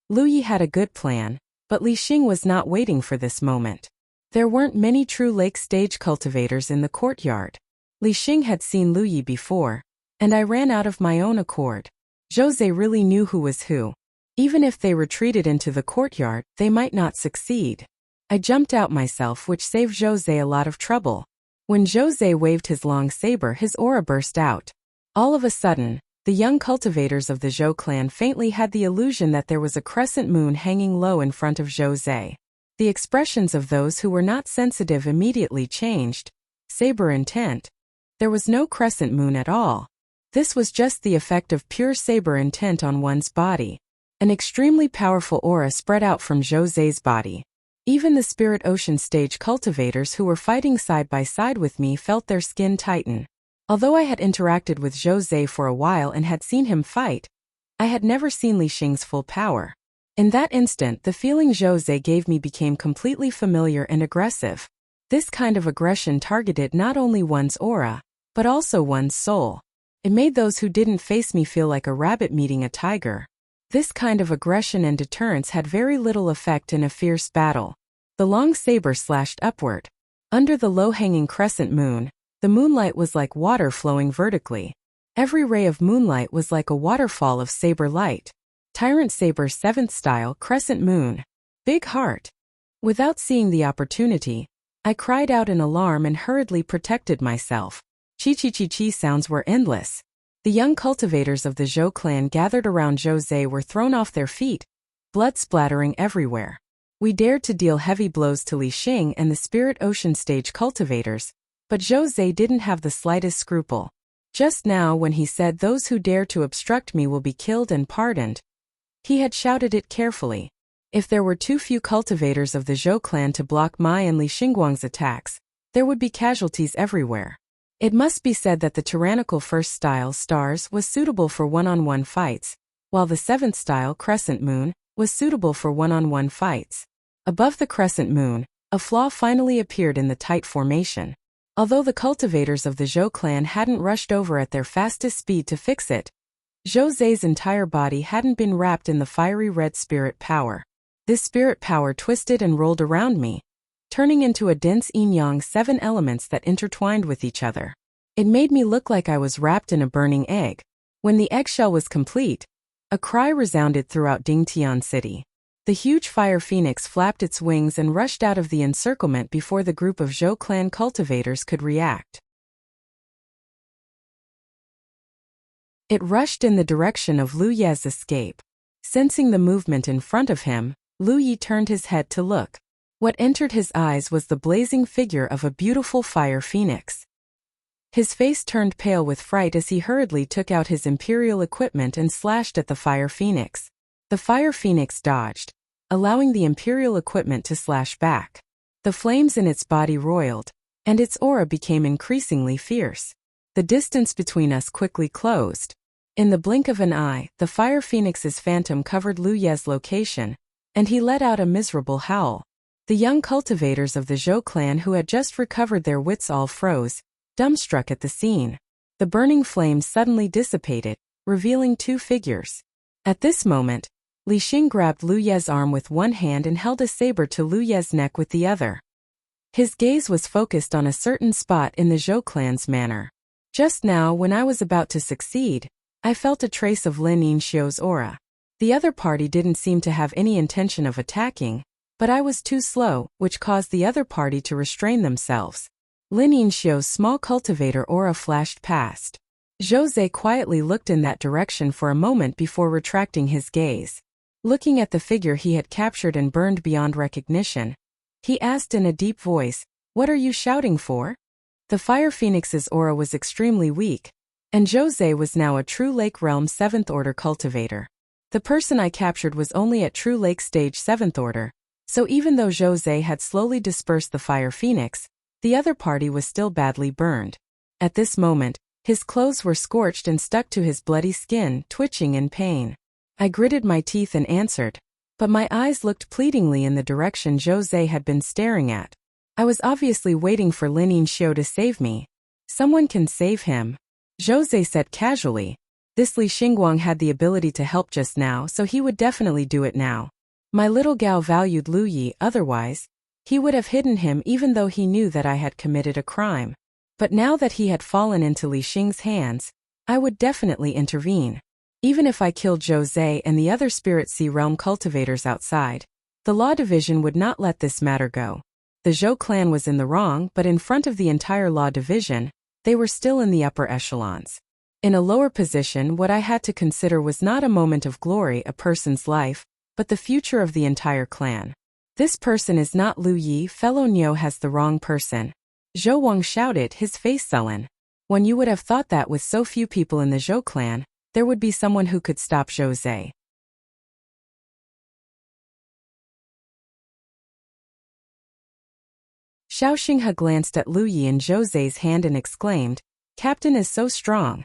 Lu Yi had a good plan, but Li Xing was not waiting for this moment. There weren't many true lake stage cultivators in the courtyard. Li Xing had seen Lu Yi before, and I ran out of my own accord. Zhou Zhe really knew who was who. Even if they retreated into the courtyard, they might not succeed. I jumped out myself, which saved Zhou Zhe a lot of trouble. When Zhou Zhe waved his long saber, his aura burst out. All of a sudden, the young cultivators of the Zhou clan faintly had the illusion that there was a crescent moon hanging low in front of Zhou Zhe. The expressions of those who were not sensitive immediately changed. Saber intent. There was no crescent moon at all. This was just the effect of pure saber intent on one's body. An extremely powerful aura spread out from Zhou Zhe's body. Even the Spirit Ocean stage cultivators who were fighting side by side with me felt their skin tighten. Although I had interacted with Zhou Zhe for a while and had seen him fight, I had never seen Li Xing's full power. In that instant, the feeling Zhou Zhe gave me became completely familiar and aggressive. This kind of aggression targeted not only one's aura, but also one's soul. It made those who didn't face me feel like a rabbit meeting a tiger. This kind of aggression and deterrence had very little effect in a fierce battle. The long saber slashed upward. Under the low-hanging crescent moon, the moonlight was like water flowing vertically. Every ray of moonlight was like a waterfall of saber light. Tyrant Saber 7th Style Crescent Moon. Big Heart. Without seeing the opportunity, I cried out in alarm and hurriedly protected myself. Chi-chi-chi-chi sounds were endless. The young cultivators of the Zhou clan gathered around Zhou Zhe were thrown off their feet, blood splattering everywhere. We dared to deal heavy blows to Li Xing and the Spirit Ocean stage cultivators, but Zhou Zhe didn't have the slightest scruple. Just now when he said those who dare to obstruct me will be killed and pardoned, he had shouted it carefully. If there were too few cultivators of the Zhou clan to block my and Li Xingguang's attacks, there would be casualties everywhere. It must be said that the tyrannical first style stars was suitable for one-on-one fights, while the 7th style crescent moon was suitable for one-on-one fights. Above the crescent moon, a flaw finally appeared in the tight formation. Although the cultivators of the Zhou clan hadn't rushed over at their fastest speed to fix it, Zhou Zei's entire body hadn't been wrapped in the fiery red spirit power. This spirit power twisted and rolled around me, turning into a dense yin-yang 7 elements that intertwined with each other. It made me look like I was wrapped in a burning egg. When the eggshell was complete, a cry resounded throughout Dingtian City. The huge fire phoenix flapped its wings and rushed out of the encirclement before the group of Zhou clan cultivators could react. It rushed in the direction of Lu Ye's escape. Sensing the movement in front of him, Lu Ye turned his head to look. What entered his eyes was the blazing figure of a beautiful fire phoenix. His face turned pale with fright as he hurriedly took out his imperial equipment and slashed at the fire phoenix. The fire phoenix dodged, allowing the imperial equipment to slash back. The flames in its body roiled, and its aura became increasingly fierce. The distance between us quickly closed. In the blink of an eye, the fire phoenix's phantom covered Lu Ye's location, and he let out a miserable howl. The young cultivators of the Zhou clan who had just recovered their wits all froze, dumbstruck at the scene. The burning flames suddenly dissipated, revealing 2 figures. At this moment, Li Xing grabbed Lu Ye's arm with one hand and held a saber to Lu Ye's neck with the other. His gaze was focused on a certain spot in the Zhou clan's manor. Just now, when I was about to succeed, I felt a trace of Lin Yinxiu's aura. The other party didn't seem to have any intention of attacking, but I was too slow, which caused the other party to restrain themselves. Lin Yinxiu's small cultivator aura flashed past. Zhou Zei quietly looked in that direction for a moment before retracting his gaze. Looking at the figure he had captured and burned beyond recognition, he asked in a deep voice, "What are you shouting for?" The fire phoenix's aura was extremely weak, and Zhou Zei was now a true Lake Realm 7th Order cultivator. The person I captured was only at true Lake Stage 7th Order, so even though Zhou Zei had slowly dispersed the fire phoenix, the other party was still badly burned. At this moment, his clothes were scorched and stuck to his bloody skin, twitching in pain. I gritted my teeth and answered, but my eyes looked pleadingly in the direction Zhou Zei had been staring at. I was obviously waiting for Lin Yinxiu to save me. "Someone can save him," Zhou Zei said casually. This Li Xingguang had the ability to help just now, so he would definitely do it now. My little Gao valued Lu Yi, otherwise, he would have hidden him even though he knew that I had committed a crime. But now that he had fallen into Li Xing's hands, I would definitely intervene. Even if I killed Zhou Zei and the other Spirit Sea Realm cultivators outside, the Law Division would not let this matter go. The Zhou clan was in the wrong, but in front of the entire Law Division, they were still in the upper echelons. In a lower position, what I had to consider was not a moment of glory, a person's life, but the future of the entire clan. "This person is not Lu Yi, fellow Niu has the wrong person," Zhou Wang shouted, his face sullen. When you would have thought that with so few people in the Zhou clan, there would be someone who could stop Zhou Zei. Xiao Xinghe glanced at Lu Yi and Zhou Zei's hand and exclaimed, "Captain is so strong."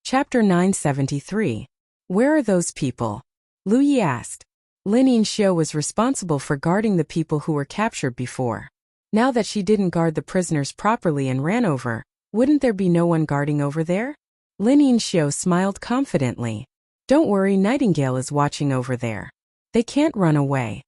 Chapter 973. Where are those people? Lu Yi asked. Lin Yinxiu was responsible for guarding the people who were captured before. Now that she didn't guard the prisoners properly and ran over, wouldn't there be no one guarding over there? Lin Yinxiu smiled confidently. "Don't worry, Nightingale is watching over there. They can't run away."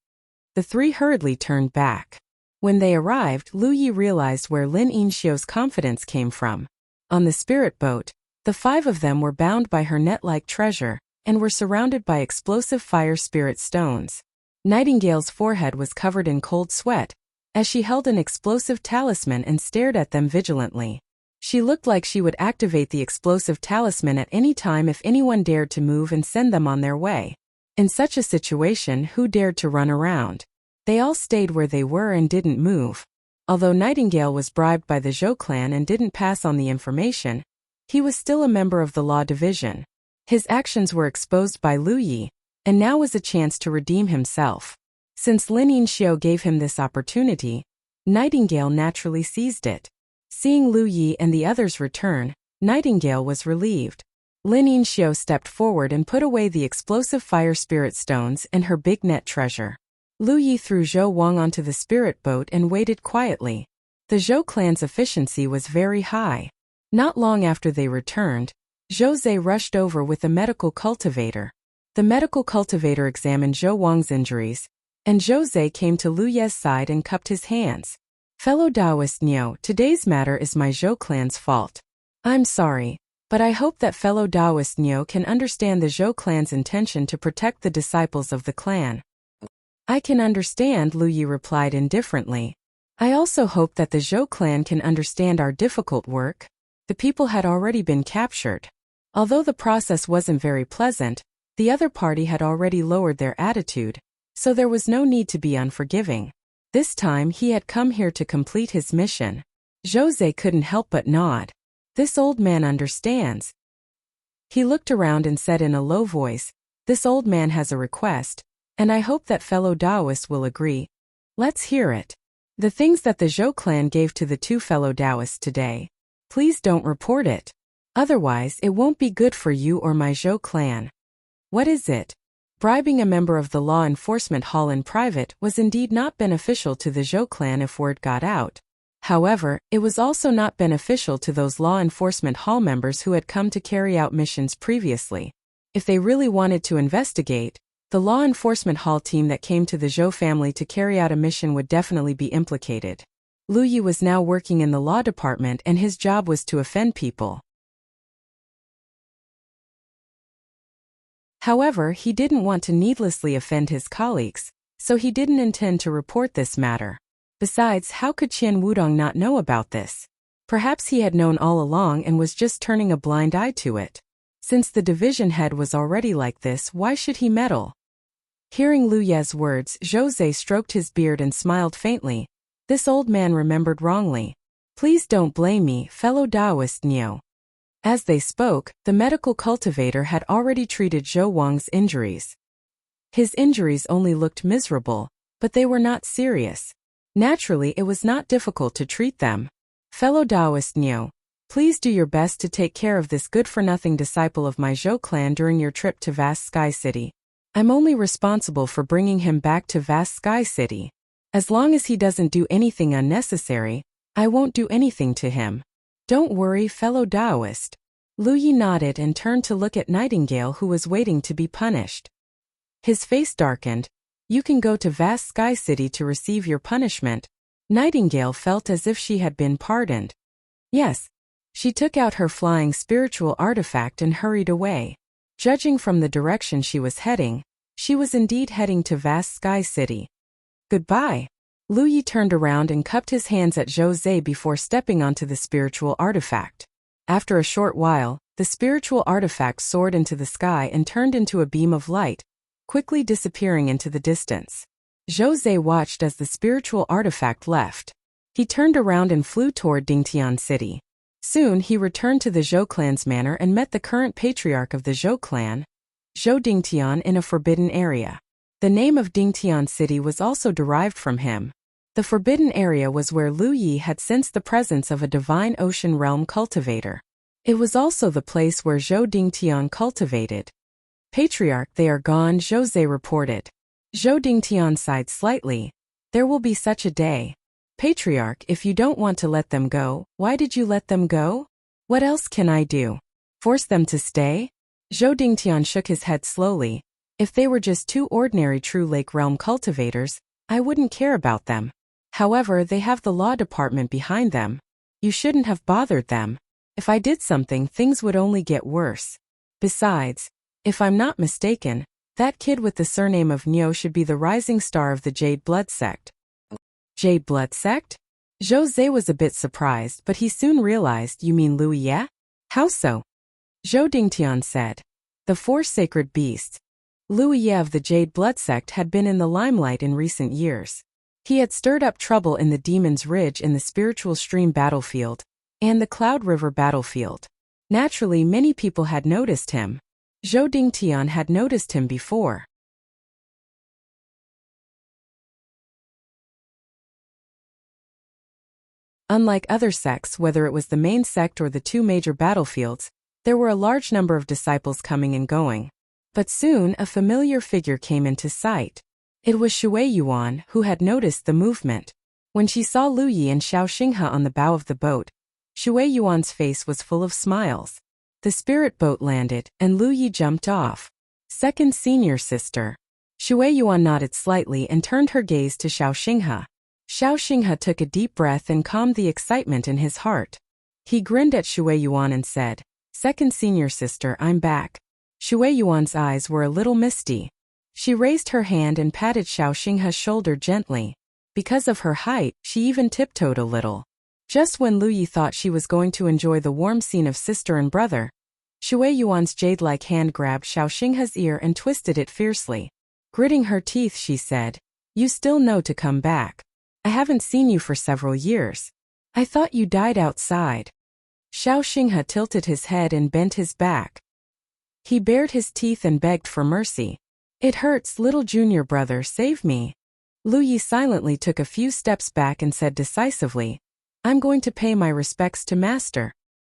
The 3 hurriedly turned back. When they arrived, Lu Yi realized where Lin Yinxiu's confidence came from. On the spirit boat, the 5 of them were bound by her net-like treasure, and were surrounded by explosive fire spirit stones. Nightingale's forehead was covered in cold sweat, as she held an explosive talisman and stared at them vigilantly. She looked like she would activate the explosive talisman at any time if anyone dared to move and send them on their way. In such a situation, who dared to run around? They all stayed where they were and didn't move. Although Nightingale was bribed by the Zhou clan and didn't pass on the information, he was still a member of the Law Division. His actions were exposed by Lu Yi, and now was a chance to redeem himself. Since Lin Yinxiu gave him this opportunity, Nightingale naturally seized it. Seeing Lu Yi and the others return, Nightingale was relieved. Lin Yinxiu stepped forward and put away the explosive fire spirit stones and her big net treasure. Lu Yi threw Zhou Wang onto the spirit boat and waited quietly. The Zhou clan's efficiency was very high. Not long after they returned, Zhou Zhe rushed over with a medical cultivator. The medical cultivator examined Zhou Wang's injuries, and Zhou Zhe came to Lu Ye's side and cupped his hands. Fellow Taoist Niu, today's matter is my Zhou clan's fault. I'm sorry, but I hope that fellow Taoist Niu can understand the Zhou clan's intention to protect the disciples of the clan. I can understand, Lu Yi replied indifferently. I also hope that the Zhou clan can understand our difficult work. The people had already been captured. Although the process wasn't very pleasant, the other party had already lowered their attitude, so there was no need to be unforgiving. This time he had come here to complete his mission. Zhou Zhe couldn't help but nod. This old man understands. He looked around and said in a low voice, this old man has a request, and I hope that fellow Taoists will agree. Let's hear it. The things that the Zhou clan gave to the two fellow Taoists today. Please don't report it. Otherwise it won't be good for you or my Zhou clan. What is it? Bribing a member of the law enforcement hall in private was indeed not beneficial to the Zhou clan if word got out. However, it was also not beneficial to those law enforcement hall members who had come to carry out missions previously. If they really wanted to investigate, the law enforcement hall team that came to the Zhou family to carry out a mission would definitely be implicated. Lu Yi was now working in the law department and his job was to offend people. However, he didn't want to needlessly offend his colleagues, so he didn't intend to report this matter. Besides, how could Qian Wudong not know about this? Perhaps he had known all along and was just turning a blind eye to it. Since the division head was already like this, why should he meddle? Hearing Lu Ye's words, Zhou Zhe stroked his beard and smiled faintly. This old man remembered wrongly. Please don't blame me, fellow Taoist Niu. As they spoke, the medical cultivator had already treated Zhou Wang's injuries. His injuries only looked miserable, but they were not serious. Naturally, it was not difficult to treat them. Fellow Taoist Niu, please do your best to take care of this good-for-nothing disciple of my Zhou clan during your trip to Vast Sky City. I'm only responsible for bringing him back to Vast Sky City. As long as he doesn't do anything unnecessary, I won't do anything to him. Don't worry, fellow Taoist. Lu Yi nodded and turned to look at Nightingale, who was waiting to be punished. His face darkened. You can go to Vast Sky City to receive your punishment. Nightingale felt as if she had been pardoned. Yes. She took out her flying spiritual artifact and hurried away. Judging from the direction she was heading, she was indeed heading to Vast Sky City. Goodbye. Lu Yi turned around and cupped his hands at Zhou Zhe before stepping onto the spiritual artifact. After a short while, the spiritual artifact soared into the sky and turned into a beam of light, quickly disappearing into the distance. Zhou Zhe watched as the spiritual artifact left. He turned around and flew toward Dingtian City. Soon he returned to the Zhou clan's manor and met the current patriarch of the Zhou clan, Zhou Dingtian, in a forbidden area. The name of Dingtian City was also derived from him. The forbidden area was where Lu Yi had sensed the presence of a divine ocean realm cultivator. It was also the place where Zhou Dingtian cultivated. Patriarch, they are gone, Zhou Zhe reported. Zhou Dingtian sighed slightly. There will be such a day. Patriarch, if you don't want to let them go, why did you let them go? What else can I do? Force them to stay? Zhou Dingtian shook his head slowly. If they were just two ordinary true lake realm cultivators, I wouldn't care about them. However, they have the law department behind them. You shouldn't have bothered them. If I did something, things would only get worse. Besides, if I'm not mistaken, that kid with the surname of Niu should be the rising star of the Jade Blood Sect. Jade Blood Sect? Zhou Zhe was a bit surprised, but he soon realized, you mean Lu Ye? How so? Zhou Dingtian said. The four sacred beasts. Lu Ye of the Jade Blood Sect had been in the limelight in recent years. He had stirred up trouble in the Demon's Ridge in the Spiritual Stream battlefield, and the Cloud River battlefield. Naturally, many people had noticed him. Zhou Dingtian had noticed him before. Unlike other sects, whether it was the main sect or the two major battlefields, There were a large number of disciples coming and going. But soon a familiar figure came into sight. It was Shui Yuan, who had noticed the movement. When she saw Lu Yi and Xiao Xinghe on the bow of the boat, Shui Yuan's face was full of smiles. The spirit boat landed, and Lu Yi jumped off. Second senior sister. Shui Yuan nodded slightly and turned her gaze to Xiao Xinghe. Xiao Xinghe took a deep breath and calmed the excitement in his heart. He grinned at Shui Yuan and said, "Second senior sister, I'm back." Shui Yuan's eyes were a little misty. She raised her hand and patted Xiao Xinghe's shoulder gently. Because of her height, she even tiptoed a little. Just when Lu Yi thought she was going to enjoy the warm scene of sister and brother, Shui Yuan's jade-like hand grabbed Xiao Xinghe's ear and twisted it fiercely. Gritting her teeth, she said, "You still know to come back. I haven't seen you for several years. I thought you died outside." Xiao Xinghe tilted his head and bent his back. He bared his teeth and begged for mercy. "It hurts, little junior brother, save me." Lu Yi silently took a few steps back and said decisively, "I'm going to pay my respects to master."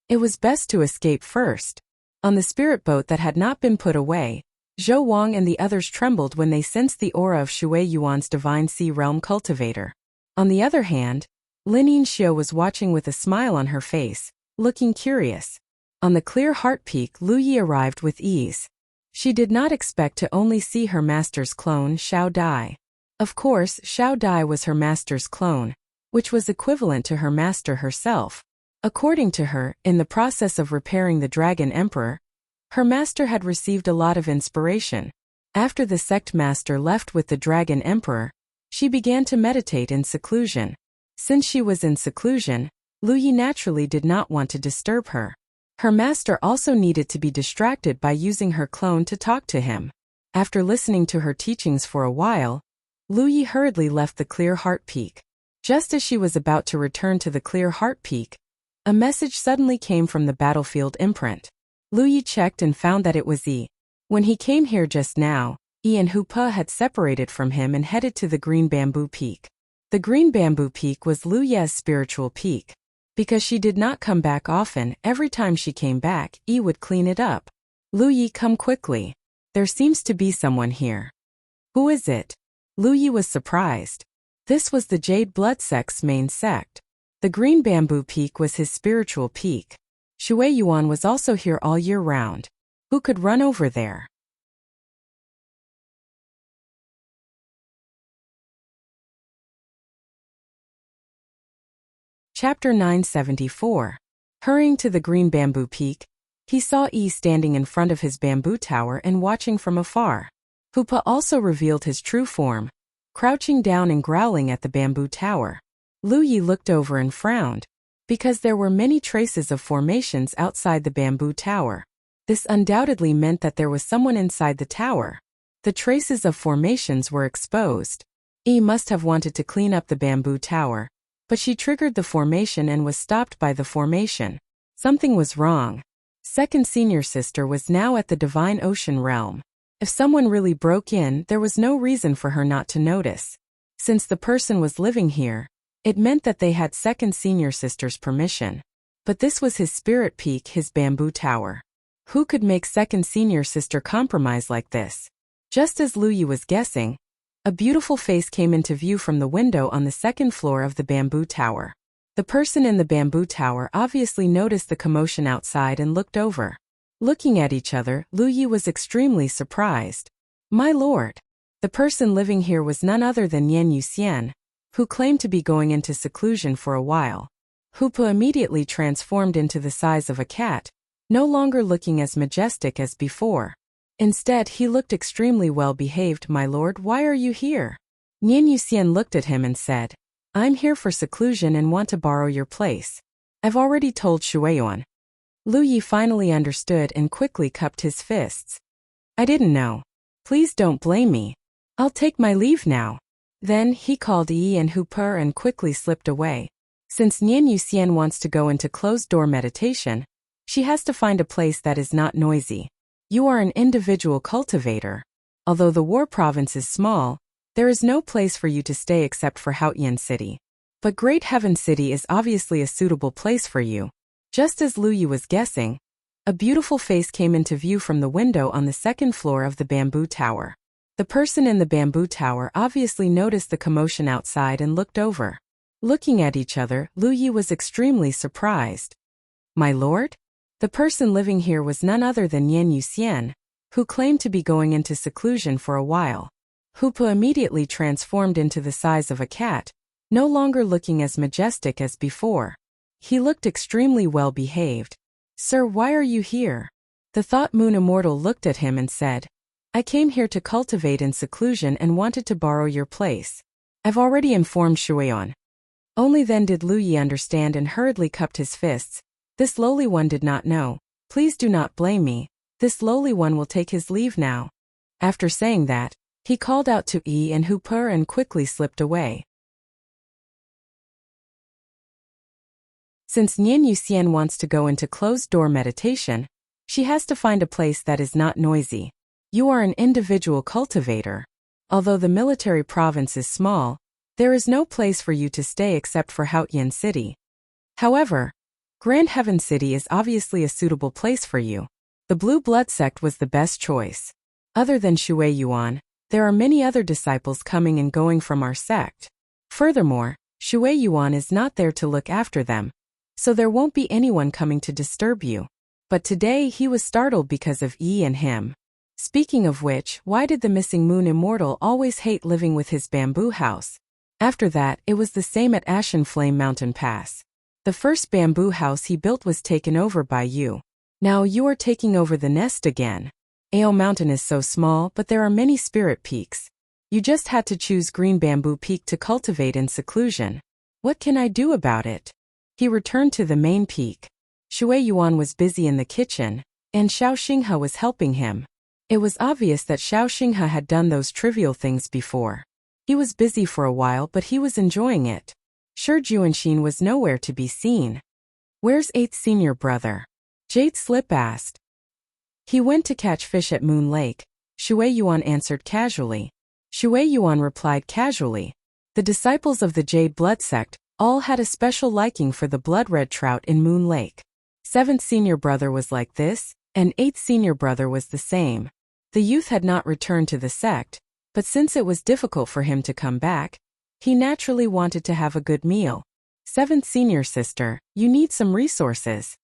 It was best to escape first. On the spirit boat that had not been put away, Zhou Wang and the others trembled when they sensed the aura of Shui Yuan's divine sea realm cultivator. On the other hand, Lin Yinxiu was watching with a smile on her face, looking curious. On the clear heart peak, Lu Yi arrived with ease. She did not expect to only see her master's clone, Xiao Dai. Of course, Xiao Dai was her master's clone, which was equivalent to her master herself. According to her, in the process of repairing the Dragon Emperor, her master had received a lot of inspiration. After the sect master left with the Dragon Emperor, she began to meditate in seclusion. Since she was in seclusion, Lu Yi naturally did not want to disturb her. Her master also needed to be distracted by using her clone to talk to him. After listening to her teachings for a while, Lu Yi hurriedly left the clear heart peak. Just as she was about to return to the clear heart peak, a message suddenly came from the battlefield imprint. Lu Yi checked and found that it was Yi. When he came here just now, Yi and Hu Pe had separated from him and headed to the Green Bamboo Peak. The Green Bamboo Peak was Lu Ye's spiritual peak. Because she did not come back often, every time she came back, Yi would clean it up. "Lu Yi, come quickly. There seems to be someone here." "Who is it?" Lu Yi was surprised. This was the Jade Blood sect's main sect. The Green Bamboo Peak was his spiritual peak. Shui Yuan was also here all year round. Who could run over there? Chapter 974. Hurrying to the Green Bamboo Peak, he saw Yi standing in front of his bamboo tower and watching from afar. Hu Pe also revealed his true form, crouching down and growling at the bamboo tower. Lu Yi looked over and frowned, because there were many traces of formations outside the bamboo tower. This undoubtedly meant that there was someone inside the tower. The traces of formations were exposed. Yi must have wanted to clean up the bamboo tower, but she triggered the formation and was stopped by the formation. Something was wrong. Second senior sister was now at the Divine Ocean realm. If someone really broke in, there was no reason for her not to notice. Since the person was living here, it meant that they had second senior sister's permission. But this was his spirit peak, his bamboo tower. Who could make second senior sister compromise like this? Just as Lu Yi was guessing, a beautiful face came into view from the window on the second floor of the bamboo tower. The person in the bamboo tower obviously noticed the commotion outside and looked over. Looking at each other, Lu Yi was extremely surprised. "My lord." The person living here was none other than Yan Yuxian, who claimed to be going into seclusion for a while. Hu Pe immediately transformed into the size of a cat, no longer looking as majestic as before. Instead, he looked extremely well behaved. "My lord, why are you here?" Yan Yuxian looked at him and said, "I'm here for seclusion and want to borrow your place. I've already told Shuiyuan." Lu Yi finally understood and quickly cupped his fists. "I didn't know. Please don't blame me. I'll take my leave now." Then he called Yi and Hu Pe and quickly slipped away. Since Nian Yuxian wants to go into closed-door meditation, she has to find a place that is not noisy. You are an individual cultivator. Although the war province is small, there is no place for you to stay except for Haotian City. But Great Heaven City is obviously a suitable place for you. Just as Lu Yi was guessing, A beautiful face came into view from the window on the second floor of the bamboo tower. The person in the bamboo tower obviously noticed the commotion outside and looked over. Looking at each other, Lu Yi was extremely surprised. My lord? The person living here was none other than Yan Yuxian, who claimed to be going into seclusion for a while. Hupa immediately transformed into the size of a cat, no longer looking as majestic as before. He looked extremely well behaved. Sir, why are you here? The Thought Moon Immortal looked at him and said, I came here to cultivate in seclusion and wanted to borrow your place. I've already informed Shueyan. Only then did Lu Yi understand and hurriedly cupped his fists. This lowly one did not know. Please do not blame me. This lowly one will take his leave now. After saying that, he called out to Yi and Hooper and quickly slipped away. Since Yan Yuxian wants to go into closed-door meditation, she has to find a place that is not noisy. You are an individual cultivator. Although the military province is small, there is no place for you to stay except for Haotian City. However, Grand Heaven City is obviously a suitable place for you. The Blue Blood sect was the best choice. Other than Shui Yuan, there are many other disciples coming and going from our sect. Furthermore, Shui Yuan is not there to look after them, so there won't be anyone coming to disturb you. But today he was startled because of Yi and him. Speaking of which, why did the missing Moon Immortal always hate living with his bamboo house? After that, it was the same at Ashen Flame Mountain Pass. The first bamboo house he built was taken over by you. Now you are taking over the nest again. Ao Mountain is so small, but there are many spirit peaks. You just had to choose Green Bamboo Peak to cultivate in seclusion. What can I do about it? He returned to the main peak. Shui Yuan was busy in the kitchen, and Xiao Xinghe was helping him. It was obvious that Xiao Xinghe had done those trivial things before. He was busy for a while, but he was enjoying it. Shi Juanxin was nowhere to be seen. Where's 8th senior brother? Jade Slip asked. He went to catch fish at Moon Lake, Shui Yuan answered casually. Shui Yuan replied casually. The disciples of the Jade Blood sect all had a special liking for the blood-red trout in Moon Lake. 7th senior brother was like this, and 8th senior brother was the same. The youth had not returned to the sect, but since it was difficult for him to come back, he naturally wanted to have a good meal. 7th senior sister, you need some resources.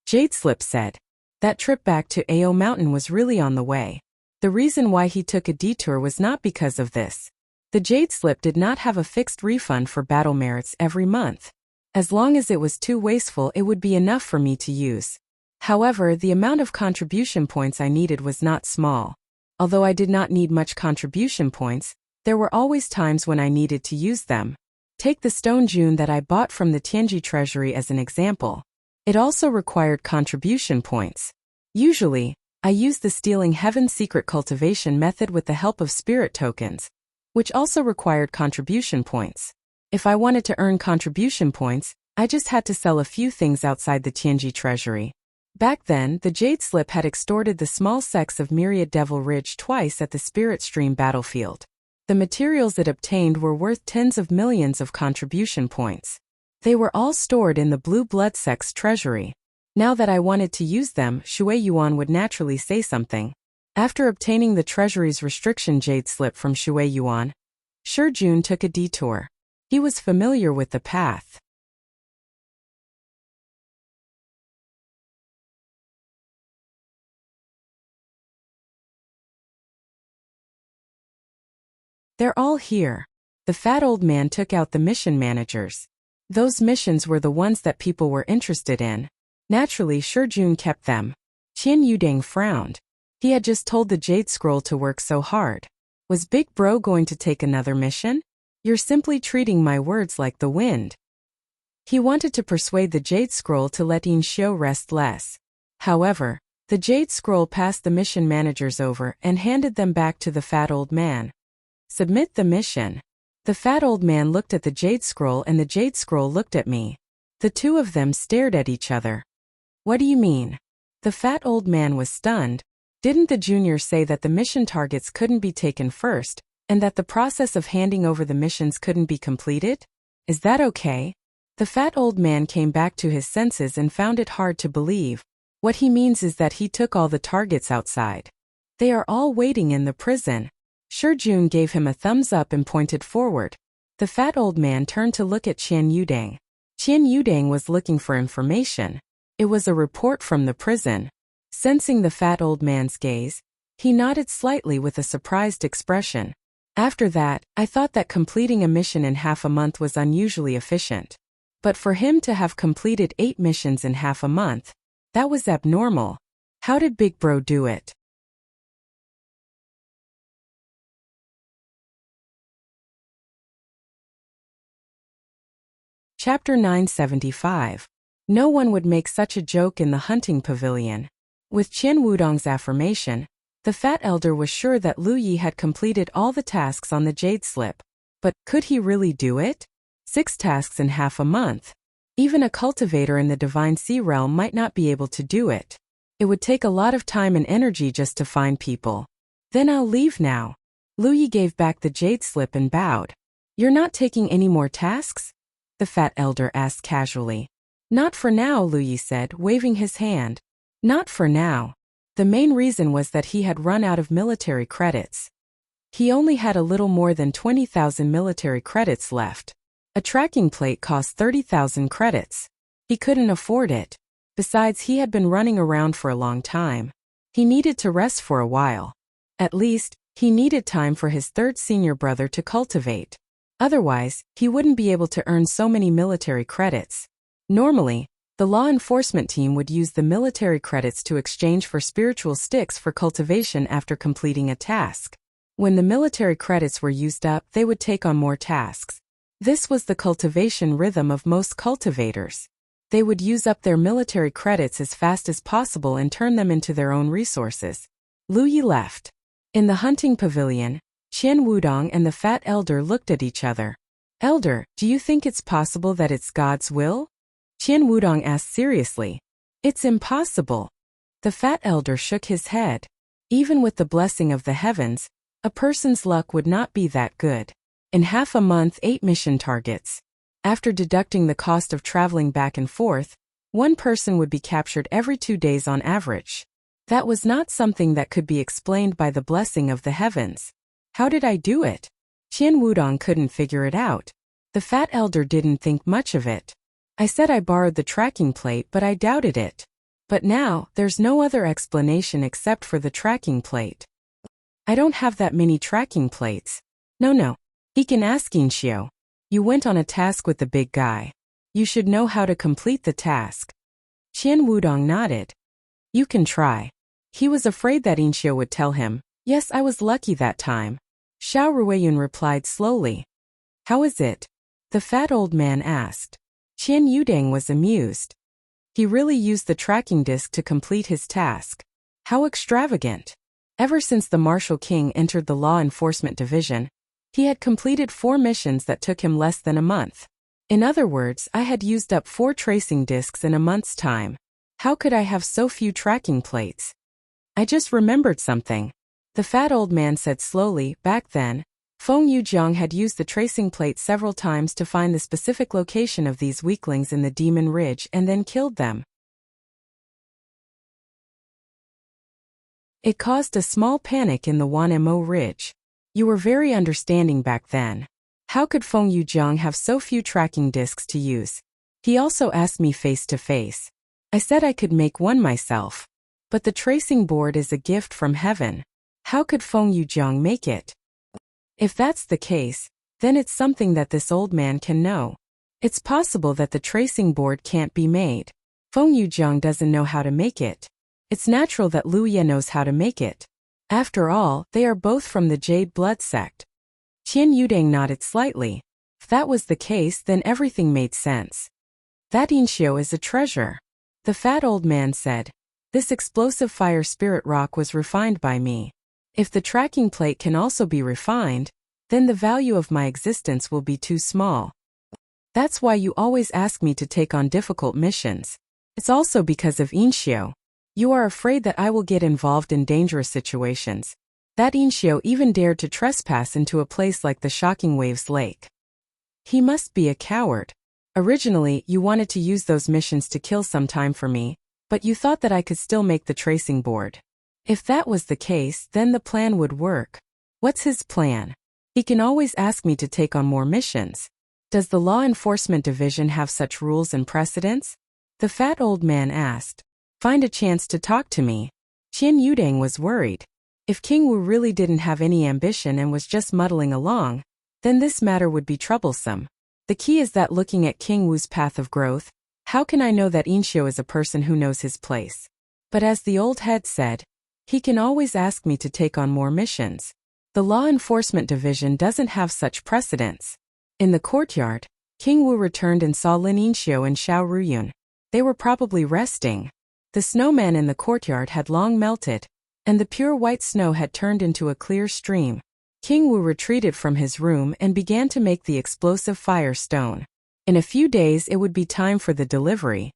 Jade Slip said. That trip back to Ao Mountain was really on the way. The reason why he took a detour was not because of this. The Jade Slip did not have a fixed refund for battle merits every month. As long as it was too wasteful, it would be enough for me to use. However, the amount of contribution points I needed was not small. Although I did not need much contribution points, there were always times when I needed to use them. Take the stone June that I bought from the Tianji treasury as an example. It also required contribution points. Usually, I use the Stealing Heaven secret cultivation method with the help of spirit tokens, which also required contribution points. If I wanted to earn contribution points, I just had to sell a few things outside the Tianji treasury. Back then, the Jade Slip had extorted the small sects of Myriad Devil Ridge twice at the Spirit Stream battlefield. The materials it obtained were worth tens of millions of contribution points. They were all stored in the Blue Blood sect's treasury. Now that I wanted to use them, Shui Yuan would naturally say something. After obtaining the treasury's restriction Jade Slip from Shui Yuan, Shi Jun took a detour. He was familiar with the path. They're all here. The fat old man took out the mission managers. Those missions were the ones that people were interested in. Naturally, Shi Jun kept them. Qian Yudang frowned. He had just told the Jade Scroll to work so hard. Was Big Bro going to take another mission? You're simply treating my words like the wind. He wanted to persuade the Jade Scroll to let Yin Xiu rest less. However, the Jade Scroll passed the mission managers over and handed them back to the fat old man. Submit the mission. The fat old man looked at the Jade Scroll and the Jade Scroll looked at me. The two of them stared at each other. What do you mean? The fat old man was stunned. Didn't the junior say that the mission targets couldn't be taken first, and that the process of handing over the missions couldn't be completed? Is that okay? The fat old man came back to his senses and found it hard to believe. What he means is that he took all the targets outside. They are all waiting in the prison. Jun gave him a thumbs up and pointed forward. The fat old man turned to look at Qian Yudang. Qian Yudang was looking for information. It was a report from the prison. Sensing the fat old man's gaze, he nodded slightly with a surprised expression. After that, I thought that completing a mission in half a month was unusually efficient. But for him to have completed 8 missions in half a month, that was abnormal. How did Big Bro do it? Chapter 975. No one would make such a joke in the hunting pavilion. With Qian Wudong's affirmation, the fat elder was sure that Lu Yi had completed all the tasks on the jade slip. But could he really do it? 6 tasks in half a month. Even a cultivator in the Divine Sea realm might not be able to do it. It would take a lot of time and energy just to find people. Then I'll leave now. Lu Yi gave back the jade slip and bowed. You're not taking any more tasks? The fat elder asked casually. Not for now, Lu Yi said, waving his hand. Not for now. The main reason was that he had run out of military credits. He only had a little more than 20,000 military credits left. A tracking plate cost 30,000 credits. He couldn't afford it. Besides, he had been running around for a long time. He needed to rest for a while. At least, he needed time for his 3rd senior brother to cultivate. Otherwise, he wouldn't be able to earn so many military credits. Normally, the law enforcement team would use the military credits to exchange for spiritual sticks for cultivation after completing a task. When the military credits were used up, they would take on more tasks. This was the cultivation rhythm of most cultivators. They would use up their military credits as fast as possible and turn them into their own resources. Lu Yi left. In the hunting pavilion, Qian Wudong and the fat elder looked at each other. Elder, do you think it's possible that it's God's will? Qian Wudong asked seriously. It's impossible. The fat elder shook his head. Even with the blessing of the heavens, a person's luck would not be that good. In half a month, 8 mission targets. After deducting the cost of traveling back and forth, one person would be captured every 2 days on average. That was not something that could be explained by the blessing of the heavens. How did I do it? Qian Wudong couldn't figure it out. The fat elder didn't think much of it. I said I borrowed the tracking plate, but I doubted it. But now, there's no other explanation except for the tracking plate. I don't have that many tracking plates. No. He can ask Inshio. You went on a task with the big guy. You should know how to complete the task. Qian Wudong nodded. You can try. He was afraid that Inshio would tell him, yes, I was lucky that time. Xiao Ruiyun replied slowly. How is it? The fat old man asked. Qian Yudang was amused. He really used the tracking disc to complete his task. How extravagant. Ever since the Martial King entered the Law Enforcement Division, he had completed 4 missions that took him less than a month. In other words, I had used up 4 tracing discs in a month's time. How could I have so few tracking plates? I just remembered something. The fat old man said slowly. Back then, Feng Yujiang had used the tracing plate several times to find the specific location of these weaklings in the Demon Ridge and then killed them. It caused a small panic in the Wanmo Ridge. You were very understanding back then. How could Feng Yujiang have so few tracking discs to use? He also asked me face to face. I said I could make one myself. But the tracing board is a gift from heaven. How could Feng Yujiang make it? If that's the case, then it's something that this old man can know. It's possible that the tracing board can't be made. Feng Yujiang doesn't know how to make it. It's natural that Lu Ye knows how to make it. After all, they are both from the Jade Blood sect. Qian Yudang nodded slightly. If that was the case, then everything made sense. That Inshio is a treasure. The fat old man said. This explosive fire spirit rock was refined by me. If the tracking plate can also be refined, then the value of my existence will be too small. That's why you always ask me to take on difficult missions. It's also because of Inshio. You are afraid that I will get involved in dangerous situations. That Inshio even dared to trespass into a place like the Shocking Waves Lake. He must be a coward. Originally, you wanted to use those missions to kill some time for me, But you thought that I could still make the tracing board. If that was the case, then the plan would work. What's his plan? He can always ask me to take on more missions. Does the law enforcement division have such rules and precedents? The fat old man asked. Find a chance to talk to me. Qian Yudang was worried. If King Wu really didn't have any ambition and was just muddling along, then this matter would be troublesome. The key is that looking at King Wu's path of growth, how can I know that Inshio is a person who knows his place? But as the old head said, he can always ask me to take on more missions. The law enforcement division doesn't have such precedents. In the courtyard, King Wu returned and saw Lin Yinxiu and Xiao Ruyun. They were probably resting. The snowman in the courtyard had long melted, and the pure white snow had turned into a clear stream. King Wu retreated from his room and began to make the explosive fire stone. In a few days it would be time for the delivery.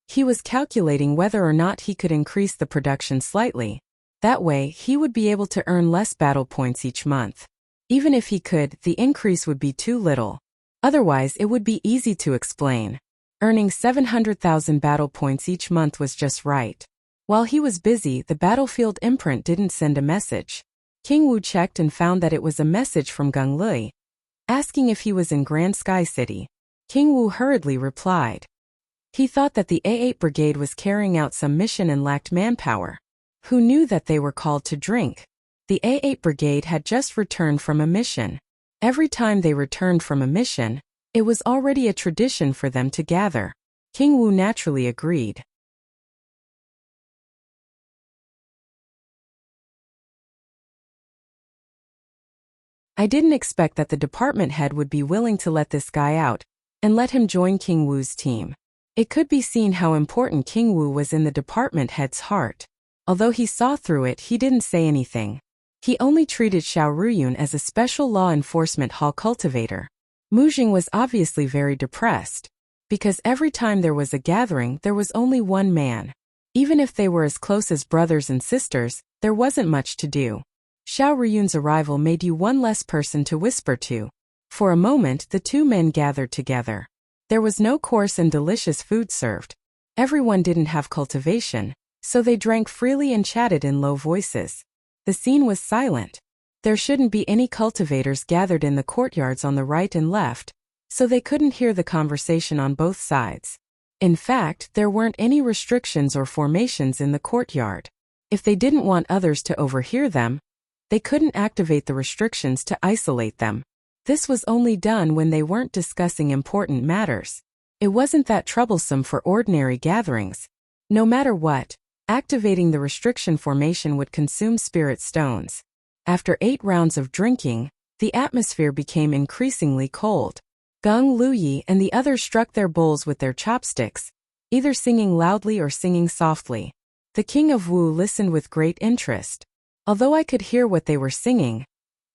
He was calculating whether or not he could increase the production slightly. That way, he would be able to earn less battle points each month. Even if he could, the increase would be too little. Otherwise, it would be easy to explain. Earning 700,000 battle points each month was just right. While he was busy, the battlefield imprint didn't send a message. King Wu checked and found that it was a message from Gung Lui, asking if he was in Grand Sky City. King Wu hurriedly replied. He thought that the A8 Brigade was carrying out some mission and lacked manpower. Who knew that they were called to drink? The A8 Brigade had just returned from a mission. Every time they returned from a mission, it was already a tradition for them to gather. King Wu naturally agreed. I didn't expect that the department head would be willing to let this guy out and let him join King Wu's team. It could be seen how important King Wu was in the department head's heart. Although he saw through it, he didn't say anything. He only treated Xiao Ruyun as a special law enforcement hall cultivator. Mu Jing was obviously very depressed, because every time there was a gathering there was only one man. Even if they were as close as brothers and sisters, there wasn't much to do. Xiao Ruyun's arrival made you one less person to whisper to. For a moment the two men gathered together. There was no coarse and delicious food served. Everyone didn't have cultivation, so they drank freely and chatted in low voices. The scene was silent. There shouldn't be any cultivators gathered in the courtyards on the right and left, so they couldn't hear the conversation on both sides. In fact, there weren't any restrictions or formations in the courtyard. If they didn't want others to overhear them, they couldn't activate the restrictions to isolate them. This was only done when they weren't discussing important matters. It wasn't that troublesome for ordinary gatherings. No matter what, activating the restriction formation would consume spirit stones. After 8 rounds of drinking, the atmosphere became increasingly cold. Gung Luyi and the others struck their bowls with their chopsticks, either singing loudly or singing softly. The King of Wu listened with great interest. Although I could hear what they were singing,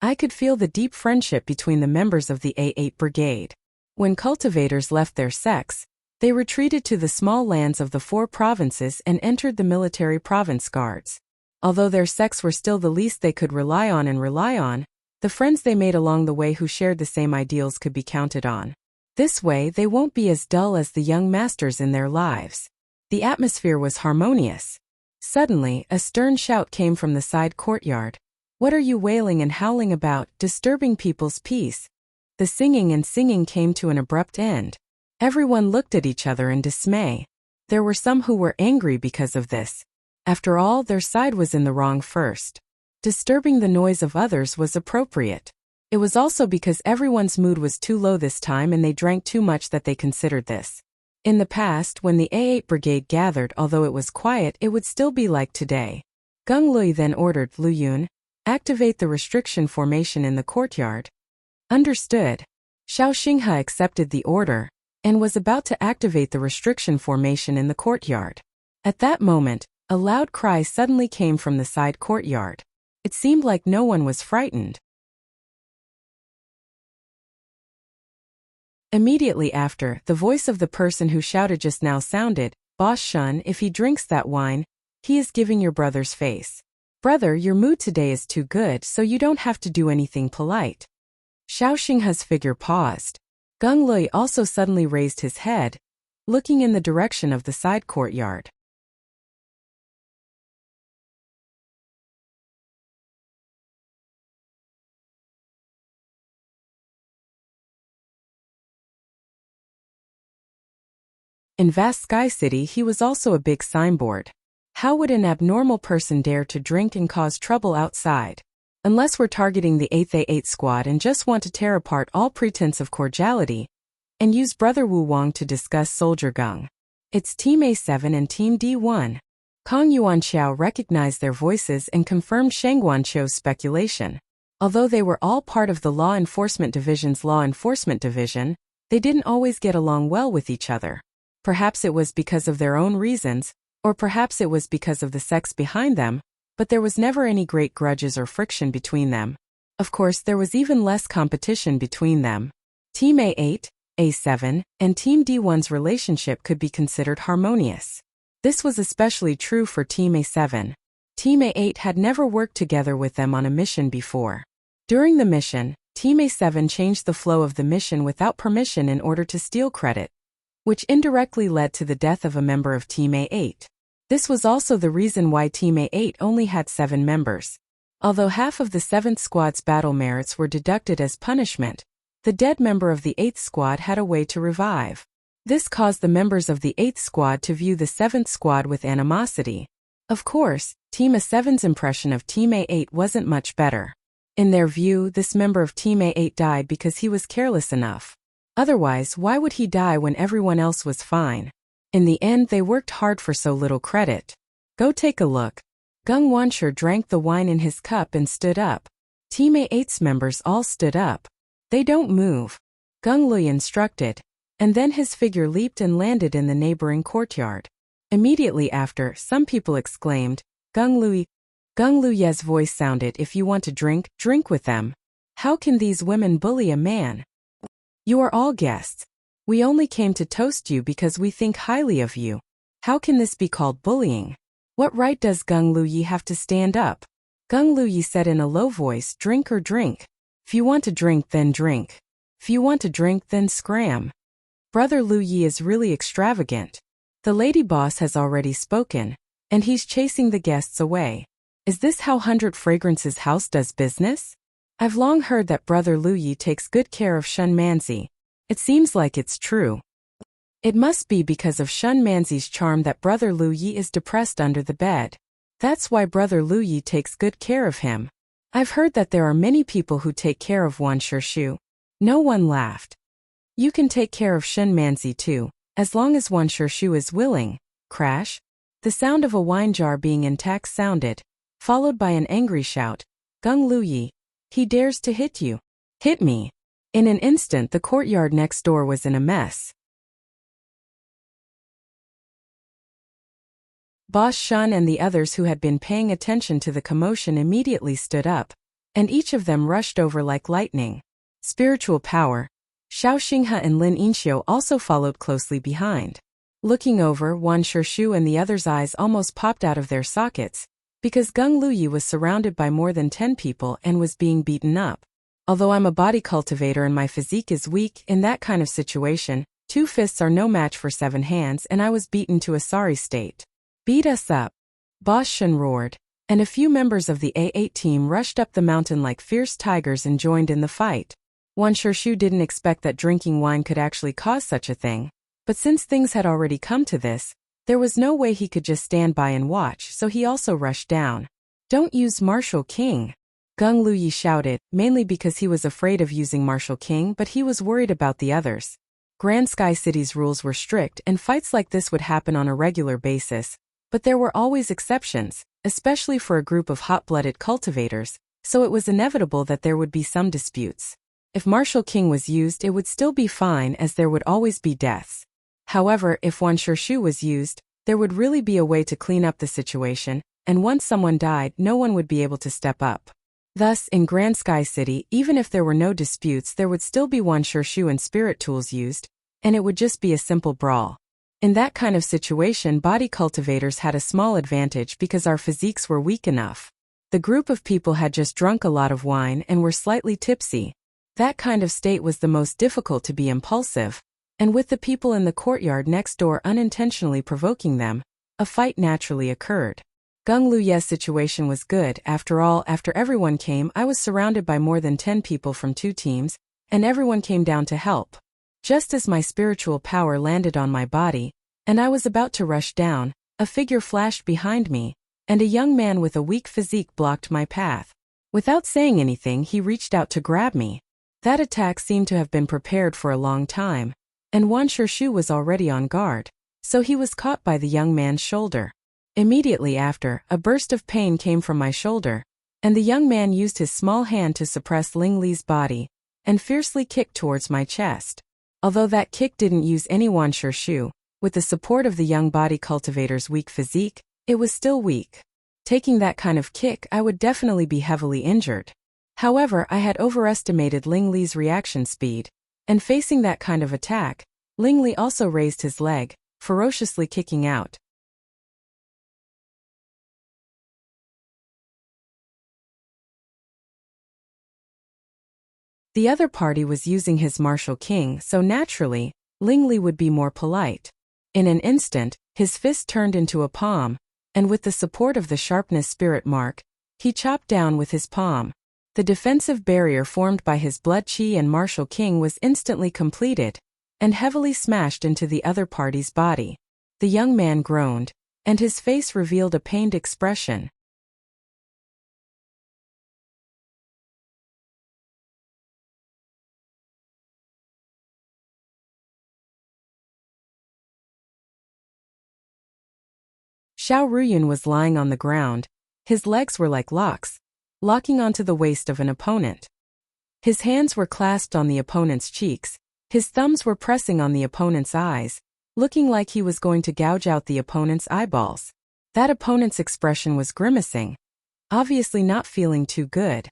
I could feel the deep friendship between the members of the A8 Brigade. When cultivators left their sects, they retreated to the small lands of the 4 provinces and entered the military province guards. Although their sects were still the least they could rely on, the friends they made along the way who shared the same ideals could be counted on. This way they won't be as dull as the young masters in their lives. The atmosphere was harmonious. Suddenly, a stern shout came from the side courtyard. What are you wailing and howling about, disturbing people's peace? The singing and singing came to an abrupt end. Everyone looked at each other in dismay. There were some who were angry because of this. After all, their side was in the wrong first. Disturbing the noise of others was appropriate. It was also because everyone's mood was too low this time and they drank too much that they considered this. In the past, when the A8 Brigade gathered, although it was quiet, it would still be like today. Gung Lui then ordered Lu Yun, activate the restriction formation in the courtyard. Understood. Xiao Xinghe accepted the order, and was about to activate the restriction formation in the courtyard. At that moment, a loud cry suddenly came from the side courtyard. It seemed like no one was frightened. Immediately after, the voice of the person who shouted just now sounded, "Boss Shun, if he drinks that wine, he is giving your brother's face. Brother, your mood today is too good, so you don't have to do anything polite." Xiao Xinghe's figure paused. Gung Lui also suddenly raised his head, looking in the direction of the side courtyard. In Vast Sky City he was also a big signboard. How would an abnormal person dare to drink and cause trouble outside? Unless we're targeting the 8th A8 squad and just want to tear apart all pretense of cordiality, and use Brother Wu Wang to discuss Soldier Gung. It's Team A7 and Team D1. Kong Yuanqiao recognized their voices and confirmed Sheng Guanqiu's speculation. Although they were all part of the Law Enforcement Division's Law Enforcement Division, they didn't always get along well with each other. Perhaps it was because of their own reasons, or perhaps it was because of the sex behind them, but there was never any great grudges or friction between them. Of course, there was even less competition between them. Team A8, A7, and Team D1's relationship could be considered harmonious. This was especially true for Team A7. Team A8 had never worked together with them on a mission before. During the mission, Team A7 changed the flow of the mission without permission in order to steal credit, which indirectly led to the death of a member of Team A8. This was also the reason why Team A8 only had 7 members. Although half of the 7th Squad's battle merits were deducted as punishment, the dead member of the 8th Squad had a way to revive. This caused the members of the 8th Squad to view the 7th Squad with animosity. Of course, Team A7's impression of Team A8 wasn't much better. In their view, this member of Team A8 died because he was careless enough. Otherwise, why would he die when everyone else was fine? In the end, they worked hard for so little credit. Go take a look. Gung Wanshi drank the wine in his cup and stood up. Team A8's members all stood up. They don't move. Gung Lui instructed. And then his figure leaped and landed in the neighboring courtyard. Immediately after, some people exclaimed, Gung Lui. Gung Lui's voice sounded, if you want to drink, drink with them. How can these women bully a man? You are all guests. We only came to toast you because we think highly of you. How can this be called bullying? What right does Gung Lui have to stand up? Gung Lui said in a low voice, drink or drink. If you want to drink, then drink. If you want to drink, then scram. Brother Lu Yi is really extravagant. The lady boss has already spoken, and he's chasing the guests away. Is this how 100 Fragrances House does business? I've long heard that Brother Lu Yi takes good care of Shun Manzi. It seems like it's true. It must be because of Shun Manzi's charm that Brother Lu Yi is depressed under the bed. That's why Brother Lu Yi takes good care of him. I've heard that there are many people who take care of Wan Shishu. No one laughed. You can take care of Shun Manzi too, as long as Wan Shishu is willing. Crash. The sound of a wine jar being intact sounded, followed by an angry shout. Gung Lu Yi. He dares to hit you. Hit me. In an instant the courtyard next door was in a mess. Boss Shun and the others who had been paying attention to the commotion immediately stood up, and each of them rushed over like lightning. Spiritual power. Xiao Xinghe and Lin Yinxiu also followed closely behind. Looking over, Wan Shishu and the others' eyes almost popped out of their sockets, because Gung Lu Yi was surrounded by more than 10 people and was being beaten up. Although I'm a body cultivator and my physique is weak, in that kind of situation, 2 fists are no match for 7 hands, and I was beaten to a sorry state. Beat us up. Boss Shun roared, and a few members of the A8 team rushed up the mountain like fierce tigers and joined in the fight. Wan Shishu didn't expect that drinking wine could actually cause such a thing, but since things had already come to this, there was no way he could just stand by and watch, so he also rushed down. Don't use Martial King. Gung Lu Yi shouted, mainly because he was afraid of using Martial King, but he was worried about the others. Grand Sky City's rules were strict and fights like this would happen on a regular basis, but there were always exceptions, especially for a group of hot-blooded cultivators, so it was inevitable that there would be some disputes. If Martial King was used, it would still be fine as there would always be deaths. However, if Wan Shishu was used, there would really be a way to clean up the situation, and once someone died, no one would be able to step up. Thus, in Grand Sky City, even if there were no disputes, there would still be Wan Shishu and spirit tools used, and it would just be a simple brawl. In that kind of situation, body cultivators had a small advantage because our physiques were weak enough. The group of people had just drunk a lot of wine and were slightly tipsy. That kind of state was the most difficult to be impulsive, and with the people in the courtyard next door unintentionally provoking them, a fight naturally occurred. Gung Lu Ye's situation was good. After all, after everyone came, I was surrounded by more than 10 people from 2 teams, and everyone came down to help. Just as my spiritual power landed on my body, and I was about to rush down. A figure flashed behind me, and a young man with a weak physique blocked my path. Without saying anything, he reached out to grab me. That attack seemed to have been prepared for a long time, and Wan Shu was already on guard, so he was caught by the young man's shoulder. Immediately after, a burst of pain came from my shoulder, and the young man used his small hand to suppress Ling Li's body, and fiercely kicked towards my chest. Although that kick didn't use any Wan Shu, with the support of the young body cultivator's weak physique, it was still weak. Taking that kind of kick, I would definitely be heavily injured. However, I had overestimated Ling Li's reaction speed, and facing that kind of attack, Ling Li also raised his leg, ferociously kicking out. The other party was using his martial king, so naturally, Ling Li would be more polite. In an instant, his fist turned into a palm, and with the support of the sharpness spirit mark, he chopped down with his palm. The defensive barrier formed by his blood chi and martial king was instantly completed, and heavily smashed into the other party's body. The young man groaned, and his face revealed a pained expression. Xiao Ruyun was lying on the ground. His legs were like locks, locking onto the waist of an opponent. His hands were clasped on the opponent's cheeks. His thumbs were pressing on the opponent's eyes, looking like he was going to gouge out the opponent's eyeballs. That opponent's expression was grimacing, obviously not feeling too good.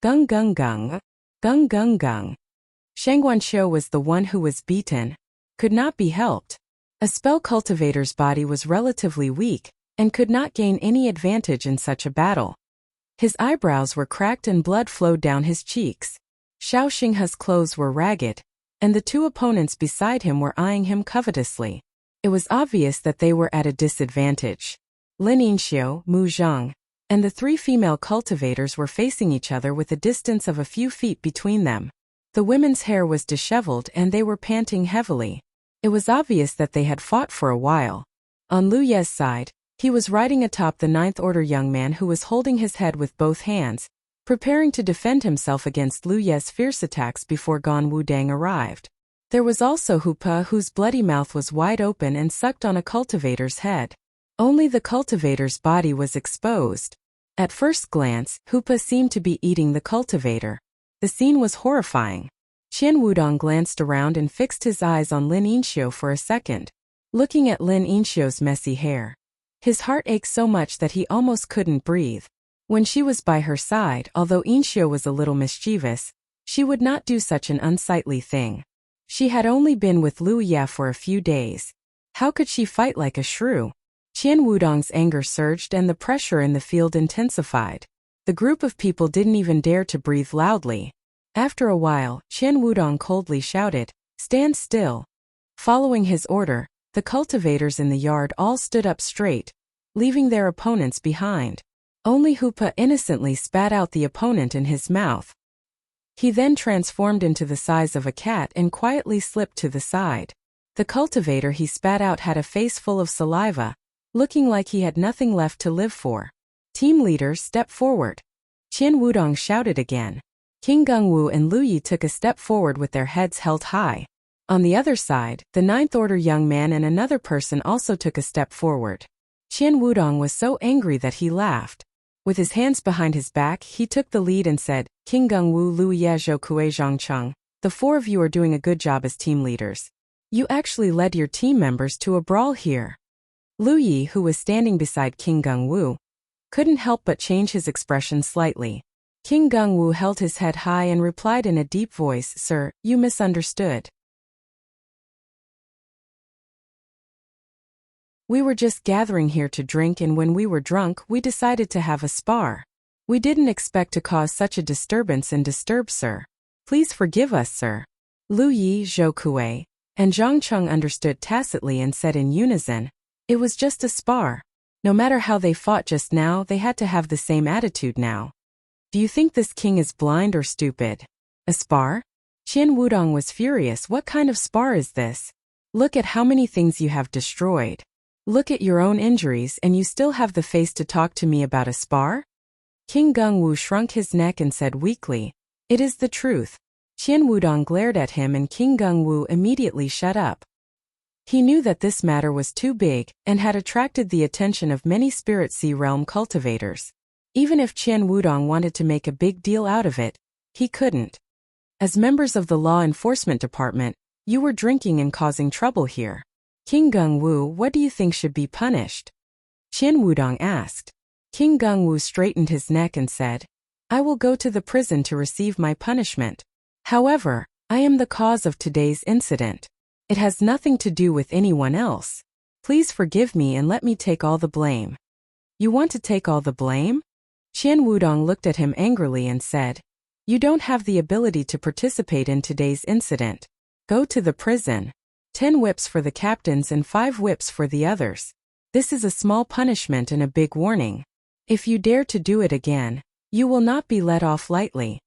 Gung gung gung. Gung gung gung. Shangguanqiu was the one who was beaten. Could not be helped. A spell cultivator's body was relatively weak, and could not gain any advantage in such a battle. His eyebrows were cracked and blood flowed down his cheeks. Xiao Xinghe's clothes were ragged, and the two opponents beside him were eyeing him covetously. It was obvious that they were at a disadvantage. Lin Yinxiu, Mu Zhang, and the three female cultivators were facing each other with a distance of a few feet between them. The women's hair was disheveled and they were panting heavily. It was obvious that they had fought for a while. On Lu Ye's side, he was riding atop the Ninth Order young man who was holding his head with both hands, preparing to defend himself against Lu Ye's fierce attacks before Gan Wudang arrived. There was also Hu Pa, whose bloody mouth was wide open and sucked on a cultivator's head. Only the cultivator's body was exposed. At first glance, Hu Pa seemed to be eating the cultivator. The scene was horrifying. Qian Wudong glanced around and fixed his eyes on Lin Yinxiu for a second, looking at Lin Yinxiu's messy hair. His heart ached so much that he almost couldn't breathe. When she was by her side, although Yinxiu was a little mischievous, she would not do such an unsightly thing. She had only been with Lu Ya for a few days. How could she fight like a shrew? Qian Wudong's anger surged and the pressure in the field intensified. The group of people didn't even dare to breathe loudly. After a while, Qian Wudong coldly shouted, "Stand still." Following his order, the cultivators in the yard all stood up straight, leaving their opponents behind. Only Hu Pa innocently spat out the opponent in his mouth. He then transformed into the size of a cat and quietly slipped to the side. The cultivator he spat out had a face full of saliva, looking like he had nothing left to live for. Team leaders, step forward. Qian Wudong shouted again. King Gungwu and Lu Yi took a step forward with their heads held high. On the other side, the Ninth Order young man and another person also took a step forward. Qian Wudong was so angry that he laughed. With his hands behind his back, he took the lead and said, "King Gungwu, Lu Ye Zhou Kue Zhangcheng, the four of you are doing a good job as team leaders. You actually led your team members to a brawl here." Lu Yi, who was standing beside King Gungwu, couldn't help but change his expression slightly. King Gungwu held his head high and replied in a deep voice, "Sir, you misunderstood. We were just gathering here to drink, and when we were drunk, we decided to have a spar. We didn't expect to cause such a disturbance and disturb, sir. Please forgive us, sir." Lu Yi, Zhou Kue, and Zhang Cheng understood tacitly and said in unison, "It was just a spar. No matter how they fought just now, they had to have the same attitude now. Do you think this king is blind or stupid? A spar?" Qian Wudong was furious. "What kind of spar is this? Look at how many things you have destroyed. Look at your own injuries and you still have the face to talk to me about a spar? King Gungwu shrunk his neck and said weakly, "It is the truth." Qian Wudong glared at him and King Gungwu immediately shut up. He knew that this matter was too big and had attracted the attention of many Spirit Sea Realm cultivators. Even if Qian Wudong wanted to make a big deal out of it, he couldn't. As members of the law enforcement department, you were drinking and causing trouble here. King Gungwu, what do you think should be punished? Qian Wudong asked. King Gungwu straightened his neck and said, I will go to the prison to receive my punishment. However, I am the cause of today's incident. It has nothing to do with anyone else. Please forgive me and let me take all the blame. You want to take all the blame? Qian Wudong looked at him angrily and said, You don't have the ability to participate in today's incident. Go to the prison. 10 whips for the captains and 5 whips for the others. This is a small punishment and a big warning. If you dare to do it again, you will not be let off lightly.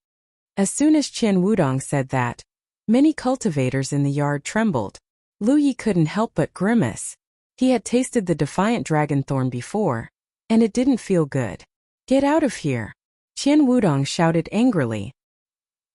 As soon as Qian Wudong said that, many cultivators in the yard trembled. Lu Yi couldn't help but grimace. He had tasted the defiant dragon thorn before, and it didn't feel good. Get out of here! Qian Wudong shouted angrily.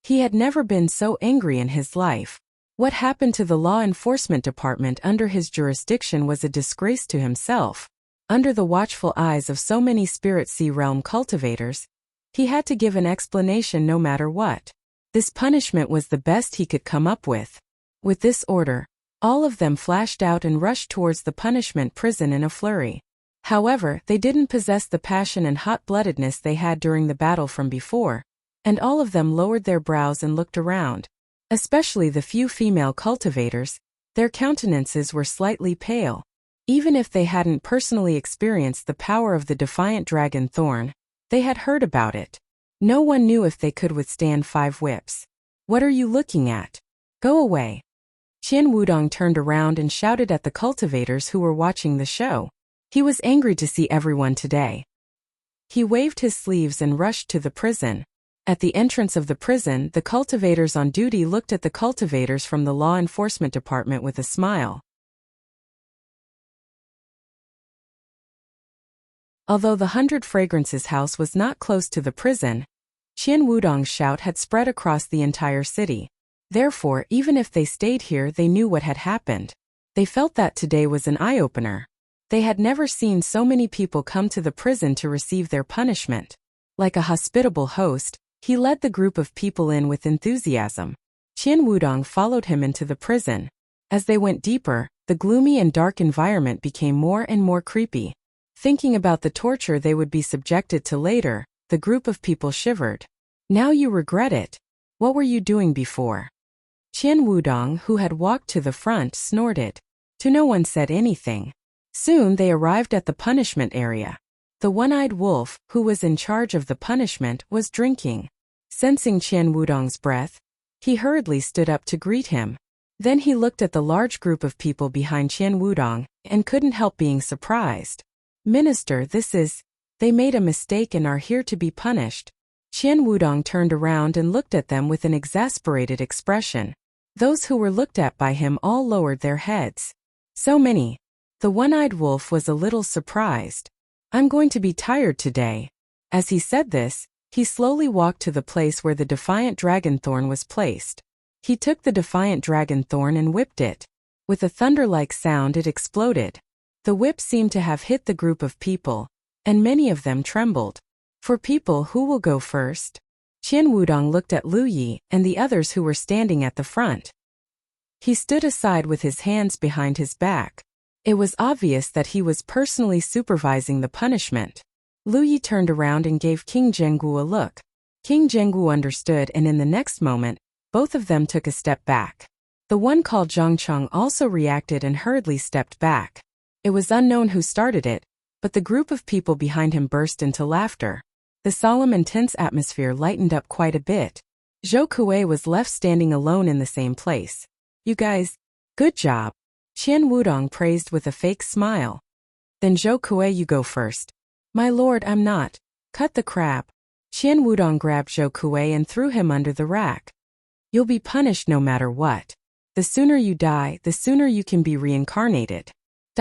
He had never been so angry in his life. What happened to the law enforcement department under his jurisdiction was a disgrace to himself. Under the watchful eyes of so many Spirit Sea Realm cultivators, he had to give an explanation no matter what. This punishment was the best he could come up with. With this order, all of them flashed out and rushed towards the punishment prison in a flurry. However, they didn't possess the passion and hot-bloodedness they had during the battle from before, and all of them lowered their brows and looked around. Especially the few female cultivators, their countenances were slightly pale. Even if they hadn't personally experienced the power of the defiant dragon thorn, they had heard about it. No one knew if they could withstand 5 whips. What are you looking at? Go away. Qian Wudong turned around and shouted at the cultivators who were watching the show. He was angry to see everyone today. He waved his sleeves and rushed to the prison. At the entrance of the prison, the cultivators on duty looked at the cultivators from the law enforcement department with a smile. Although the 100 Fragrances house was not close to the prison, Qian Wudong's shout had spread across the entire city. Therefore, even if they stayed here, they knew what had happened. They felt that today was an eye-opener. They had never seen so many people come to the prison to receive their punishment. Like a hospitable host, he led the group of people in with enthusiasm. Qian Wudong followed him into the prison. As they went deeper, the gloomy and dark environment became more and more creepy. Thinking about the torture they would be subjected to later, the group of people shivered. Now you regret it. What were you doing before? Qian Wudong, who had walked to the front, snorted. To no one said anything. Soon they arrived at the punishment area. The one-eyed wolf, who was in charge of the punishment, was drinking. Sensing Qian Wudong's breath, he hurriedly stood up to greet him. Then he looked at the large group of people behind Qian Wudong and couldn't help being surprised. Minister, they made a mistake and are here to be punished. Qian Wudong turned around and looked at them with an exasperated expression. Those who were looked at by him all lowered their heads. So many. The one-eyed wolf was a little surprised. I'm going to be tired today. As he said this, he slowly walked to the place where the defiant dragon thorn was placed. He took the defiant dragon thorn and whipped it. With a thunder-like sound, it exploded. The whip seemed to have hit the group of people, and many of them trembled. For people, who will go first? Qian Wudong looked at Lu Yi and the others who were standing at the front. He stood aside with his hands behind his back. It was obvious that he was personally supervising the punishment. Lu Yi turned around and gave King Zhenggu a look. King Zhenggu understood, and in the next moment, both of them took a step back. The one called Zhangcheng also reacted and hurriedly stepped back. It was unknown who started it, but the group of people behind him burst into laughter. The solemn and tense atmosphere lightened up quite a bit. Zhou Kuei was left standing alone in the same place. You guys, good job. Qian Wudong praised with a fake smile. Then Zhou Kuei, you go first. My lord, I'm not. Cut the crap. Qian Wudong grabbed Zhou Kuei and threw him under the rack. You'll be punished no matter what. The sooner you die, the sooner you can be reincarnated.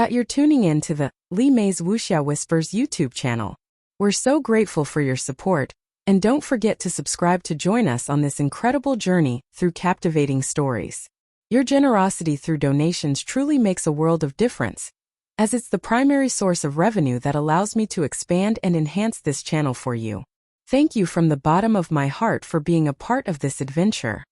You're tuning in to the Li Mei's Wuxia Whispers YouTube channel. We're so grateful for your support, and don't forget to subscribe to join us on this incredible journey through captivating stories. Your generosity through donations truly makes a world of difference, as it's the primary source of revenue that allows me to expand and enhance this channel for you. Thank you from the bottom of my heart for being a part of this adventure.